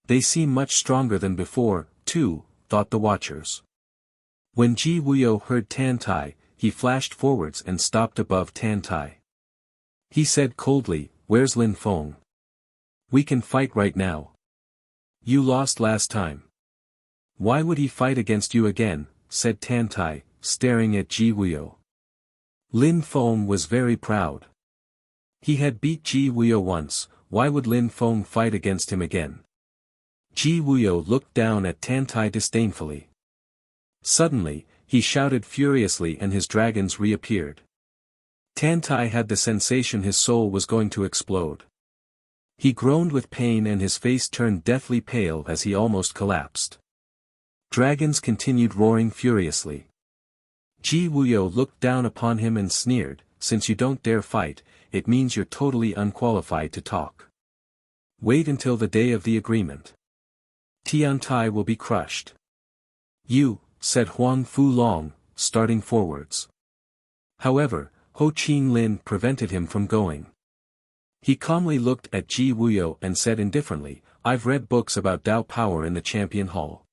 They seem much stronger than before, too, thought the watchers. When Ji Wuyo heard Tan Tai, he flashed forwards and stopped above Tan Tai. He said coldly, "Where's Lin Feng? We can fight right now. You lost last time." "Why would he fight against you again?" said Tan Tai, staring at Ji Wuyo. Lin Feng was very proud. He had beat Ji Wuyo once, why would Lin Feng fight against him again? Ji Wuyo looked down at Tan Tai disdainfully. Suddenly, he shouted furiously and his dragons reappeared. Tan Tai had the sensation his soul was going to explode. He groaned with pain and his face turned deathly pale as he almost collapsed. Dragons continued roaring furiously. Ji Wuyo looked down upon him and sneered, "Since you don't dare fight, it means you're totally unqualified to talk. Wait until the day of the agreement. Tian Tai will be crushed." "You," said Huang Fu Long, starting forwards. However, Ho Chin Lin prevented him from going. He calmly looked at Ji Wuyo and said indifferently, "I've read books about Tao power in the Champion Hall.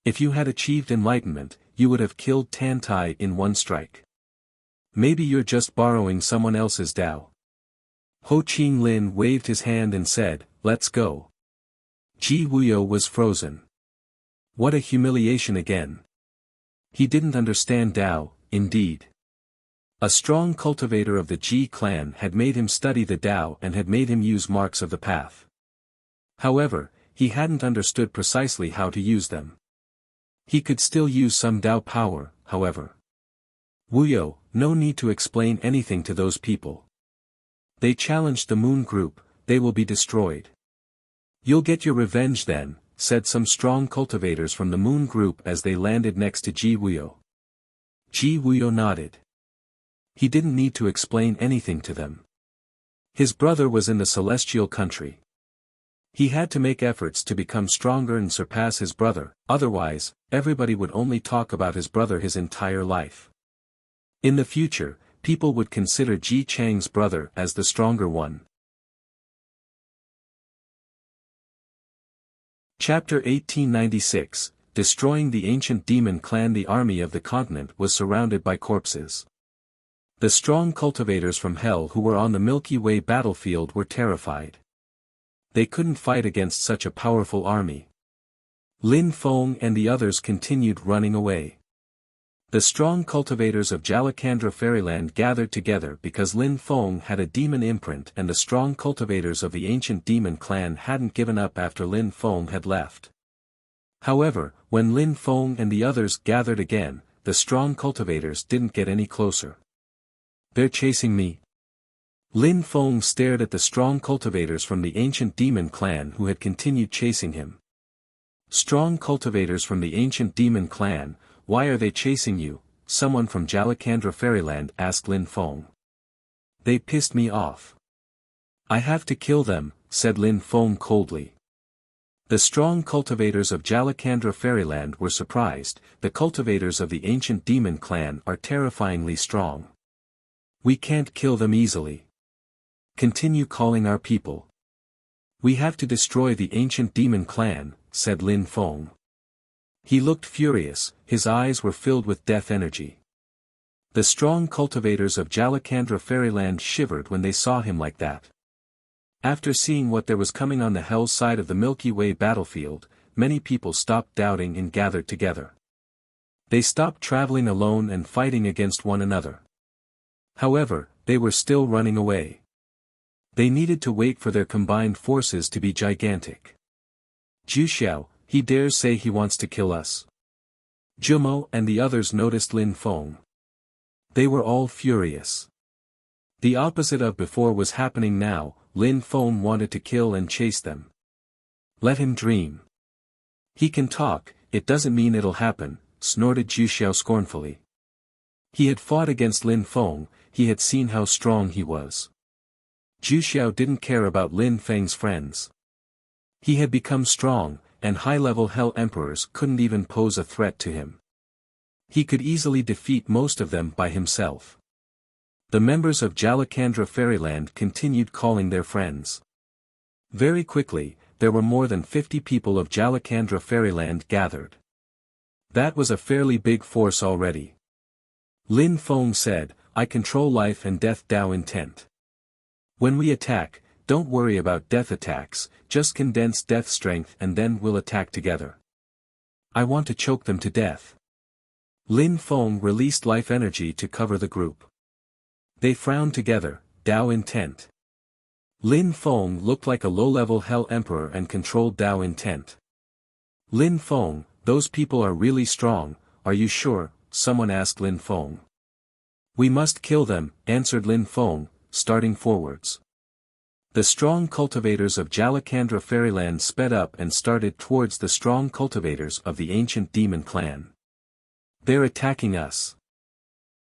If you had achieved enlightenment, you would have killed Tan Tai in one strike. Maybe you're just borrowing someone else's Tao." Ho Chin Lin waved his hand and said, "Let's go." Ji Wuyo was frozen. What a humiliation again. He didn't understand Tao, indeed. A strong cultivator of the Ji clan had made him study the Tao and had made him use marks of the path. However, he hadn't understood precisely how to use them. He could still use some Tao power, however. "Wuyo, no need to explain anything to those people. They challenged the Moon Group, they will be destroyed." "You'll get your revenge then," said some strong cultivators from the Moon Group as they landed next to Ji Wuyo. Ji Wuyo nodded. He didn't need to explain anything to them. His brother was in the celestial country. He had to make efforts to become stronger and surpass his brother, otherwise, everybody would only talk about his brother his entire life. In the future, people would consider Ji Chang's brother as the stronger one. Chapter 1896, Destroying the Ancient Demon Clan. The army of the continent was surrounded by corpses. The strong cultivators from Hell who were on the Milky Way battlefield were terrified. They couldn't fight against such a powerful army. Lin Feng and the others continued running away. The strong cultivators of Jalakandra Fairyland gathered together because Lin Feng had a demon imprint and the strong cultivators of the ancient demon clan hadn't given up after Lin Feng had left. However, when Lin Feng and the others gathered again, the strong cultivators didn't get any closer. "They're chasing me." Lin Feng stared at the strong cultivators from the ancient demon clan who had continued chasing him. "Strong cultivators from the ancient demon clan, why are they chasing you?" someone from Jalakandra Fairyland asked Lin Feng. "They pissed me off. I have to kill them," said Lin Feng coldly. The strong cultivators of Jalakandra Fairyland were surprised. The cultivators of the ancient demon clan are terrifyingly strong. "We can't kill them easily. Continue calling our people. We have to destroy the ancient demon clan," said Lin Feng. He looked furious, his eyes were filled with death energy. The strong cultivators of Jalakandra Fairyland shivered when they saw him like that. After seeing what there was coming on the Hell side of the Milky Way battlefield, many people stopped doubting and gathered together. They stopped traveling alone and fighting against one another. However, they were still running away. They needed to wait for their combined forces to be gigantic. "Juxiao, he dares say he wants to kill us." Jumo and the others noticed Lin Feng. They were all furious. The opposite of before was happening now. Lin Feng wanted to kill and chase them. "Let him dream. He can talk, it doesn't mean it'll happen," snorted Juxiao scornfully. He had fought against Lin Feng, he had seen how strong he was. Juxiao didn't care about Lin Feng's friends. He had become strong, and high-level Hell Emperors couldn't even pose a threat to him. He could easily defeat most of them by himself. The members of Jalakandra Fairyland continued calling their friends. Very quickly, there were more than 50 people of Jalakandra Fairyland gathered. That was a fairly big force already. Lin Feng said, "I control life and death Tao intent. When we attack, don't worry about death attacks, just condense death strength and then we'll attack together. I want to choke them to death. Lin Feng released life energy to cover the group. They frowned together, Dao intent. Lin Feng looked like a low-level Hell Emperor and controlled Dao intent. Lin Feng, those people are really strong, are you sure? Someone asked Lin Feng. We must kill them, answered Lin Feng, starting forwards. The strong cultivators of Jalakandra Fairyland sped up and started towards the strong cultivators of the ancient demon clan. They're attacking us!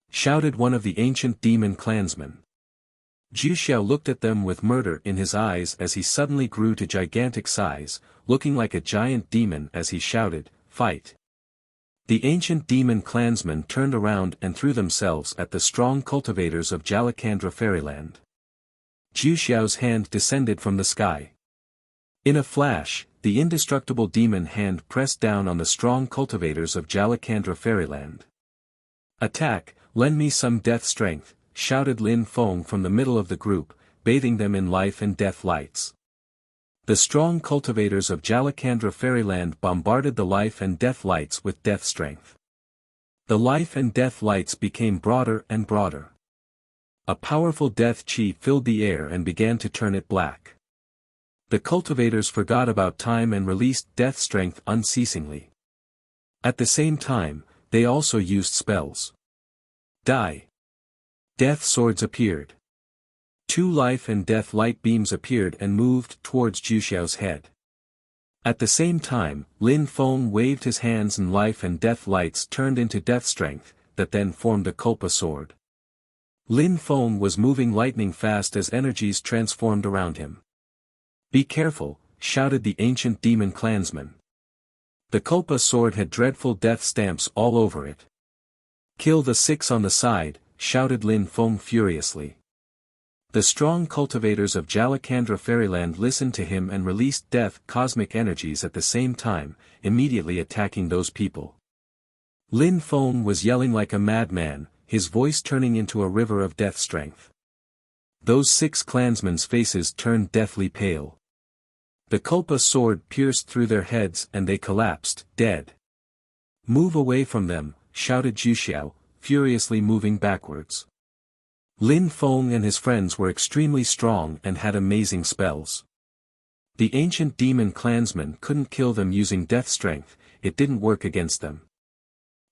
Shouted one of the ancient demon clansmen. Zhu Xiao looked at them with murder in his eyes as he suddenly grew to gigantic size, looking like a giant demon as he shouted, "Fight!" The ancient demon clansmen turned around and threw themselves at the strong cultivators of Jalakandra Fairyland. Zhu Xiao's hand descended from the sky. In a flash, the indestructible demon hand pressed down on the strong cultivators of Jalakandra Fairyland. "Attack, lend me some death strength," shouted Lin Feng from the middle of the group, bathing them in life and death lights. The strong cultivators of Jalakandra Fairyland bombarded the life and death lights with death strength. The life and death lights became broader and broader. A powerful death chi filled the air and began to turn it black. The cultivators forgot about time and released death strength unceasingly. At the same time, they also used spells. Die! Death swords appeared. 2 life and death light beams appeared and moved towards Zhu Xiao's head. At the same time, Lin Feng waved his hands and life and death lights turned into death strength, that then formed a Kulpa sword. Lin Feng was moving lightning fast as energies transformed around him. "Be careful," shouted the ancient demon clansman. The Kulpa sword had dreadful death stamps all over it. "Kill the 6 on the side," shouted Lin Feng furiously. The strong cultivators of Jalakandra Fairyland listened to him and released death cosmic energies at the same time, immediately attacking those people. Lin Feng was yelling like a madman, his voice turning into a river of death strength. Those 6 clansmen's faces turned deathly pale. The Kulpa sword pierced through their heads and they collapsed, dead. "Move away from them," shouted Zhu Xiao, furiously moving backwards. Lin Feng and his friends were extremely strong and had amazing spells. The ancient demon clansmen couldn't kill them using death strength, it didn't work against them.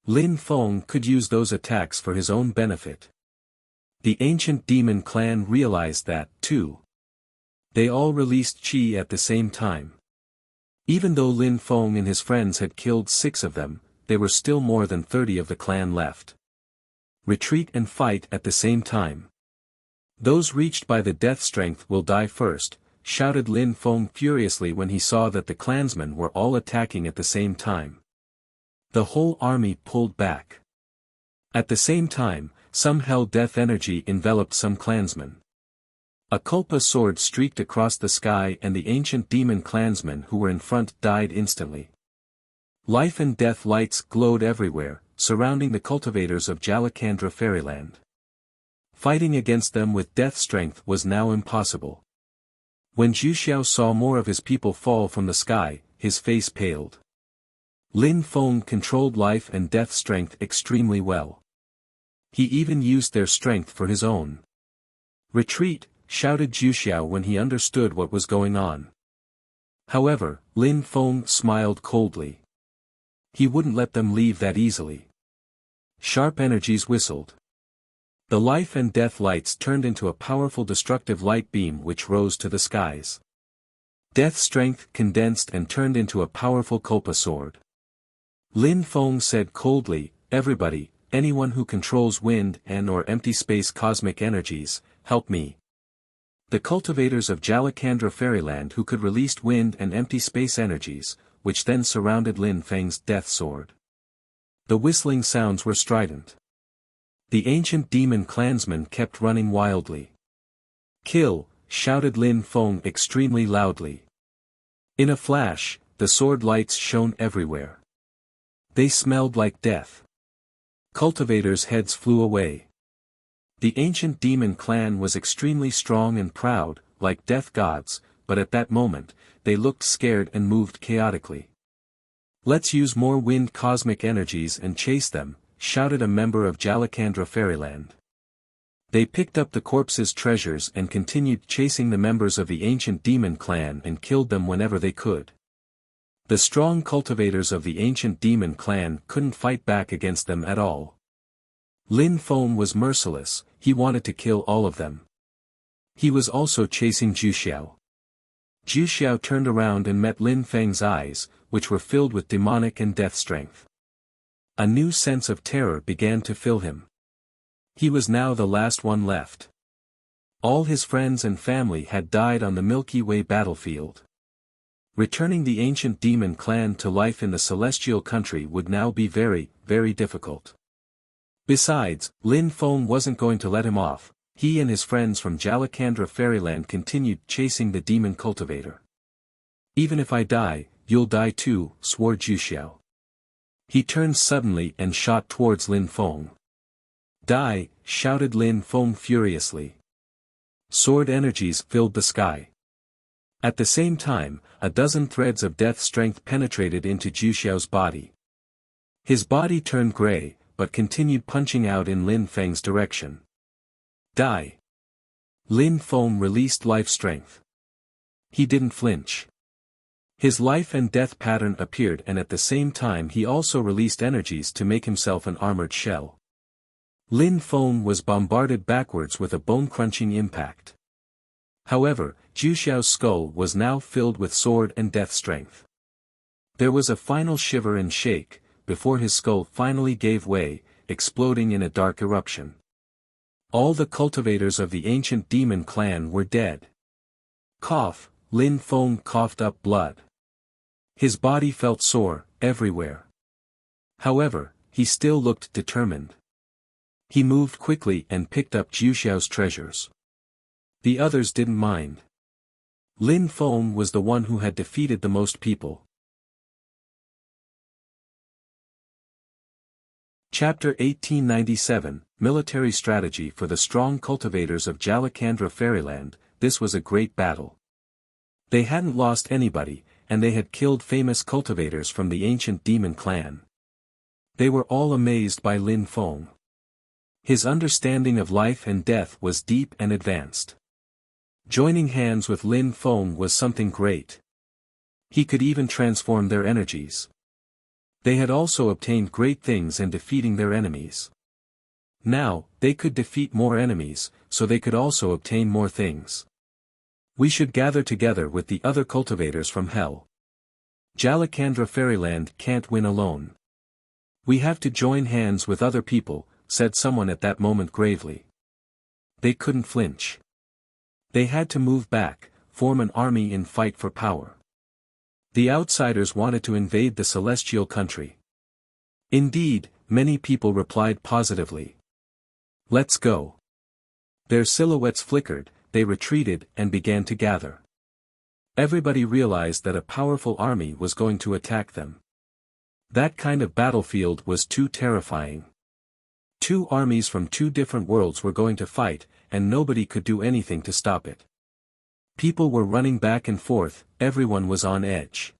Lin Feng could use those attacks for his own benefit. The ancient demon clan realized that, too. They all released chi at the same time. Even though Lin Feng and his friends had killed 6 of them, there were still more than 30 of the clan left. Retreat and fight at the same time. "Those reached by the death strength will die first," shouted Lin Feng furiously when he saw that the clansmen were all attacking at the same time. The whole army pulled back. At the same time, some hell death energy enveloped some clansmen. A Kulpa sword streaked across the sky and the ancient demon clansmen who were in front died instantly. Life and death lights glowed everywhere, surrounding the cultivators of Jalakandra Fairyland. Fighting against them with death strength was now impossible. When Zhu Xiao saw more of his people fall from the sky, his face paled. Lin Feng controlled life and death strength extremely well. He even used their strength for his own. "Retreat," shouted Zhu Xiao when he understood what was going on. However, Lin Feng smiled coldly. He wouldn't let them leave that easily. Sharp energies whistled. The life and death lights turned into a powerful destructive light beam which rose to the skies. Death strength condensed and turned into a powerful Kulpa sword. Lin Feng said coldly, "Everybody, anyone who controls wind and/or empty space cosmic energies, help me." The cultivators of Jalakandra Fairyland who could release wind and empty space energies, which then surrounded Lin Feng's death sword. The whistling sounds were strident. The ancient demon clansmen kept running wildly. "Kill," shouted Lin Feng extremely loudly. In a flash, the sword lights shone everywhere. They smelled like death. Cultivators' heads flew away. The ancient demon clan was extremely strong and proud, like death gods, but at that moment, they looked scared and moved chaotically. "Let's use more wind cosmic energies and chase them," shouted a member of Jalakandra Fairyland. They picked up the corpse's treasures and continued chasing the members of the ancient demon clan and killed them whenever they could. The strong cultivators of the ancient demon clan couldn't fight back against them at all. Lin Feng was merciless, he wanted to kill all of them. He was also chasing Juxiao. Juxiao turned around and met Lin Feng's eyes, which were filled with demonic and death strength. A new sense of terror began to fill him. He was now the last one left. All his friends and family had died on the Milky Way battlefield. Returning the ancient demon clan to life in the celestial country would now be very, very difficult. Besides, Lin Feng wasn't going to let him off. He and his friends from Jalakandra Fairyland continued chasing the demon cultivator. "Even if I die, you'll die too," swore Juxiao. He turned suddenly and shot towards Lin Feng. "Die!" shouted Lin Feng furiously. Sword energies filled the sky. At the same time, a dozen threads of death strength penetrated into Juxiao's body. His body turned gray, but continued punching out in Lin Feng's direction. "Die!" Lin Feng released life strength. He didn't flinch. His life and death pattern appeared, and at the same time he also released energies to make himself an armored shell. Lin Feng was bombarded backwards with a bone-crunching impact. However, Juxiao's skull was now filled with sword and death strength. There was a final shiver and shake, before his skull finally gave way, exploding in a dark eruption. All the cultivators of the ancient demon clan were dead. Cough, Lin Feng coughed up blood. His body felt sore, everywhere. However, he still looked determined. He moved quickly and picked up Juxiao's treasures. The others didn't mind. Lin Feng was the one who had defeated the most people. Chapter 1897, Military Strategy for the Strong Cultivators of Jalakandra Fairyland. This was a great battle. They hadn't lost anybody, and they had killed famous cultivators from the ancient demon clan. They were all amazed by Lin Feng. His understanding of life and death was deep and advanced. Joining hands with Lin Feng was something great. He could even transform their energies. They had also obtained great things in defeating their enemies. Now, they could defeat more enemies, so they could also obtain more things. "We should gather together with the other cultivators from hell. Jalakandra Fairyland can't win alone. We have to join hands with other people," said someone at that moment gravely. They couldn't flinch. They had to move back, form an army and fight for power. The outsiders wanted to invade the celestial country. Indeed, many people replied positively. "Let's go." Their silhouettes flickered, they retreated and began to gather. Everybody realized that a powerful army was going to attack them. That kind of battlefield was too terrifying. Two armies from two different worlds were going to fight, and nobody could do anything to stop it. People were running back and forth, everyone was on edge.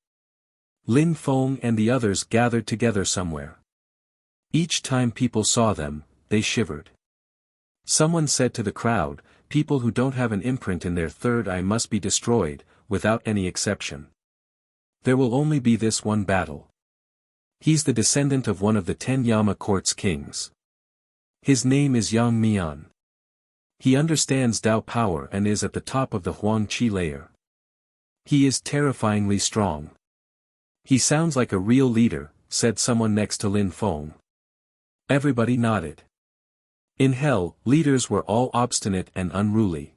Lin Feng and the others gathered together somewhere. Each time people saw them, they shivered. Someone said to the crowd, "People who don't have an imprint in their third eye must be destroyed, without any exception. There will only be this one battle. He's the descendant of one of the 10 Yama Court's kings. His name is Yang Mian. He understands Tao power and is at the top of the Huang Qi layer. He is terrifyingly strong. He sounds like a real leader," said someone next to Lin Feng. Everybody nodded. In hell, leaders were all obstinate and unruly.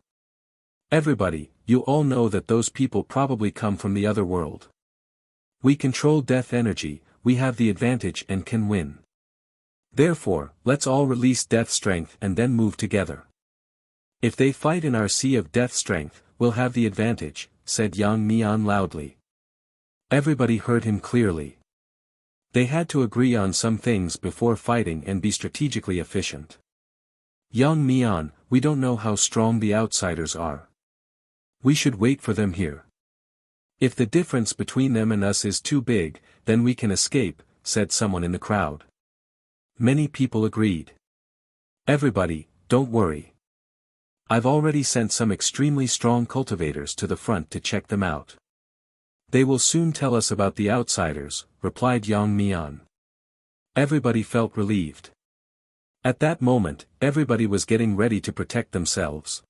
"Everybody, you all know that those people probably come from the other world. We control death energy, we have the advantage and can win. Therefore, let's all release death strength and then move together. If they fight in our sea of death strength, we'll have the advantage," said Yang Mian loudly. Everybody heard him clearly. They had to agree on some things before fighting and be strategically efficient. Yang Mian, we don't know how strong the outsiders are. We should wait for them here. If the difference between them and us is too big, then we can escape, said someone in the crowd. Many people agreed. Everybody, don't worry. I've already sent some extremely strong cultivators to the front to check them out. They will soon tell us about the outsiders, replied Yang Mian. Everybody felt relieved. At that moment, everybody was getting ready to protect themselves.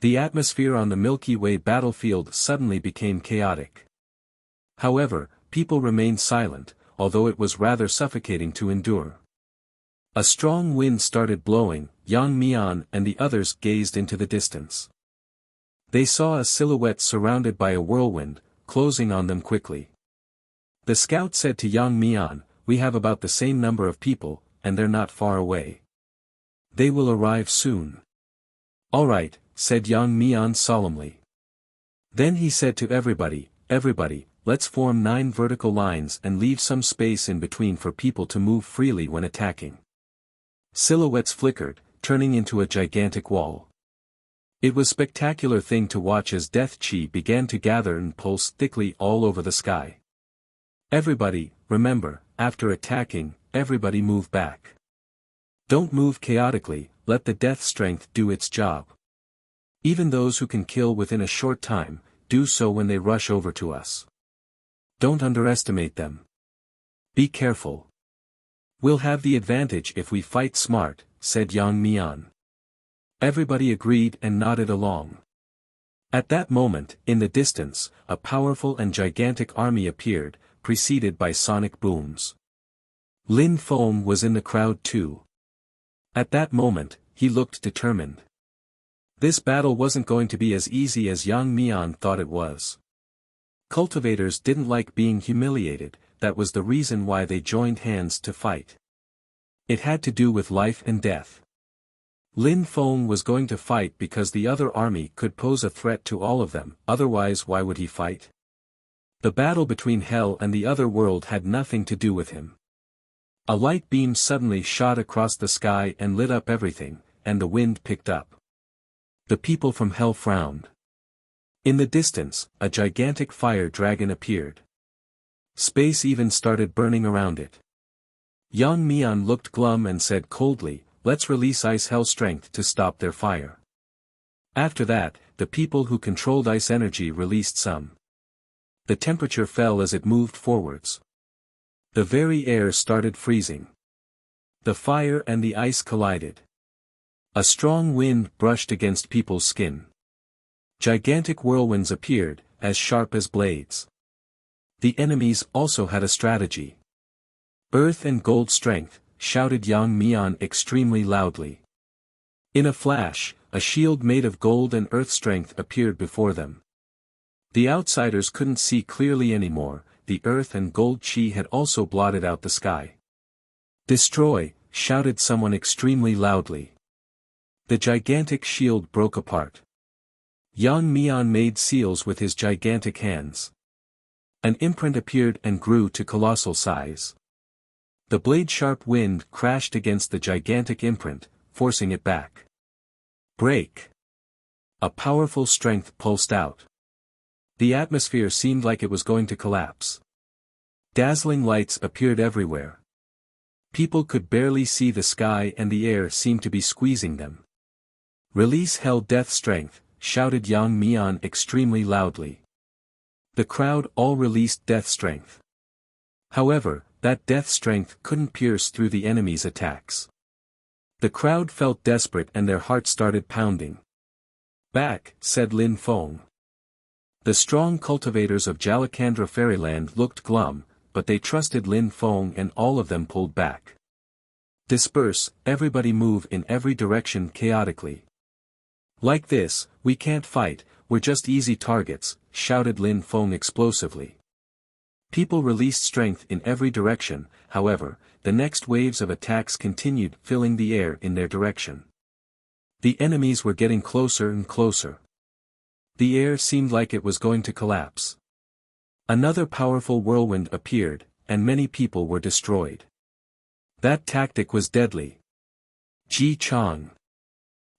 The atmosphere on the Milky Way battlefield suddenly became chaotic. However, people remained silent, although it was rather suffocating to endure. A strong wind started blowing. Yang Mian and the others gazed into the distance. They saw a silhouette surrounded by a whirlwind, closing on them quickly. The scout said to Yang Mian, "We have about the same number of people, and they're not far away. They will arrive soon." "All right," said Yang Mian solemnly. Then he said to everybody, let's form 9 vertical lines and leave some space in between for people to move freely when attacking." Silhouettes flickered, turning into a gigantic wall. It was a spectacular thing to watch as death chi began to gather and pulse thickly all over the sky. Everybody, remember, after attacking, everybody move back. Don't move chaotically, let the death strength do its job. Even those who can kill within a short time, do so when they rush over to us. Don't underestimate them. Be careful. We'll have the advantage if we fight smart, said Yang Mian. Everybody agreed and nodded along. At that moment, in the distance, a powerful and gigantic army appeared, preceded by sonic booms. Lin Feng was in the crowd too. At that moment, he looked determined. This battle wasn't going to be as easy as Yang Mian thought it was. Cultivators didn't like being humiliated, that was the reason why they joined hands to fight. It had to do with life and death. Lin Feng was going to fight because the other army could pose a threat to all of them, otherwise why would he fight? The battle between hell and the other world had nothing to do with him. A light beam suddenly shot across the sky and lit up everything, and the wind picked up. The people from hell frowned. In the distance, a gigantic fire dragon appeared. Space even started burning around it. Yang Mian looked glum and said coldly, "Let's release ice hell strength to stop their fire." After that, the people who controlled ice energy released some. The temperature fell as it moved forwards. The very air started freezing. The fire and the ice collided. A strong wind brushed against people's skin. Gigantic whirlwinds appeared, as sharp as blades. The enemies also had a strategy. "Earth and gold strength," shouted Yang Mian extremely loudly. In a flash, a shield made of gold and earth strength appeared before them. The outsiders couldn't see clearly anymore, the earth and gold chi had also blotted out the sky. "Destroy," shouted someone extremely loudly. The gigantic shield broke apart. Yang Mian made seals with his gigantic hands. An imprint appeared and grew to colossal size. The blade-sharp wind crashed against the gigantic imprint, forcing it back. Break! A powerful strength pulsed out. The atmosphere seemed like it was going to collapse. Dazzling lights appeared everywhere. People could barely see the sky and the air seemed to be squeezing them. "Release hell death strength," shouted Yang Mian extremely loudly. The crowd all released death strength. However, that death strength couldn't pierce through the enemy's attacks. The crowd felt desperate and their hearts started pounding. "Back," said Lin Feng. The strong cultivators of Jalakandra Fairyland looked glum, but they trusted Lin Feng and all of them pulled back. "Disperse, everybody move in every direction chaotically. Like this, we can't fight, we're just easy targets," shouted Lin Feng explosively. People released strength in every direction, however, the next waves of attacks continued filling the air in their direction. The enemies were getting closer and closer. The air seemed like it was going to collapse. Another powerful whirlwind appeared, and many people were destroyed. That tactic was deadly. Ji Chang.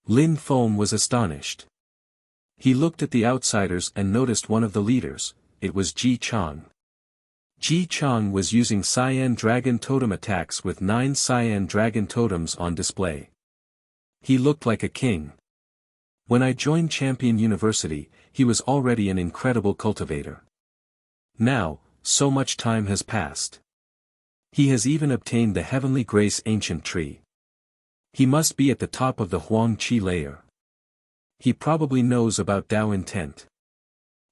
Lin Feng was astonished. He looked at the outsiders and noticed one of the leaders. It was Ji Chang. Ji Chang was using Cyan Dragon Totem attacks with 9 Cyan Dragon Totems on display. He looked like a king. When I joined Champion University, he was already an incredible cultivator. Now, so much time has passed. He has even obtained the Heavenly Grace Ancient Tree. He must be at the top of the Huang Qi layer. He probably knows about Dao intent.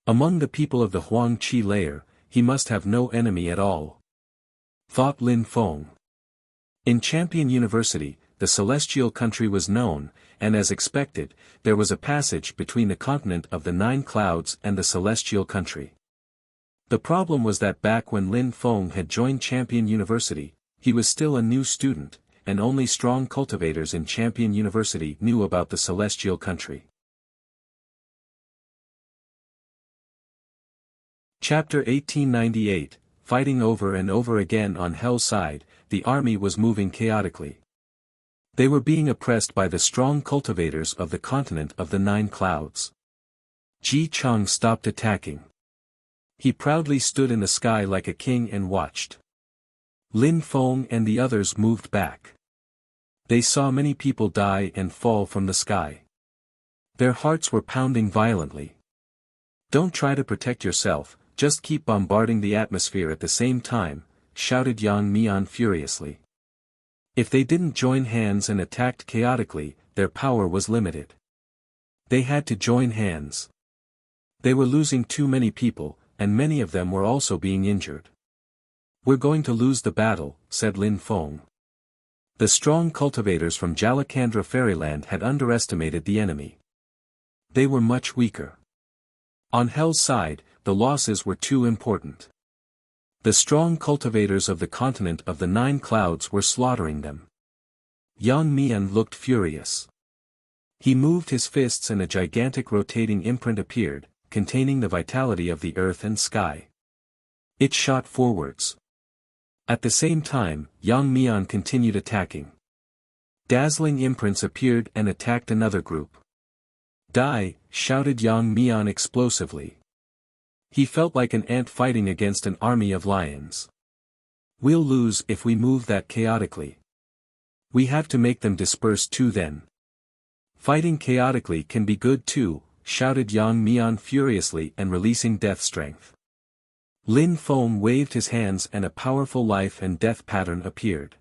Among the people of the Huang Qi layer, he must have no enemy at all. Thought Lin Feng. In Champion University, the celestial country was known, and as expected, there was a passage between the continent of the 9 clouds and the celestial country. The problem was that back when Lin Feng had joined Champion University, he was still a new student, and only strong cultivators in Champion University knew about the celestial country. Chapter 1898, Fighting over and over again on Hell's side, the army was moving chaotically. They were being oppressed by the strong cultivators of the continent of the 9 clouds. Ji Chang stopped attacking. He proudly stood in the sky like a king and watched. Lin Feng and the others moved back. They saw many people die and fall from the sky. Their hearts were pounding violently. "Don't try to protect yourself, just keep bombarding the atmosphere at the same time," shouted Yang Mian furiously. If they didn't join hands and attacked chaotically, their power was limited. They had to join hands. They were losing too many people, and many of them were also being injured. "We're going to lose the battle," said Lin Feng. The strong cultivators from Jalakandra Fairyland had underestimated the enemy. They were much weaker. On Hell's side, the losses were too important. The strong cultivators of the continent of the 9 clouds were slaughtering them. Yang Mian looked furious. He moved his fists and a gigantic rotating imprint appeared, containing the vitality of the earth and sky. It shot forwards. At the same time, Yang Mian continued attacking. Dazzling imprints appeared and attacked another group. "Die!" shouted Yang Mian explosively. He felt like an ant fighting against an army of lions. "We'll lose if we move that chaotically. We have to make them disperse too then." "Fighting chaotically can be good too," shouted Yang Mian furiously and releasing death strength. Lin Feng waved his hands and a powerful life and death pattern appeared.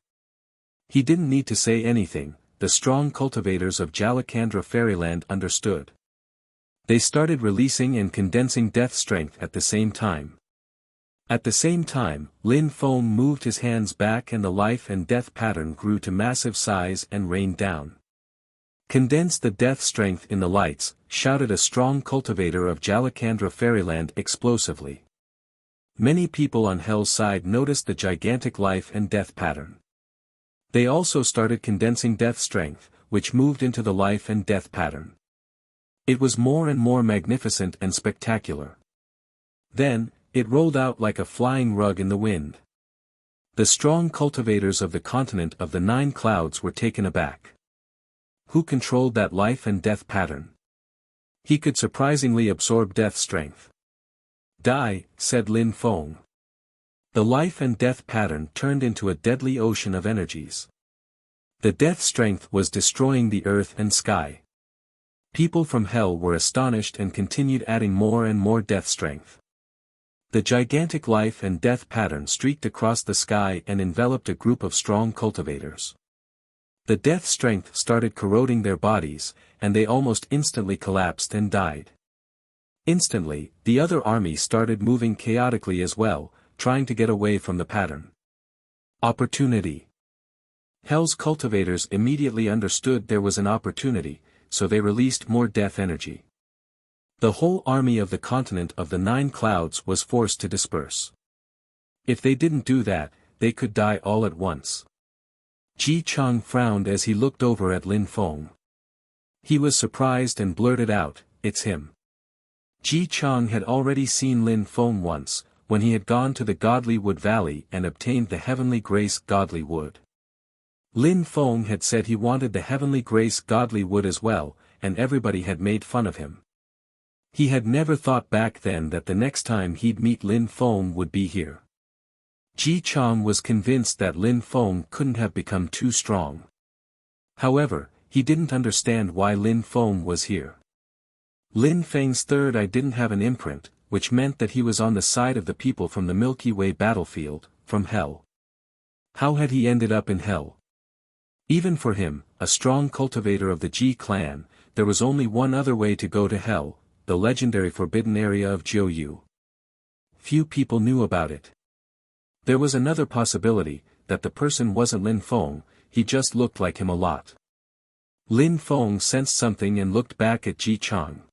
He didn't need to say anything, the strong cultivators of Jalakandra Fairyland understood. They started releasing and condensing death strength at the same time. At the same time, Lin Feng moved his hands back and the life and death pattern grew to massive size and rained down. "Condense the death strength in the lights," shouted a strong cultivator of Jalakandra Fairyland explosively. Many people on Hell's side noticed the gigantic life and death pattern. They also started condensing death strength, which moved into the life and death pattern. It was more and more magnificent and spectacular. Then, it rolled out like a flying rug in the wind. The strong cultivators of the continent of the 9 clouds were taken aback. Who controlled that life and death pattern? He could surprisingly absorb death strength. "Die," said Lin Feng. The life and death pattern turned into a deadly ocean of energies. The death strength was destroying the earth and sky. People from Hell were astonished and continued adding more and more death strength. The gigantic life and death pattern streaked across the sky and enveloped a group of strong cultivators. The death strength started corroding their bodies, and they almost instantly collapsed and died. Instantly, the other army started moving chaotically as well, trying to get away from the pattern. Opportunity. Hell's cultivators immediately understood there was an opportunity, so they released more death energy. The whole army of the continent of the 9 clouds was forced to disperse. If they didn't do that, they could die all at once. Ji Chang frowned as he looked over at Lin Feng. He was surprised and blurted out, "It's him." Ji Chang had already seen Lin Feng once, when he had gone to the Godly Wood Valley and obtained the Heavenly Grace Godly Wood. Lin Feng had said he wanted the heavenly grace godly wood as well, and everybody had made fun of him. He had never thought back then that the next time he'd meet Lin Feng would be here. Ji Chang was convinced that Lin Feng couldn't have become too strong. However, he didn't understand why Lin Feng was here. Lin Feng's third eye didn't have an imprint, which meant that he was on the side of the people from the Milky Way battlefield, from hell. How had he ended up in hell? Even for him, a strong cultivator of the Ji clan, there was only one other way to go to hell, the legendary forbidden area of Jiuyu. Few people knew about it. There was another possibility, that the person wasn't Lin Feng, he just looked like him a lot. Lin Feng sensed something and looked back at Ji Chang.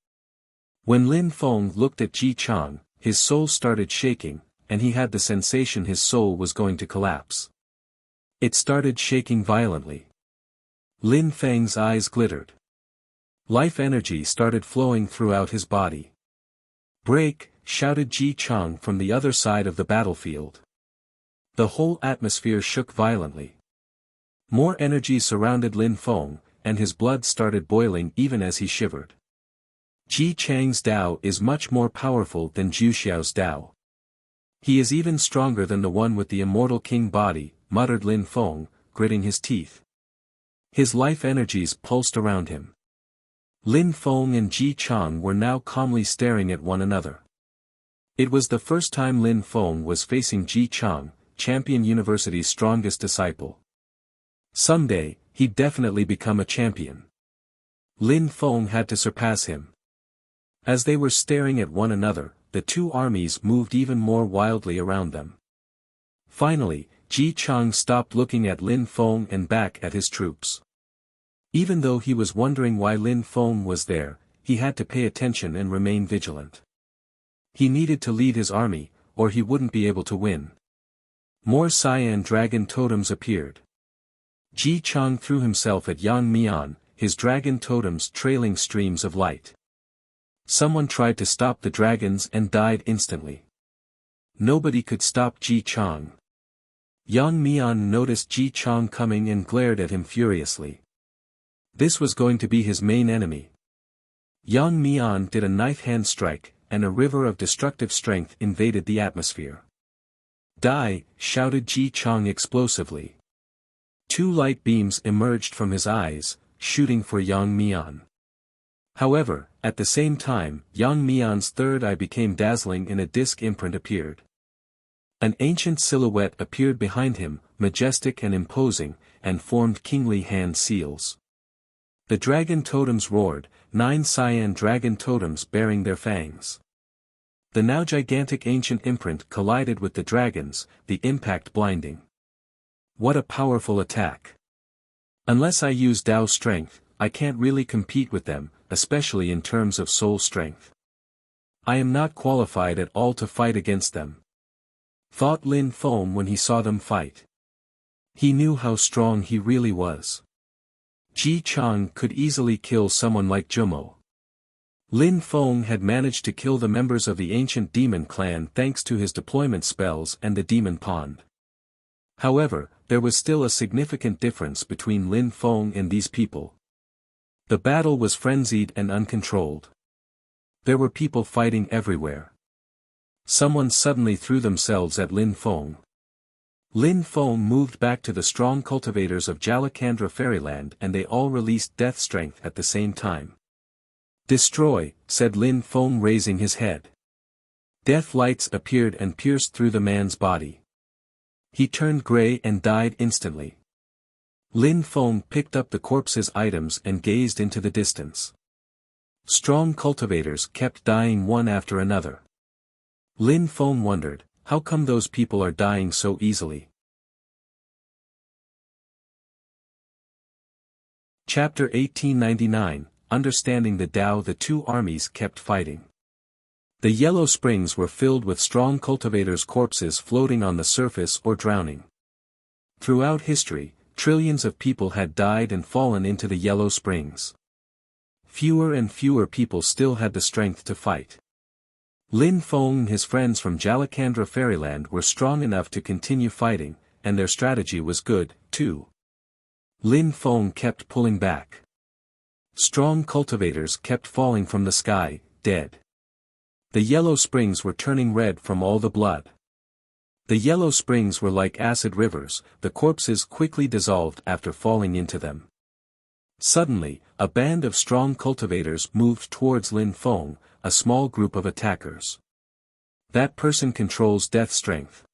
When Lin Feng looked at Ji Chang, his soul started shaking, and he had the sensation his soul was going to collapse. It started shaking violently. Lin Feng's eyes glittered. Life energy started flowing throughout his body. "Break!" shouted Ji Chang from the other side of the battlefield. The whole atmosphere shook violently. More energy surrounded Lin Feng, and his blood started boiling even as he shivered. Ji Chang's Tao is much more powerful than Zhu Xiao's Tao. He is even stronger than the one with the immortal king body, muttered Lin Feng, gritting his teeth. His life energies pulsed around him. Lin Feng and Ji Chang were now calmly staring at one another. It was the first time Lin Feng was facing Ji Chang, Champion University's strongest disciple. Someday, he'd definitely become a champion. Lin Feng had to surpass him. As they were staring at one another, the two armies moved even more wildly around them. Finally, Ji Chang stopped looking at Lin Feng and back at his troops. Even though he was wondering why Lin Feng was there, he had to pay attention and remain vigilant. He needed to lead his army, or he wouldn't be able to win. More cyan dragon totems appeared. Ji Chang threw himself at Yang Mian, his dragon totems trailing streams of light. Someone tried to stop the dragons and died instantly. Nobody could stop Ji Chang. Yang Mian noticed Ji Chang coming and glared at him furiously. This was going to be his main enemy. Yang Mian did a knife hand strike, and a river of destructive strength invaded the atmosphere. "Die!" shouted Ji Chang explosively. Two light beams emerged from his eyes, shooting for Yang Mian. However, at the same time, Yang Mian's third eye became dazzling and a disc imprint appeared. An ancient silhouette appeared behind him, majestic and imposing, and formed kingly hand seals. The dragon totems roared, 9 cyan dragon totems bearing their fangs. The now gigantic ancient imprint collided with the dragons, the impact blinding. What a powerful attack! Unless I use Tao strength, I can't really compete with them, especially in terms of soul strength. I am not qualified at all to fight against them. Thought Lin Feng when he saw them fight. He knew how strong he really was. Ji Chang could easily kill someone like Jumo. Lin Feng had managed to kill the members of the ancient demon clan thanks to his deployment spells and the demon pond. However, there was still a significant difference between Lin Feng and these people. The battle was frenzied and uncontrolled. There were people fighting everywhere. Someone suddenly threw themselves at Lin Feng. Lin Feng moved back to the strong cultivators of Jalakandra Fairyland and they all released death strength at the same time. "Destroy," said Lin Feng raising his head. Death lights appeared and pierced through the man's body. He turned gray and died instantly. Lin Feng picked up the corpse's items and gazed into the distance. Strong cultivators kept dying one after another. Lin Feng wondered, how come those people are dying so easily? Chapter 1899, Understanding the Tao. The two armies kept fighting. The yellow springs were filled with strong cultivators' corpses floating on the surface or drowning. Throughout history, trillions of people had died and fallen into the yellow springs. Fewer and fewer people still had the strength to fight. Lin Feng and his friends from Jalakandra Fairyland were strong enough to continue fighting, and their strategy was good, too. Lin Feng kept pulling back. Strong cultivators kept falling from the sky, dead. The yellow springs were turning red from all the blood. The yellow springs were like acid rivers, the corpses quickly dissolved after falling into them. Suddenly, a band of strong cultivators moved towards Lin Feng, a small group of attackers. That person controls death strength.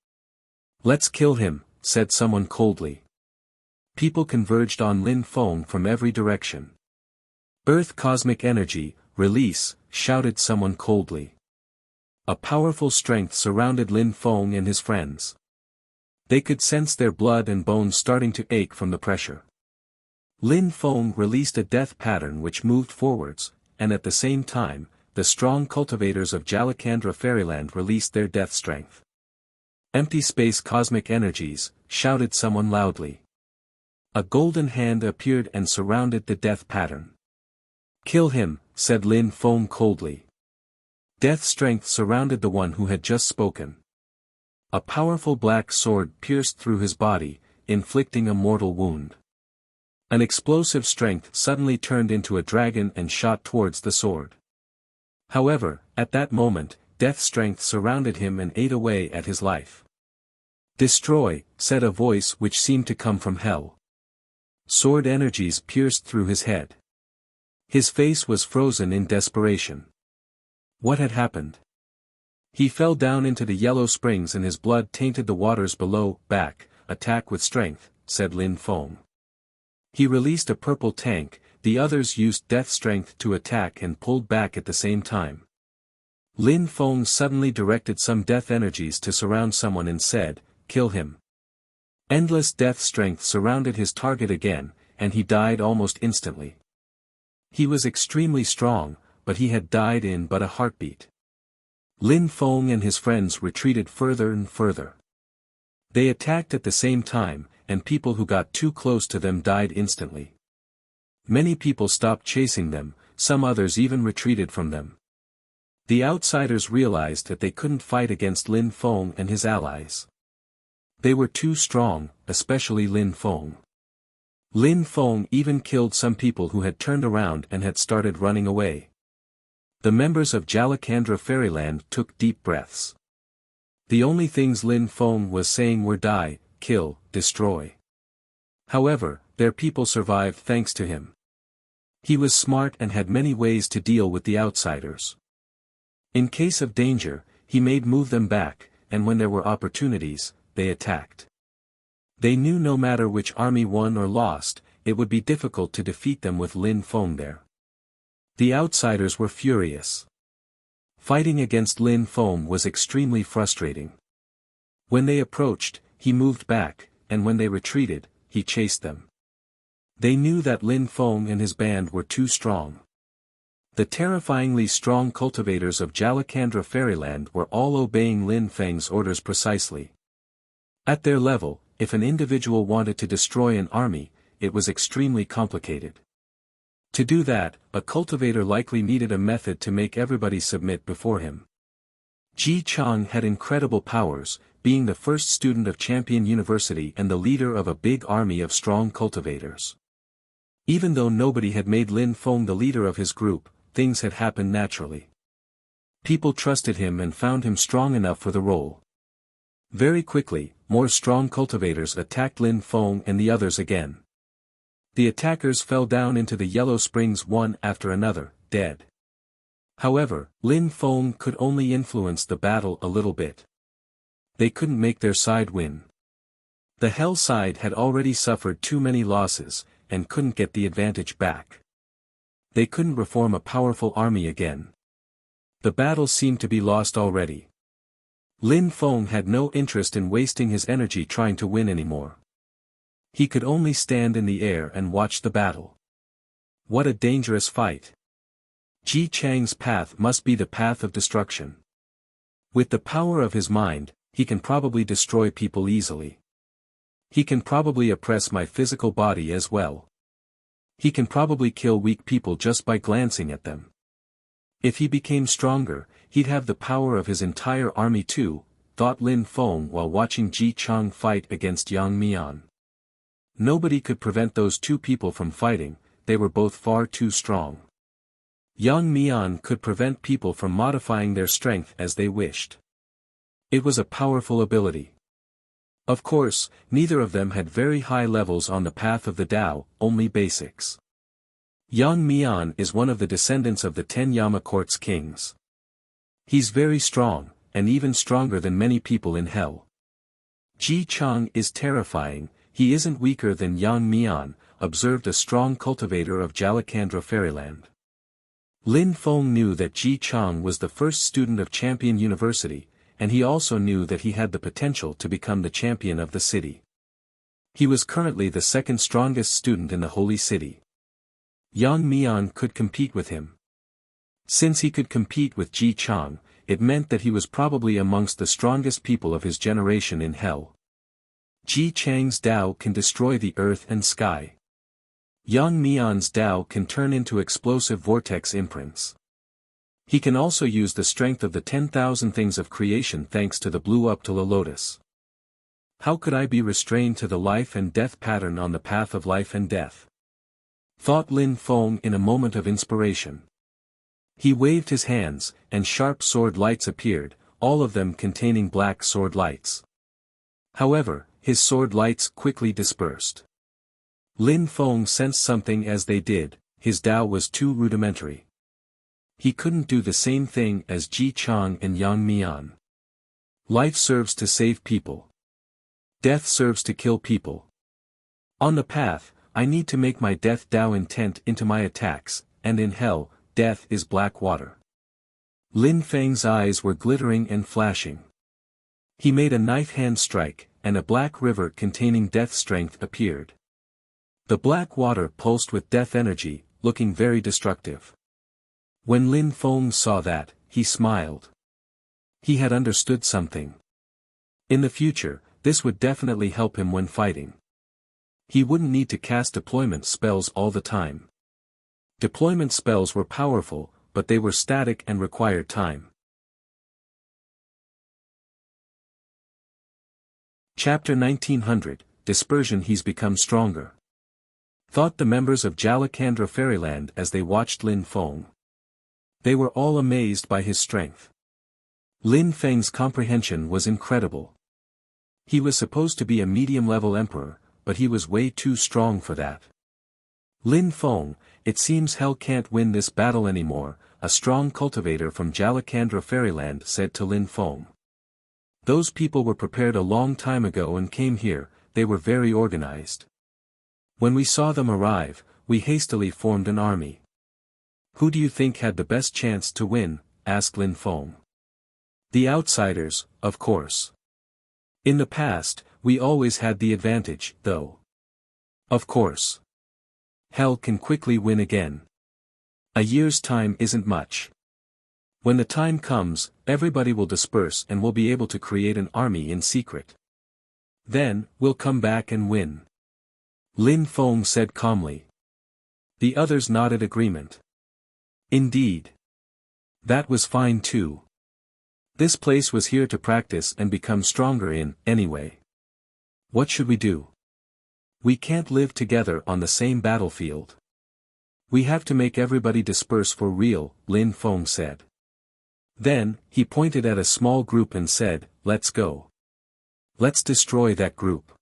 Let's kill him, said someone coldly. People converged on Lin Feng from every direction. Earth cosmic energy, release, shouted someone coldly. A powerful strength surrounded Lin Feng and his friends. They could sense their blood and bones starting to ache from the pressure. Lin Feng released a death pattern which moved forwards, and at the same time, the strong cultivators of Jalakandra Fairyland released their death strength. Empty space cosmic energies, shouted someone loudly. A golden hand appeared and surrounded the death pattern. Kill him, said Lin Feng coldly. Death strength surrounded the one who had just spoken. A powerful black sword pierced through his body, inflicting a mortal wound. An explosive strength suddenly turned into a dragon and shot towards the sword. However, at that moment, death strength surrounded him and ate away at his life. Destroy, said a voice which seemed to come from hell. Sword energies pierced through his head. His face was frozen in desperation. What had happened? He fell down into the yellow springs and his blood tainted the waters below. Back, attack with strength, said Lin Feng. He released a purple tank, the others used death strength to attack and pulled back at the same time. Lin Feng suddenly directed some death energies to surround someone and said, kill him. Endless death strength surrounded his target again, and he died almost instantly. He was extremely strong, but he had died in but a heartbeat. Lin Feng and his friends retreated further and further. They attacked at the same time, and people who got too close to them died instantly. Many people stopped chasing them, some others even retreated from them. The outsiders realized that they couldn't fight against Lin Feng and his allies. They were too strong, especially Lin Feng. Lin Feng even killed some people who had turned around and had started running away. The members of Jalakandra Fairyland took deep breaths. The only things Lin Feng was saying were die, kill, destroy. However, their people survived thanks to him. He was smart and had many ways to deal with the outsiders. In case of danger, he made move them back, and when there were opportunities, they attacked. They knew no matter which army won or lost, it would be difficult to defeat them with Lin Feng there. The outsiders were furious. Fighting against Lin Feng was extremely frustrating. When they approached, he moved back, and when they retreated, he chased them. They knew that Lin Feng and his band were too strong. The terrifyingly strong cultivators of Jalakandra Fairyland were all obeying Lin Feng's orders precisely. At their level, if an individual wanted to destroy an army, it was extremely complicated. To do that, a cultivator likely needed a method to make everybody submit before him. Ji Chang had incredible powers, being the first student of Champion University and the leader of a big army of strong cultivators. Even though nobody had made Lin Feng the leader of his group, things had happened naturally. People trusted him and found him strong enough for the role. Very quickly, more strong cultivators attacked Lin Feng and the others again. The attackers fell down into the yellow springs one after another, dead. However, Lin Feng could only influence the battle a little bit. They couldn't make their side win. The Hell side had already suffered too many losses, and couldn't get the advantage back. They couldn't reform a powerful army again. The battle seemed to be lost already. Lin Feng had no interest in wasting his energy trying to win anymore. He could only stand in the air and watch the battle. What a dangerous fight. Ji Chang's path must be the path of destruction. With the power of his mind, he can probably destroy people easily. He can probably oppress my physical body as well. He can probably kill weak people just by glancing at them. If he became stronger, he'd have the power of his entire army too, thought Lin Feng while watching Ji Chang fight against Yang Mian. Nobody could prevent those two people from fighting, they were both far too strong. Yang Mian could prevent people from modifying their strength as they wished. It was a powerful ability. Of course, neither of them had very high levels on the path of the Tao, only basics. Yang Mian is one of the descendants of the 10 Yama Court's kings. He's very strong, and even stronger than many people in hell. Ji Chang is terrifying, he isn't weaker than Yang Mian, observed a strong cultivator of Jalakandra Fairyland. Lin Feng knew that Ji Chang was the first student of Champion University, and he also knew that he had the potential to become the champion of the city. He was currently the second strongest student in the Holy City. Yang Mian could compete with him. Since he could compete with Ji Chang, it meant that he was probably amongst the strongest people of his generation in hell. Ji Chang's Tao can destroy the earth and sky. Yang Mian's Tao can turn into explosive vortex imprints. He can also use the strength of the 10,000 things of creation thanks to the blue up to the lotus. How could I be restrained to the life and death pattern on the path of life and death? Thought Lin Feng in a moment of inspiration. He waved his hands, and sharp sword lights appeared, all of them containing black sword lights. However, his sword lights quickly dispersed. Lin Feng sensed something as they did, his Tao was too rudimentary. He couldn't do the same thing as Ji Chang and Yang Mian. Life serves to save people. Death serves to kill people. On the path, I need to make my death Tao intent into my attacks, and in hell, death is black water. Lin Feng's eyes were glittering and flashing. He made a knife hand strike, and a black river containing death strength appeared. The black water pulsed with death energy, looking very destructive. When Lin Feng saw that, he smiled. He had understood something. In the future, this would definitely help him when fighting. He wouldn't need to cast deployment spells all the time. Deployment spells were powerful, but they were static and required time. Chapter 1900, Dispersion. He's become stronger. Thought the members of Jalakandra Fairyland as they watched Lin Feng. They were all amazed by his strength. Lin Feng's comprehension was incredible. He was supposed to be a medium-level emperor, but he was way too strong for that. Lin Feng, it seems hell can't win this battle anymore, a strong cultivator from Jalakandra Fairyland said to Lin Feng. Those people were prepared a long time ago and came here, they were very organized. When we saw them arrive, we hastily formed an army. Who do you think had the best chance to win? Asked Lin Feng. The outsiders, of course. In the past, we always had the advantage, though. Of course. Hell can quickly win again. A year's time isn't much. When the time comes, everybody will disperse and we'll be able to create an army in secret. Then, we'll come back and win. Lin Feng said calmly. The others nodded agreement. Indeed. That was fine too. This place was here to practice and become stronger in, anyway. What should we do? We can't live together on the same battlefield. We have to make everybody disperse for real, Lin Feng said. Then, he pointed at a small group and said, let's go. Let's destroy that group.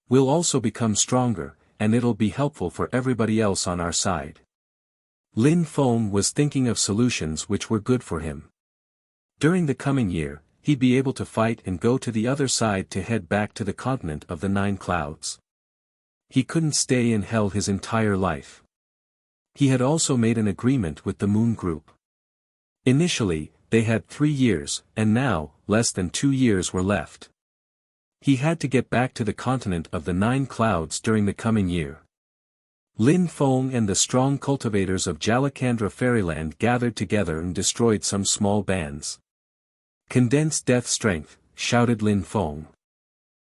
We'll also become stronger, and it'll be helpful for everybody else on our side. Lin Feng was thinking of solutions which were good for him. During the coming year, he'd be able to fight and go to the other side to head back to the continent of the 9 clouds. He couldn't stay in hell his entire life. He had also made an agreement with the Moon Group. Initially, they had 3 years, and now, less than 2 years were left. He had to get back to the continent of the 9 clouds during the coming year. Lin Feng and the strong cultivators of Jalakandra Fairyland gathered together and destroyed some small bands. Condensed death strength, shouted Lin Feng.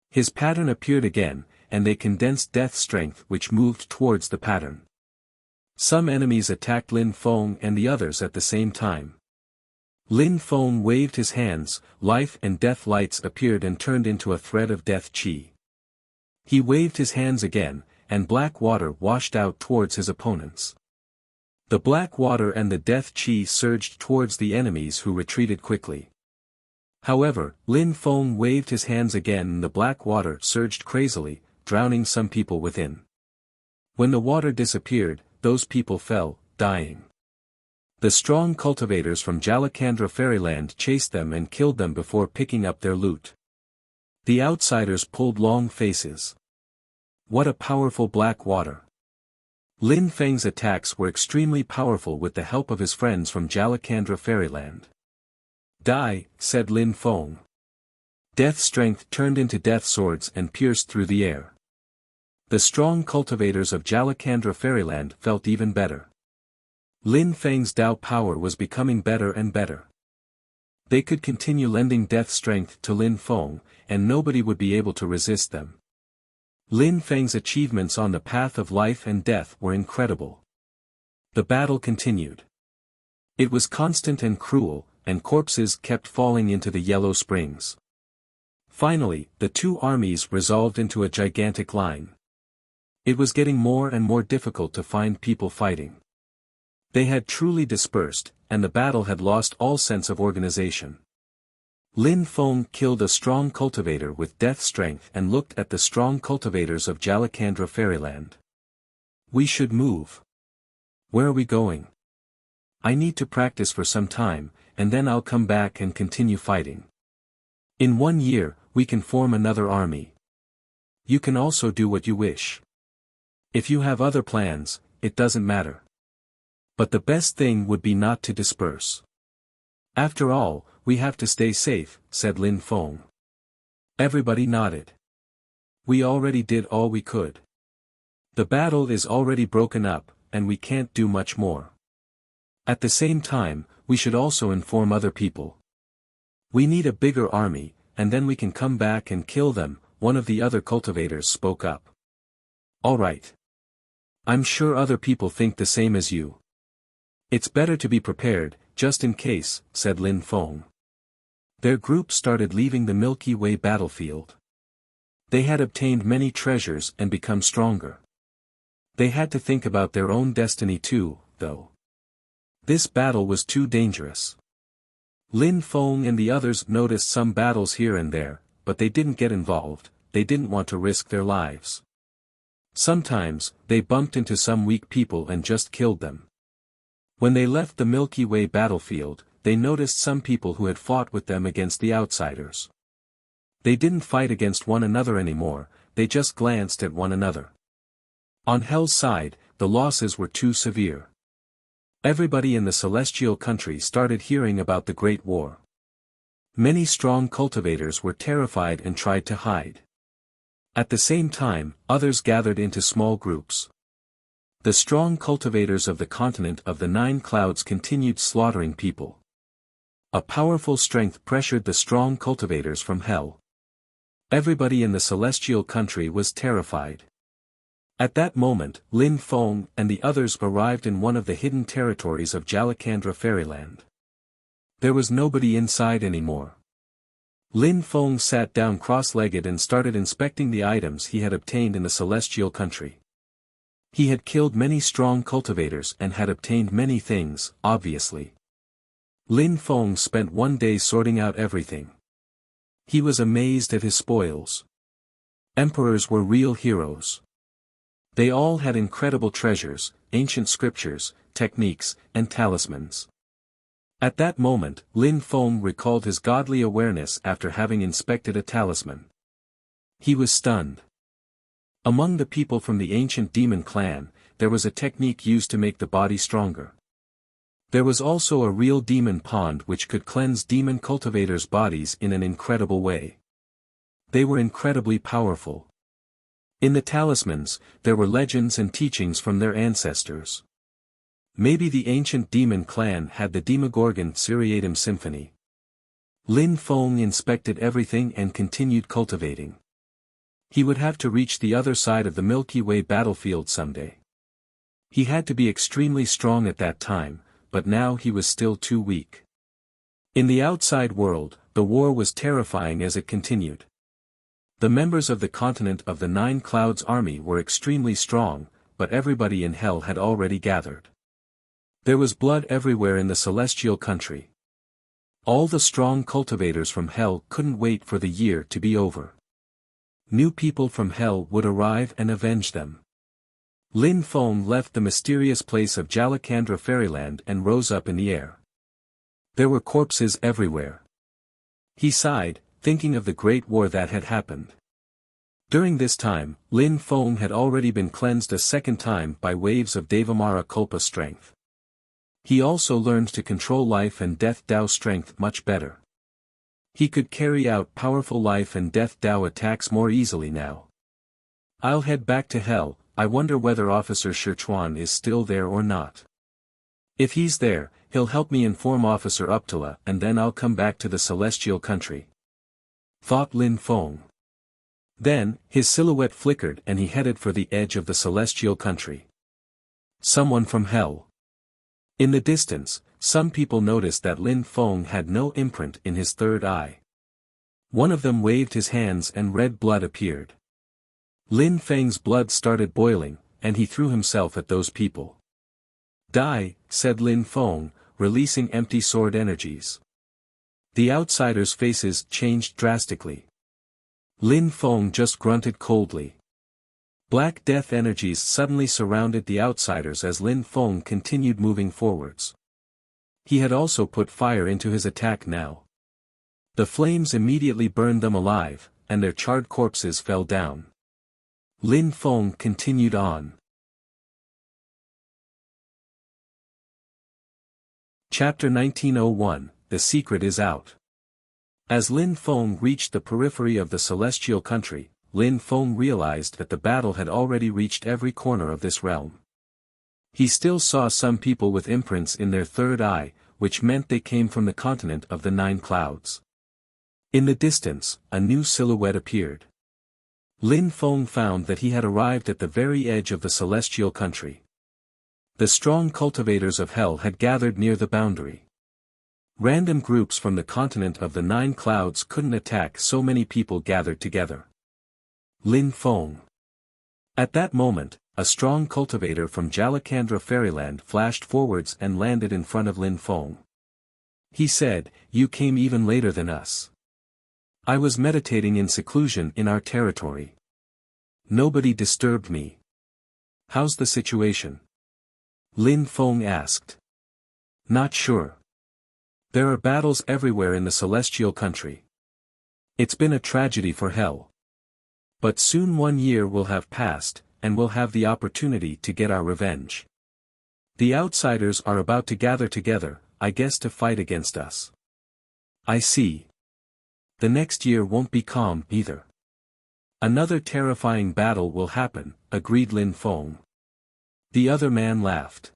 His pattern appeared again, and they condensed death strength which moved towards the pattern. Some enemies attacked Lin Feng and the others at the same time. Lin Feng waved his hands, life and death lights appeared and turned into a thread of death chi. He waved his hands again, and black water washed out towards his opponents. The black water and the death chi surged towards the enemies who retreated quickly. However, Lin Feng waved his hands again and the black water surged crazily, drowning some people within. When the water disappeared, those people fell, dying. The strong cultivators from Jalakandra Fairyland chased them and killed them before picking up their loot. The outsiders pulled long faces. What a powerful black water! Lin Feng's attacks were extremely powerful with the help of his friends from Jalakandra Fairyland. Die, said Lin Feng. Death strength turned into death swords and pierced through the air. The strong cultivators of Jalakandra Fairyland felt even better. Lin Feng's Dao power was becoming better and better. They could continue lending death strength to Lin Feng, and nobody would be able to resist them. Lin Feng's achievements on the path of life and death were incredible. The battle continued. It was constant and cruel, and corpses kept falling into the yellow springs. Finally, the two armies resolved into a gigantic line. It was getting more and more difficult to find people fighting. They had truly dispersed, and the battle had lost all sense of organization. Lin Feng killed a strong cultivator with death strength and looked at the strong cultivators of Jalakandra Fairyland. We should move. Where are we going? I need to practice for some time, and then I'll come back and continue fighting. In 1 year, we can form another army. You can also do what you wish. If you have other plans, it doesn't matter. But the best thing would be not to disperse. After all, we have to stay safe, said Lin Feng. Everybody nodded. We already did all we could. The battle is already broken up, and we can't do much more. At the same time, we should also inform other people. We need a bigger army, and then we can come back and kill them, one of the other cultivators spoke up. All right. I'm sure other people think the same as you. It's better to be prepared, just in case, said Lin Feng. Their group started leaving the Milky Way battlefield. They had obtained many treasures and become stronger. They had to think about their own destiny too, though. This battle was too dangerous. Lin Feng and the others noticed some battles here and there, but they didn't get involved, they didn't want to risk their lives. Sometimes, they bumped into some weak people and just killed them. When they left the Milky Way battlefield, they noticed some people who had fought with them against the outsiders. They didn't fight against one another anymore, they just glanced at one another. On Hell's side, the losses were too severe. Everybody in the celestial country started hearing about the Great War. Many strong cultivators were terrified and tried to hide. At the same time, others gathered into small groups. The strong cultivators of the continent of the 9 clouds continued slaughtering people. A powerful strength pressured the strong cultivators from hell. Everybody in the celestial country was terrified. At that moment, Lin Feng and the others arrived in one of the hidden territories of Jalakandra Fairyland. There was nobody inside anymore. Lin Feng sat down cross-legged and started inspecting the items he had obtained in the celestial country. He had killed many strong cultivators and had obtained many things, obviously. Lin Feng spent 1 day sorting out everything. He was amazed at his spoils. Emperors were real heroes. They all had incredible treasures, ancient scriptures, techniques, and talismans. At that moment, Lin Feng recalled his godly awareness after having inspected a talisman. He was stunned. Among the people from the ancient demon clan, there was a technique used to make the body stronger. There was also a real demon pond which could cleanse demon cultivators' bodies in an incredible way. They were incredibly powerful. In the talismans, there were legends and teachings from their ancestors. Maybe the ancient demon clan had the Demogorgon Seriatim Symphony. Lin Feng inspected everything and continued cultivating. He would have to reach the other side of the Milky Way battlefield someday. He had to be extremely strong at that time, but now he was still too weak. In the outside world, the war was terrifying as it continued. The members of the continent of the Nine Clouds army were extremely strong, but everybody in hell had already gathered. There was blood everywhere in the celestial country. All the strong cultivators from hell couldn't wait for the year to be over. New people from hell would arrive and avenge them. Lin Feng left the mysterious place of Jalakandra Fairyland and rose up in the air. There were corpses everywhere. He sighed, thinking of the great war that had happened. During this time, Lin Feng had already been cleansed a second time by waves of Devamara Kulpa strength. He also learned to control life and death Dao strength much better. He could carry out powerful life and death Dao attacks more easily now. I'll head back to hell. I wonder whether Officer Shichuan is still there or not. If he's there, he'll help me inform Officer Uptala and then I'll come back to the celestial country. Thought Lin Feng. Then, his silhouette flickered and he headed for the edge of the celestial country. Someone from hell. In the distance, some people noticed that Lin Feng had no imprint in his third eye. One of them waved his hands and red blood appeared. Lin Feng's blood started boiling, and he threw himself at those people. Die, said Lin Feng, releasing empty sword energies. The outsiders' faces changed drastically. Lin Feng just grunted coldly. Black death energies suddenly surrounded the outsiders as Lin Feng continued moving forwards. He had also put fire into his attack now. The flames immediately burned them alive, and their charred corpses fell down. Lin Feng continued on. Chapter 1901, The Secret is Out. As Lin Feng reached the periphery of the celestial country, Lin Feng realized that the battle had already reached every corner of this realm. He still saw some people with imprints in their third eye, which meant they came from the continent of the Nine Clouds. In the distance, a new silhouette appeared. Lin Feng found that he had arrived at the very edge of the celestial country. The strong cultivators of hell had gathered near the boundary. Random groups from the continent of the Nine Clouds couldn't attack so many people gathered together. Lin Feng. At that moment, a strong cultivator from Jalakandra Fairyland flashed forwards and landed in front of Lin Feng. He said, "You came even later than us. I was meditating in seclusion in our territory. Nobody disturbed me. How's the situation?" Lin Feng asked. "Not sure. There are battles everywhere in the celestial country. It's been a tragedy for hell. But soon 1 year will have passed, and we'll have the opportunity to get our revenge. The outsiders are about to gather together, I guess to fight against us." "I see. The next year won't be calm either. Another terrifying battle will happen," agreed Lin Feng. The other man laughed.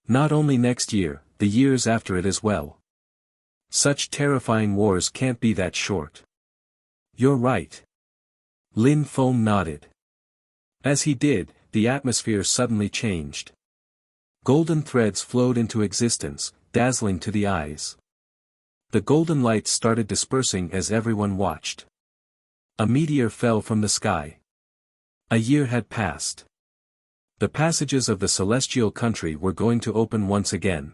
"Not only next year, the years after it as well. Such terrifying wars can't be that short." "You're right." Lin Feng nodded. As he did, the atmosphere suddenly changed. Golden threads flowed into existence, dazzling to the eyes. The golden lights started dispersing as everyone watched. A meteor fell from the sky. A year had passed. The passages of the celestial country were going to open once again.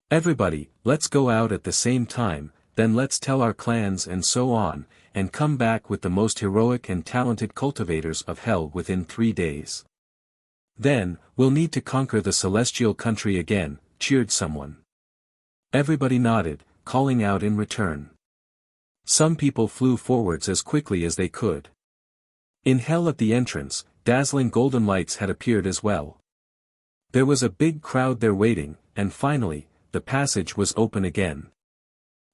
"Everybody, let's go out at the same time, then let's tell our clans and so on, and come back with the most heroic and talented cultivators of hell within 3 days. Then, we'll need to conquer the celestial country again," cheered someone. Everybody nodded, calling out in return. Some people flew forwards as quickly as they could. In hell at the entrance, dazzling golden lights had appeared as well. There was a big crowd there waiting, and finally, the passage was open again.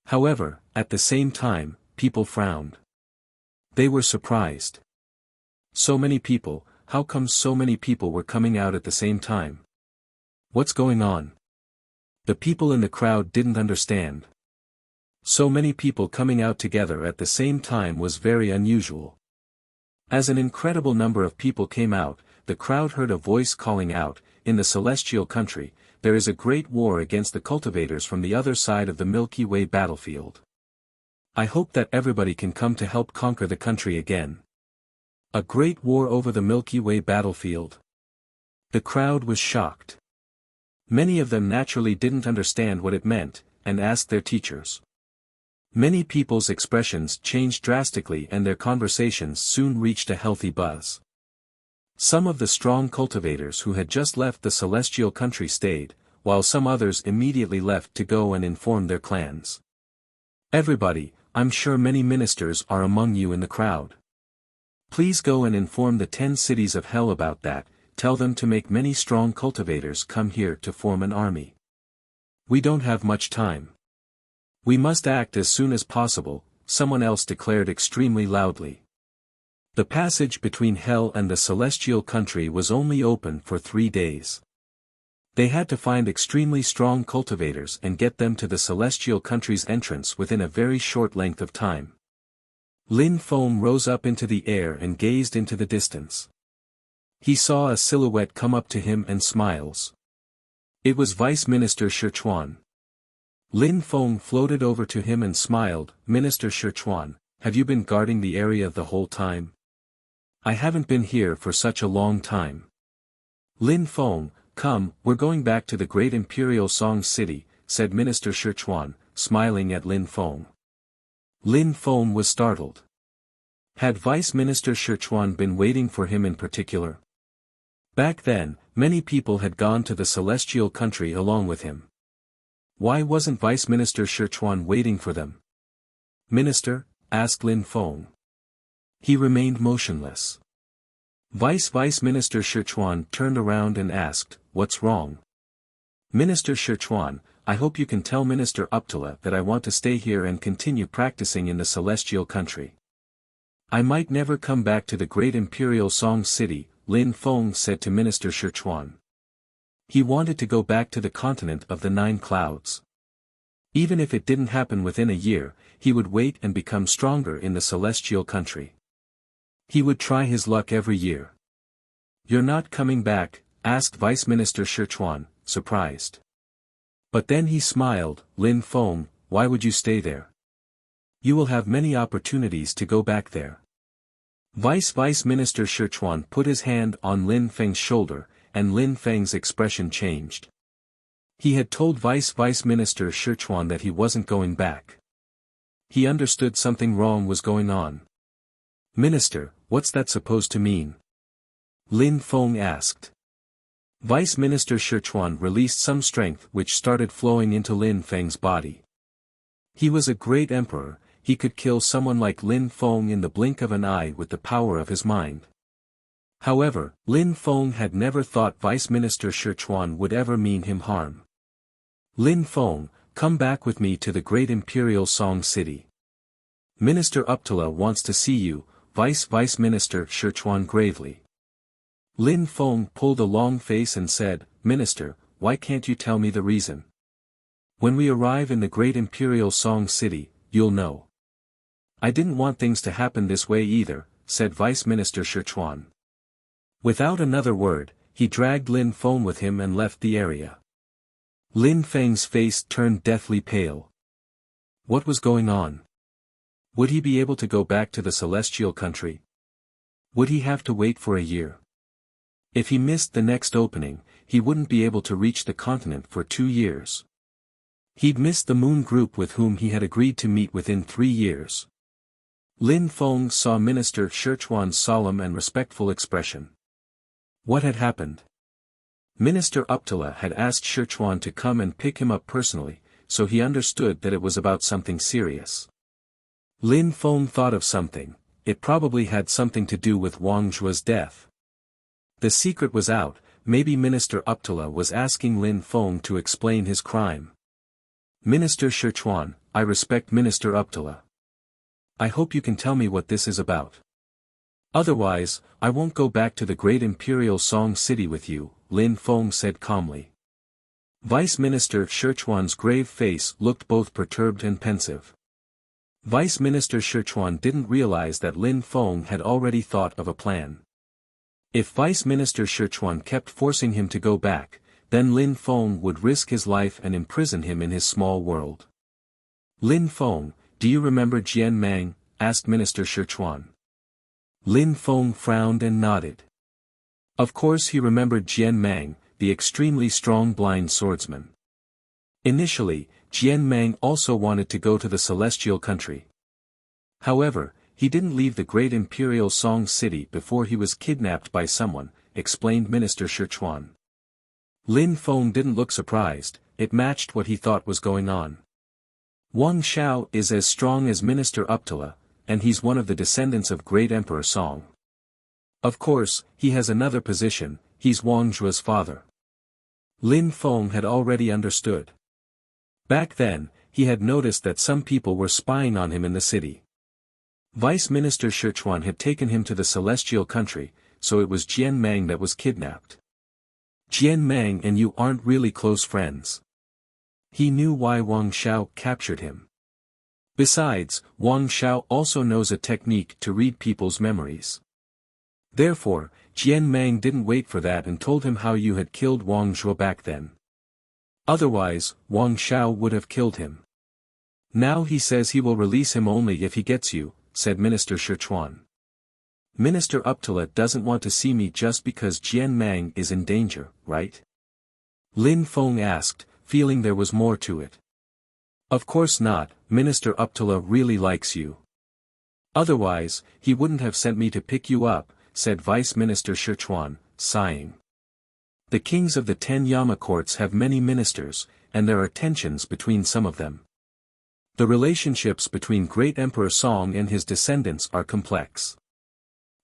However, at the same time, people frowned. They were surprised. So many people, how come so many people were coming out at the same time? What's going on? The people in the crowd didn't understand. So many people coming out together at the same time was very unusual. As an incredible number of people came out, the crowd heard a voice calling out, "In the celestial country, there is a great war against the cultivators from the other side of the Milky Way battlefield. I hope that everybody can come to help conquer the country again. A great war over the Milky Way battlefield. The crowd was shocked. Many of them naturally didn't understand what it meant, and asked their teachers. Many people's expressions changed drastically and their conversations soon reached a healthy buzz. Some of the strong cultivators who had just left the celestial country stayed, while some others immediately left to go and inform their clans. Everybody, I'm sure many ministers are among you in the crowd. Please go and inform the 10 cities of hell about that, tell them to make many strong cultivators come here to form an army. We don't have much time. We must act as soon as possible, someone else declared extremely loudly. The passage between hell and the celestial country was only open for 3 days. They had to find extremely strong cultivators and get them to the celestial country's entrance within a very short length of time. Lin Feng rose up into the air and gazed into the distance. He saw a silhouette come up to him and smiles. It was Vice Minister Sichuan. Lin Feng floated over to him and smiled. Minister Sichuan, have you been guarding the area the whole time? I haven't been here for such a long time. Lin Feng, come, we're going back to the great imperial Song City, said Minister Sichuan, smiling at Lin Feng. Lin Feng was startled. Had Vice Minister Sichuan been waiting for him in particular? Back then, many people had gone to the celestial country along with him. Why wasn't Vice Minister Sichuan waiting for them? Minister, asked Lin Feng. He remained motionless. Vice Minister Sichuan turned around and asked, what's wrong? Minister Sichuan, I hope you can tell Minister Uptala that I want to stay here and continue practicing in the celestial country. I might never come back to the great imperial Song City, Lin Feng said to Minister Sichuan. He wanted to go back to the continent of the 9 clouds. Even if it didn't happen within a year, he would wait and become stronger in the celestial country. He would try his luck every year. You're not coming back, asked Vice Minister Sichuan, surprised. But then he smiled. Lin Feng, why would you stay there? You will have many opportunities to go back there. Vice Minister Sichuan put his hand on Lin Feng's shoulder, and Lin Feng's expression changed. He had told Vice Minister Sichuan that he wasn't going back. He understood something wrong was going on. Minister, what's that supposed to mean? Lin Feng asked. Vice Minister Sichuan released some strength which started flowing into Lin Feng's body. He was a great emperor, he could kill someone like Lin Feng in the blink of an eye with the power of his mind. However, Lin Feng had never thought Vice Minister Sichuan would ever mean him harm. Lin Feng, come back with me to the great imperial Song City. Minister Uptala wants to see you, Vice Minister Sichuan gravely. Lin Feng pulled a long face and said, Minister, why can't you tell me the reason? When we arrive in the great imperial Song City, you'll know. I didn't want things to happen this way either, said Vice Minister Sichuan. Without another word, he dragged Lin Feng with him and left the area. Lin Feng's face turned deathly pale. What was going on? Would he be able to go back to the celestial country? Would he have to wait for a year? If he missed the next opening, he wouldn't be able to reach the continent for 2 years. He'd miss the moon group with whom he had agreed to meet within 3 years. Lin Feng saw Minister Sichuan's solemn and respectful expression. What had happened? Minister Uptala had asked Sichuan to come and pick him up personally, so he understood that it was about something serious. Lin Feng thought of something, it probably had something to do with Wang Zhua's death. The secret was out, maybe Minister Uptala was asking Lin Feng to explain his crime. Minister Sichuan, I respect Minister Uptala. I hope you can tell me what this is about. Otherwise, I won't go back to the great imperial Song City with you, Lin Feng said calmly. Vice Minister Sichuan's grave face looked both perturbed and pensive. Vice Minister Sichuan didn't realize that Lin Feng had already thought of a plan. If Vice Minister Sichuan kept forcing him to go back, then Lin Feng would risk his life and imprison him in his small world. Lin Feng, "Do you remember Jian Mang?" asked Minister Sichuan. Lin Feng frowned and nodded. Of course he remembered Jian Mang, the extremely strong blind swordsman. Initially, Jian Mang also wanted to go to the Celestial Country. However, he didn't leave the great imperial Song City before he was kidnapped by someone, explained Minister Sichuan. Lin Feng didn't look surprised, it matched what he thought was going on. Wang Xiao is as strong as Minister Uptala, and he's one of the descendants of great Emperor Song. Of course, he has another position, he's Wang Zhua's father. Lin Feng had already understood. Back then, he had noticed that some people were spying on him in the city. Vice Minister Sichuan had taken him to the Celestial Country, so it was Jian Mang that was kidnapped. Jian Mang and you aren't really close friends. He knew why Wang Xiao captured him. Besides, Wang Xiao also knows a technique to read people's memories. Therefore, Jian Mang didn't wait for that and told him how you had killed Wang Zhuo back then. Otherwise, Wang Xiao would have killed him. Now he says he will release him only if he gets you, said Minister Sichuan. Minister Uptala doesn't want to see me just because Jian Mang is in danger, right? Lin Feng asked, feeling there was more to it. Of course not, Minister Uptala really likes you. Otherwise, he wouldn't have sent me to pick you up, said Vice Minister Sichuan, sighing. The kings of the 10 Yama courts have many ministers, and there are tensions between some of them. The relationships between great Emperor Song and his descendants are complex.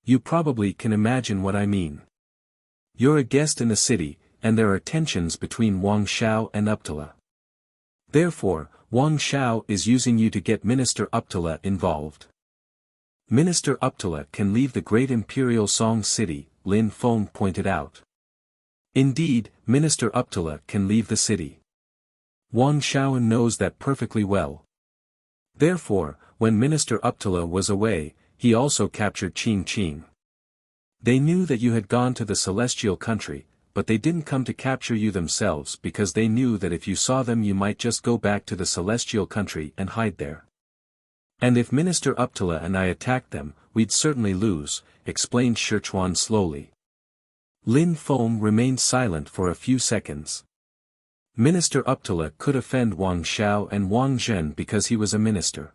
You probably can imagine what I mean. You're a guest in the city, and there are tensions between Wang Xiao and Uptala. Therefore, Wang Xiao is using you to get Minister Uptala involved. Minister Uptala can leave the great imperial Song city, Lin Feng pointed out. Indeed, Minister Uptala can leave the city. Wang Xiao knows that perfectly well. Therefore, when Minister Uptala was away, he also captured Qing Qing. They knew that you had gone to the Celestial Country, but they didn't come to capture you themselves because they knew that if you saw them you might just go back to the Celestial Country and hide there. And if Minister Uptala and I attacked them, we'd certainly lose, explained Sichuan slowly. Lin Feng remained silent for a few seconds. Minister Uptala could offend Wang Xiao and Wang Zhen because he was a minister.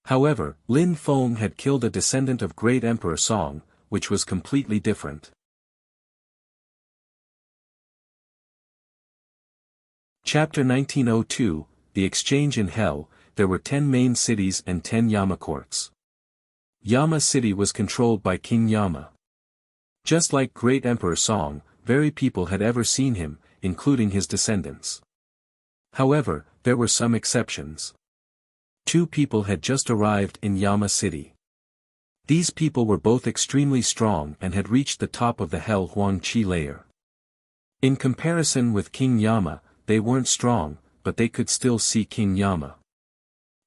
However, Lin Feng had killed a descendant of great Emperor Song, which was completely different. Chapter 1902, The Exchange in Hell. There were 10 main cities and 10 Yama courts. Yama City was controlled by King Yama. Just like great Emperor Song, very people had ever seen him, including his descendants. However, there were some exceptions. 2 people had just arrived in Yama City. These people were both extremely strong and had reached the top of the Hell Huang Qi layer. In comparison with King Yama, they weren't strong, but they could still see King Yama.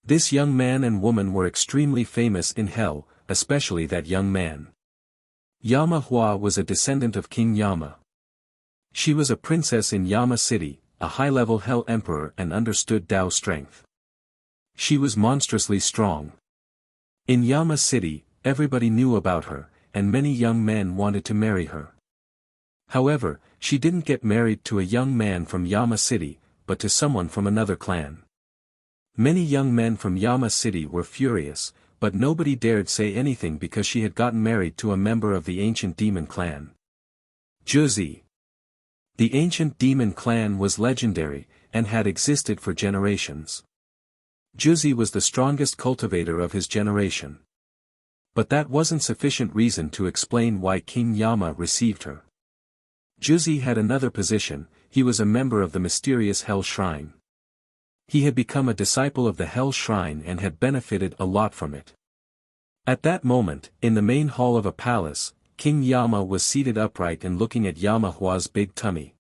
This young man and woman were extremely famous in Hell, especially that young man. Yama Hua was a descendant of King Yama. She was a princess in Yama City, a high-level Hell Emperor and understood Tao strength. She was monstrously strong. In Yama City, everybody knew about her, and many young men wanted to marry her. However, she didn't get married to a young man from Yama City, but to someone from another clan. Many young men from Yama City were furious, but nobody dared say anything because she had gotten married to a member of the ancient demon clan. Juzi. The ancient demon clan was legendary, and had existed for generations. Juzi was the strongest cultivator of his generation. But that wasn't sufficient reason to explain why King Yama received her. Juzi had another position, he was a member of the mysterious Hell Shrine. He had become a disciple of the Hell Shrine and had benefited a lot from it. At that moment, in the main hall of a palace, King Yama was seated upright and looking at Yama Hua's big tummy.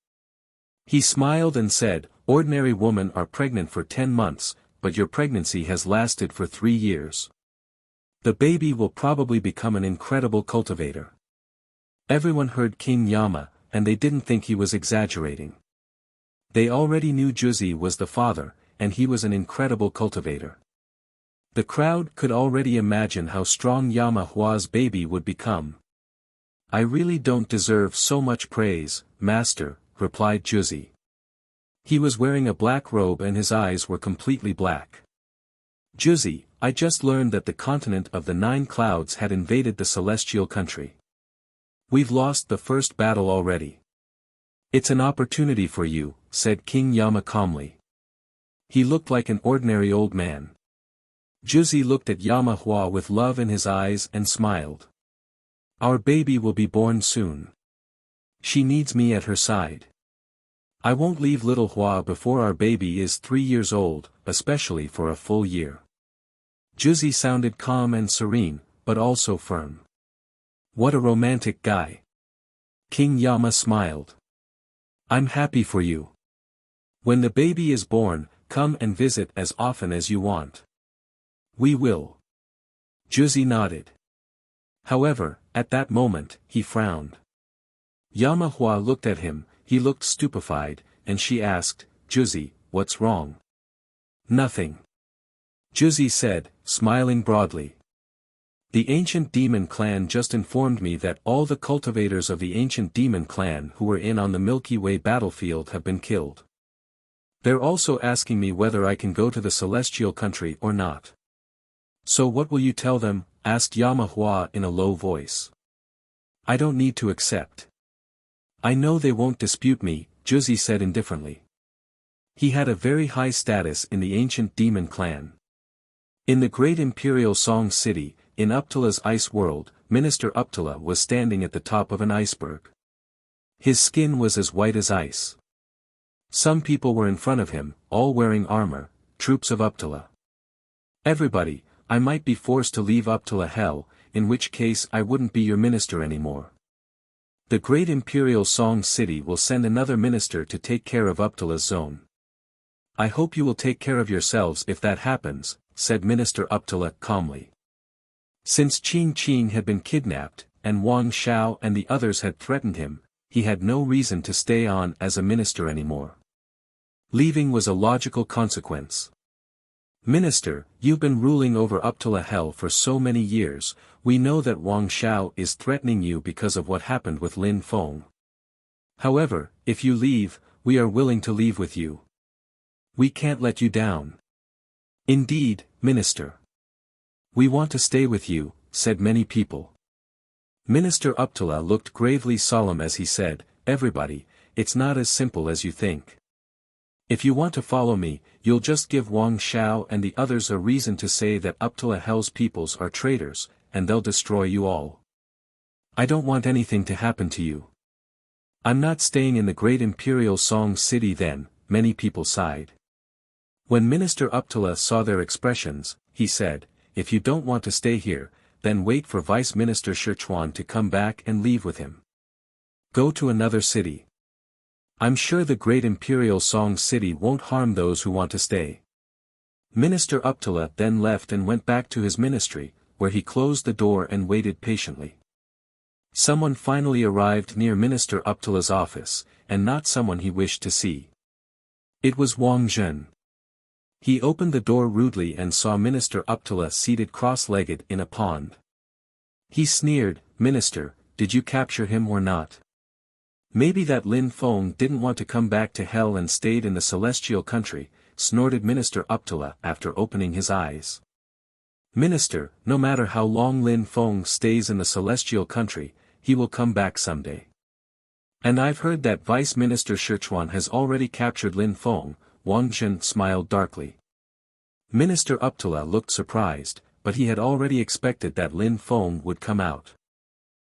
He smiled and said, "Ordinary women are pregnant for 10 months, but your pregnancy has lasted for 3 years. The baby will probably become an incredible cultivator." Everyone heard King Yama, and they didn't think he was exaggerating. They already knew Juzi was the father, and he was an incredible cultivator. The crowd could already imagine how strong Yama Hua's baby would become. "I really don't deserve so much praise, master," replied Juzi. He was wearing a black robe and his eyes were completely black. "Juzi, I just learned that the continent of the 9 clouds had invaded the celestial country. We've lost the first battle already." "It's an opportunity for you," said King Yama calmly. He looked like an ordinary old man. Juzi looked at Yama Hua with love in his eyes and smiled. "Our baby will be born soon. She needs me at her side. I won't leave little Hua before our baby is 3 years old, especially for a full year." Juzi sounded calm and serene, but also firm. "What a romantic guy." King Yama smiled. "I'm happy for you. When the baby is born, come and visit as often as you want." "We will." Juzi nodded. However, at that moment, he frowned. Yama Hua looked at him, he looked stupefied, and she asked, "Juzi, what's wrong?" "Nothing." Juzi said, smiling broadly. "The ancient demon clan just informed me that all the cultivators of the ancient demon clan who were in on the Milky Way battlefield have been killed. They're also asking me whether I can go to the celestial country or not." "So what will you tell them?" asked Yama Hua in a low voice. "I don't need to accept. I know they won't dispute me," Juzi said indifferently. He had a very high status in the ancient demon clan. In the great imperial Song City, in Uptila's ice world, Minister Uptila was standing at the top of an iceberg. His skin was as white as ice. Some people were in front of him, all wearing armor, troops of Uptila. "Everybody, I might be forced to leave Uptila Hell, in which case I wouldn't be your minister anymore. The great imperial Song City will send another minister to take care of Uptila's zone. I hope you will take care of yourselves if that happens," said Minister Uptila calmly. Since Qing Qing had been kidnapped, and Wang Xiao and the others had threatened him, he had no reason to stay on as a minister anymore. Leaving was a logical consequence. "Minister, you've been ruling over Uptila Hell for so many years, we know that Wang Xiao is threatening you because of what happened with Lin Feng. However, if you leave, we are willing to leave with you. We can't let you down." "Indeed, Minister. We want to stay with you," said many people. Minister Uptila looked gravely solemn as he said, "Everybody, it's not as simple as you think. If you want to follow me, you'll just give Wang Xiao and the others a reason to say that Uptila Hell's peoples are traitors, and they'll destroy you all. I don't want anything to happen to you. I'm not staying in the great imperial Song City then," many people sighed. When Minister Uptila saw their expressions, he said, "If you don't want to stay here, then wait for Vice Minister Sichuan to come back and leave with him. Go to another city. I'm sure the great imperial Song City won't harm those who want to stay." Minister Uptila then left and went back to his ministry, where he closed the door and waited patiently. Someone finally arrived near Minister Uptila's office, and not someone he wished to see. It was Wang Zhen. He opened the door rudely and saw Minister Uptila seated cross-legged in a pond. He sneered, "Minister, did you capture him or not? Maybe that Lin Feng didn't want to come back to hell and stayed in the celestial country," snorted Minister Uptila after opening his eyes. "Minister, no matter how long Lin Feng stays in the celestial country, he will come back someday. And I've heard that Vice Minister Sichuan has already captured Lin Feng." Wang Zhen smiled darkly. Minister Uptila looked surprised, but he had already expected that Lin Feng would come out.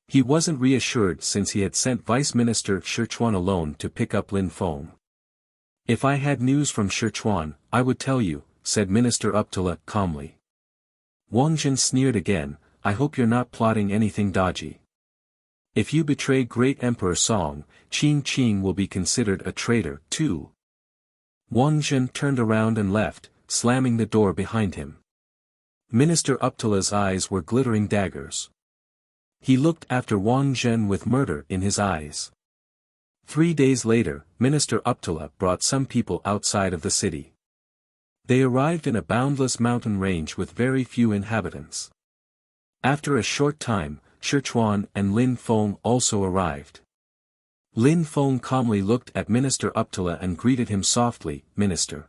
He wasn't reassured since he had sent Vice Minister Sichuan alone to pick up Lin Feng. "If I had news from Sichuan, I would tell you," said Minister Uptila calmly. Wang Zhen sneered again, "I hope you're not plotting anything dodgy. If you betray Great Emperor Song, Qing Qing will be considered a traitor, too." Wang Zhen turned around and left, slamming the door behind him. Minister Uptila's eyes were glittering daggers. He looked after Wang Zhen with murder in his eyes. 3 days later, Minister Uptila brought some people outside of the city. They arrived in a boundless mountain range with very few inhabitants. After a short time, Sichuan and Lin Feng also arrived. Lin Feng calmly looked at Minister Uptala and greeted him softly, "Minister."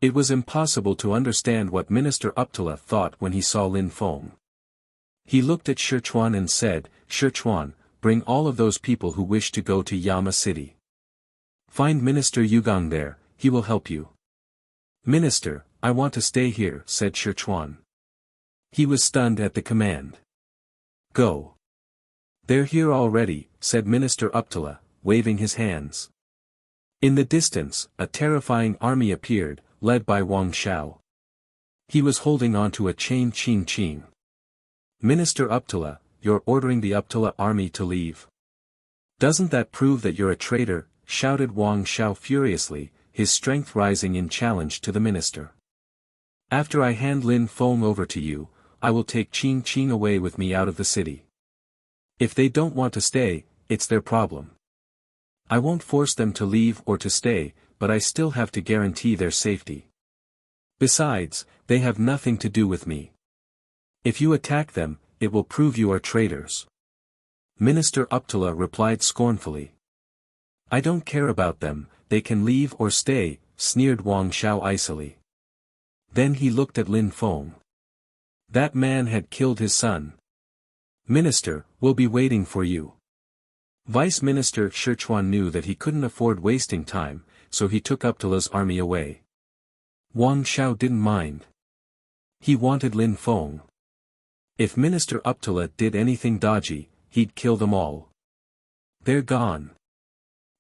It was impossible to understand what Minister Uptala thought when he saw Lin Feng. He looked at Sichuan and said, "Sichuan, bring all of those people who wish to go to Yama City. Find Minister Yugang there, he will help you." "Minister, I want to stay here," said Sichuan. He was stunned at the command. "Go." "They're here already," said Minister Uptala, waving his hands. In the distance, a terrifying army appeared, led by Wang Xiao. He was holding onto a chain. Ching. "Minister Uptala, you're ordering the Uptala army to leave. Doesn't that prove that you're a traitor?" shouted Wang Xiao furiously, his strength rising in challenge to the minister. "After I hand Lin Feng over to you, I will take Ching away with me out of the city. If they don't want to stay, it's their problem. I won't force them to leave or to stay, but I still have to guarantee their safety. Besides, they have nothing to do with me. If you attack them, it will prove you are traitors." Minister Uptala replied scornfully. "I don't care about them, they can leave or stay," sneered Wang Xiao icily. Then he looked at Lin Feng. That man had killed his son. "Minister, we'll be waiting for you." Vice Minister Sichuan knew that he couldn't afford wasting time, so he took Uptala's army away. Wang Xiao didn't mind. He wanted Lin Feng. If Minister Uptala did anything dodgy, he'd kill them all. "They're gone.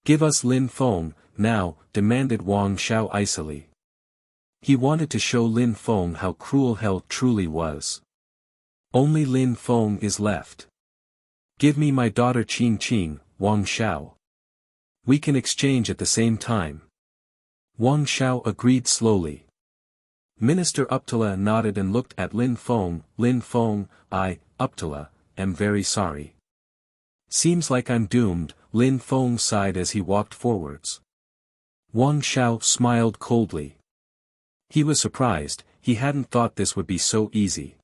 Give us Lin Feng, now," demanded Wang Xiao icily. He wanted to show Lin Feng how cruel hell truly was. "Only Lin Feng is left. Give me my daughter Ching, Wang Xiao. We can exchange at the same time." Wang Xiao agreed slowly. Minister Uptala nodded and looked at Lin Feng. "Lin Feng, I, Uptala, am very sorry. Seems like I'm doomed," Lin Feng sighed as he walked forwards. Wang Xiao smiled coldly. He was surprised, he hadn't thought this would be so easy.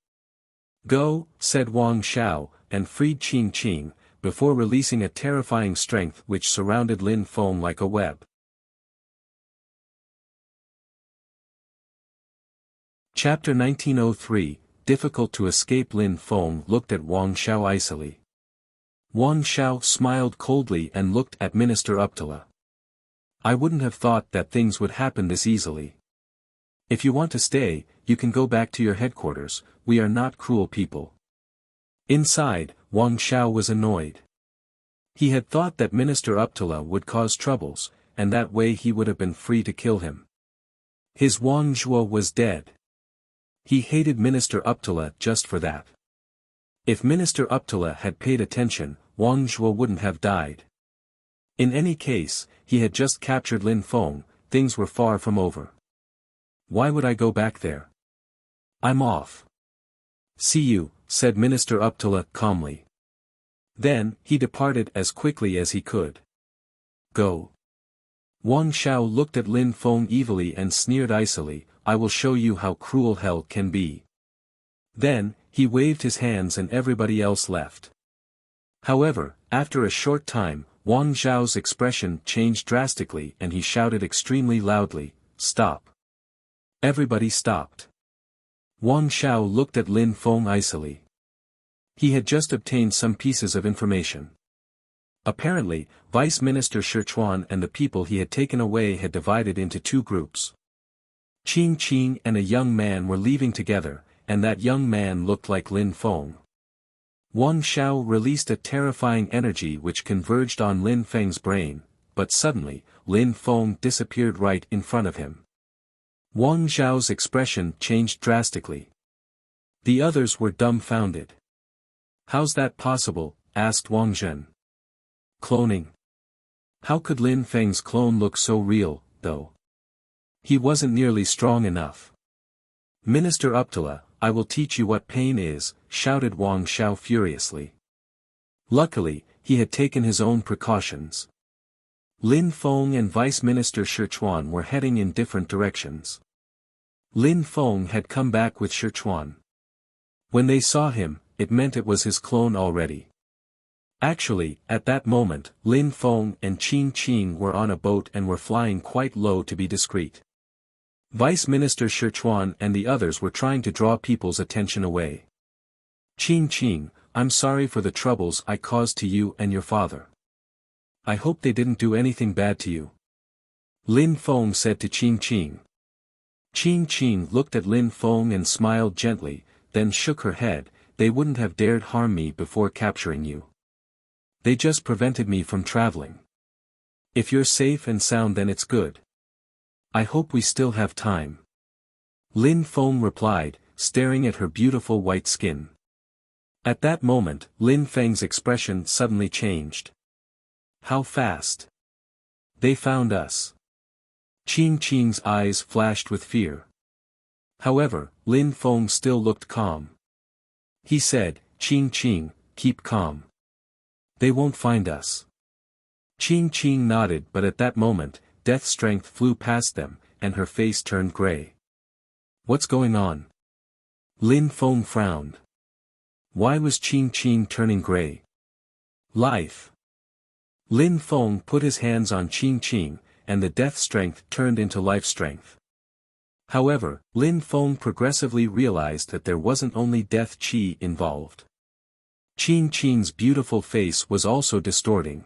"Go," said Wang Xiao, and freed Ching, before releasing a terrifying strength which surrounded Lin Feng like a web. Chapter 1903, Difficult to Escape. Lin Feng looked at Wang Xiao icily. Wang Xiao smiled coldly and looked at Minister Uptala. "I wouldn't have thought that things would happen this easily. If you want to stay, you can go back to your headquarters, we are not cruel people." Inside, Wang Xiao was annoyed. He had thought that Minister Uptala would cause troubles, and that way he would have been free to kill him. His Wang Zhuo was dead. He hated Minister Uptala just for that. If Minister Uptala had paid attention, Wang Zhuo wouldn't have died. In any case, he had just captured Lin Feng, things were far from over. Why would I go back there? I'm off. "See you," said Minister Uptala calmly. Then, he departed as quickly as he could. "Go." Wang Xiao looked at Lin Feng evilly and sneered icily, "I will show you how cruel hell can be." Then, he waved his hands and everybody else left. However, after a short time, Wang Xiao's expression changed drastically and he shouted extremely loudly, "Stop." Everybody stopped. Wang Xiao looked at Lin Feng icily. He had just obtained some pieces of information. Apparently, Vice Minister Sichuan and the people he had taken away had divided into two groups. Ching and a young man were leaving together, and that young man looked like Lin Feng. Wang Xiao released a terrifying energy which converged on Lin Feng's brain, but suddenly, Lin Feng disappeared right in front of him. Wang Xiao's expression changed drastically. The others were dumbfounded. "How's that possible?" asked Wang Zhen. "Cloning. How could Lin Feng's clone look so real, though? He wasn't nearly strong enough." "Minister Uptala, I will teach you what pain is," shouted Wang Xiao furiously. Luckily, he had taken his own precautions. Lin Feng and Vice Minister Sichuan were heading in different directions. Lin Feng had come back with Sichuan. When they saw him, it meant it was his clone already. Actually, at that moment, Lin Feng and Qing Qing were on a boat and were flying quite low to be discreet. Vice Minister Sichuan and the others were trying to draw people's attention away. Qing Qing, I'm sorry for the troubles I caused to you and your father. I hope they didn't do anything bad to you. Lin Feng said to Qing Qing. Qing Qing looked at Lin Feng and smiled gently, then shook her head. They wouldn't have dared harm me before capturing you. They just prevented me from traveling. If you're safe and sound then it's good. I hope we still have time. Lin Feng replied, staring at her beautiful white skin. At that moment, Lin Feng's expression suddenly changed. How fast? They found us. Qing Qing's eyes flashed with fear. However, Lin Feng still looked calm. He said, Qing Qing, keep calm. They won't find us. Qing Qing nodded, but at that moment, death strength flew past them, and her face turned gray. What's going on? Lin Feng frowned. Why was Qing Qing turning gray? Life. Lin Feng put his hands on Qing Qing, and the death strength turned into life strength. However, Lin Feng progressively realized that there wasn't only death qi involved. Qing Qing's beautiful face was also distorting.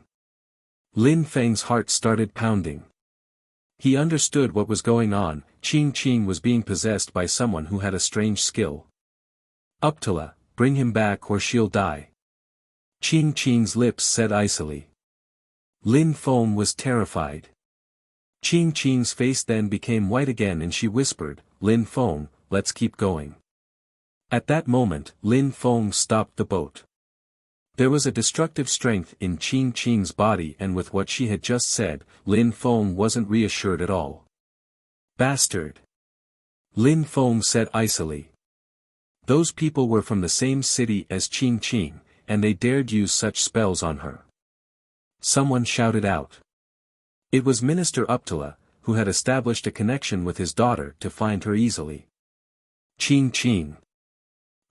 Lin Feng's heart started pounding. He understood what was going on. Qing Qing was being possessed by someone who had a strange skill. Uptala, bring him back or she'll die. Qing Qing's lips said icily. Lin Feng was terrified. Qing Qing's face then became white again and she whispered, Lin Feng, let's keep going. At that moment, Lin Feng stopped the boat. There was a destructive strength in Qing Qing's body, and with what she had just said, Lin Feng wasn't reassured at all. Bastard! Lin Feng said icily. Those people were from the same city as Qing Qing, and they dared use such spells on her. Someone shouted out. It was Minister Uptala, who had established a connection with his daughter to find her easily. Qing Qing.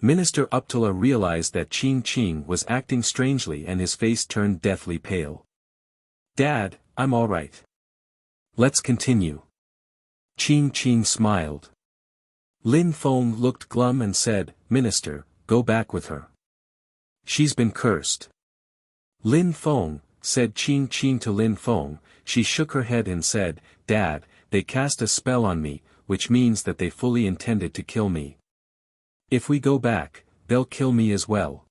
Minister Uptala realized that Qing Qing was acting strangely and his face turned deathly pale. Dad, I'm all right. Let's continue. Qing Qing smiled. Lin Feng looked glum and said, Minister, go back with her. She's been cursed. Lin Feng, said Qing Qing to Lin Feng. She shook her head and said, Dad, they cast a spell on me, which means that they fully intended to kill me. If we go back, they'll kill me as well.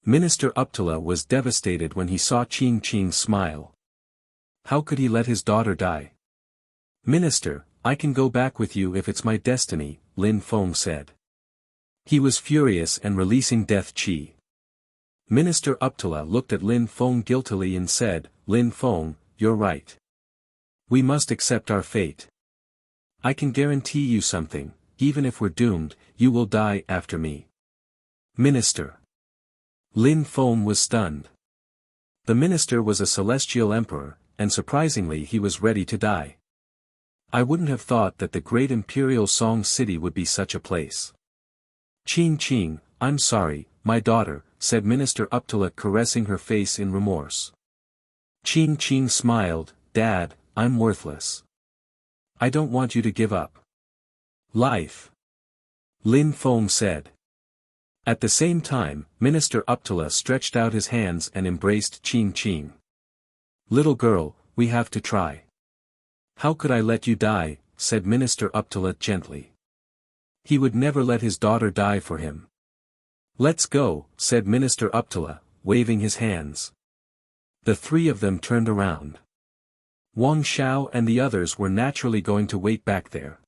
Minister Uptala was devastated when he saw Qing Qing smile. How could he let his daughter die? Minister, I can go back with you if it's my destiny, Lin Feng said. He was furious and releasing death qi. Minister Uptala looked at Lin Feng guiltily and said, Lin Feng, you're right. We must accept our fate. I can guarantee you something, even if we're doomed, you will die after me. Minister. Lin Feng was stunned. The minister was a celestial emperor, and surprisingly he was ready to die. I wouldn't have thought that the great imperial Song City would be such a place. Qing Qing, I'm sorry, my daughter, said Minister Uptala caressing her face in remorse. Qing Qing smiled, Dad, I'm worthless. I don't want you to give up. Life. Lin Feng said. At the same time, Minister Uptala stretched out his hands and embraced Qing Qing. Little girl, we have to try. How could I let you die, said Minister Uptala gently. He would never let his daughter die for him. Let's go, said Minister Uptala, waving his hands. The three of them turned around. Wang Xiao and the others were naturally going to wait back there.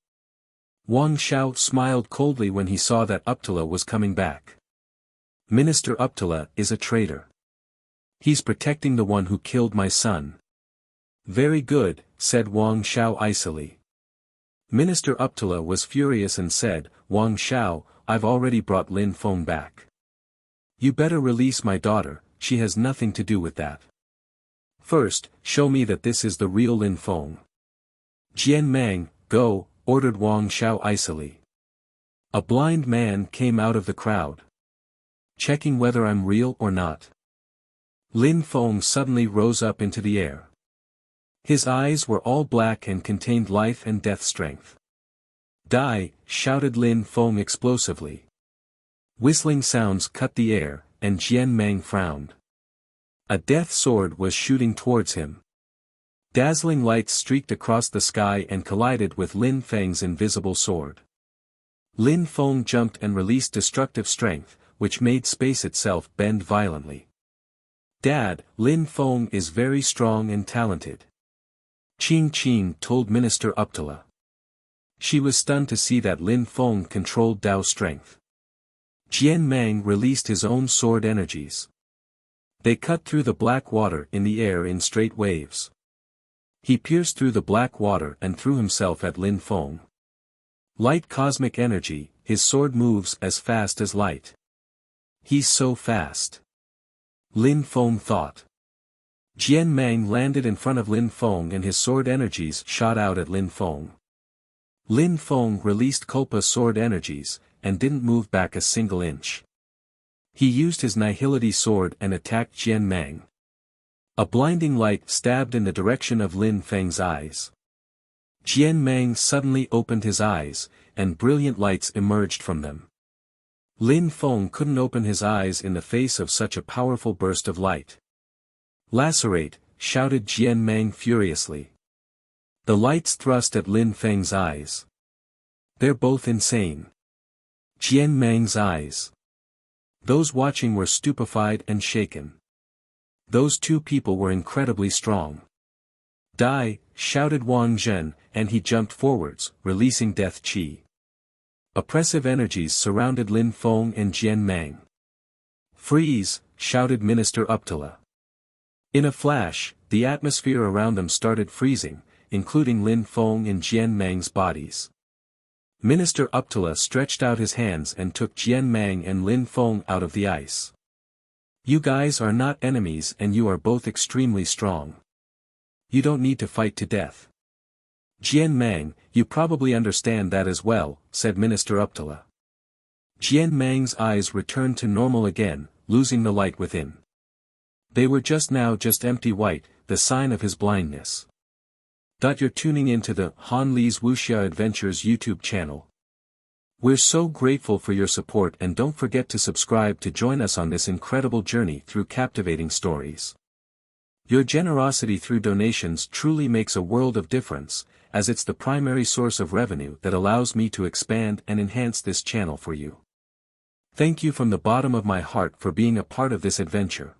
Wang Xiao smiled coldly when he saw that Uptala was coming back. Minister Uptala is a traitor. He's protecting the one who killed my son. Very good, said Wang Xiao icily. Minister Uptala was furious and said, Wang Xiao, I've already brought Lin Feng back. You better release my daughter, she has nothing to do with that. First, show me that this is the real Lin Feng. Jian Mang, go, ordered Wang Xiao icily. A blind man came out of the crowd. Checking whether I'm real or not. Lin Feng suddenly rose up into the air. His eyes were all black and contained life and death strength. Die, shouted Lin Feng explosively. Whistling sounds cut the air, and Jian Mang frowned. A death sword was shooting towards him. Dazzling lights streaked across the sky and collided with Lin Feng's invisible sword. Lin Feng jumped and released destructive strength, which made space itself bend violently. Dad, Lin Feng is very strong and talented. Qing Qing told Minister Uptala. She was stunned to see that Lin Feng controlled Dao strength. Jian Mang released his own sword energies. They cut through the black water in the air in straight waves. He pierced through the black water and threw himself at Lin Feng. Light cosmic energy, his sword moves as fast as light. He's so fast. Lin Feng thought. Jian Mang landed in front of Lin Feng and his sword energies shot out at Lin Feng. Lin Feng released Kulpa sword energies, and didn't move back a single inch. He used his Nihility sword and attacked Jian Mang. A blinding light stabbed in the direction of Lin Feng's eyes. Jian Mang suddenly opened his eyes, and brilliant lights emerged from them. Lin Feng couldn't open his eyes in the face of such a powerful burst of light. Lacerate, shouted Jian Mang furiously. The lights thrust at Lin Feng's eyes. They're both insane. Jian Mang's eyes. Those watching were stupefied and shaken. Those two people were incredibly strong. Die, shouted Wang Zhen, and he jumped forwards, releasing death chi. Oppressive energies surrounded Lin Feng and Jian Mang. Freeze, shouted Minister Uptala. In a flash, the atmosphere around them started freezing, including Lin Feng and Jian Mang's bodies. Minister Uptala stretched out his hands and took Jian Mang and Lin Feng out of the ice. You guys are not enemies and you are both extremely strong. You don't need to fight to death. Jian Mang, you probably understand that as well, said Minister Uptala. Jian Mang's eyes returned to normal again, losing the light within. They were just empty white, the sign of his blindness. You're tuning into the Han Li's Wuxia Adventures YouTube channel. We're so grateful for your support and don't forget to subscribe to join us on this incredible journey through captivating stories. Your generosity through donations truly makes a world of difference, as it's the primary source of revenue that allows me to expand and enhance this channel for you. Thank you from the bottom of my heart for being a part of this adventure.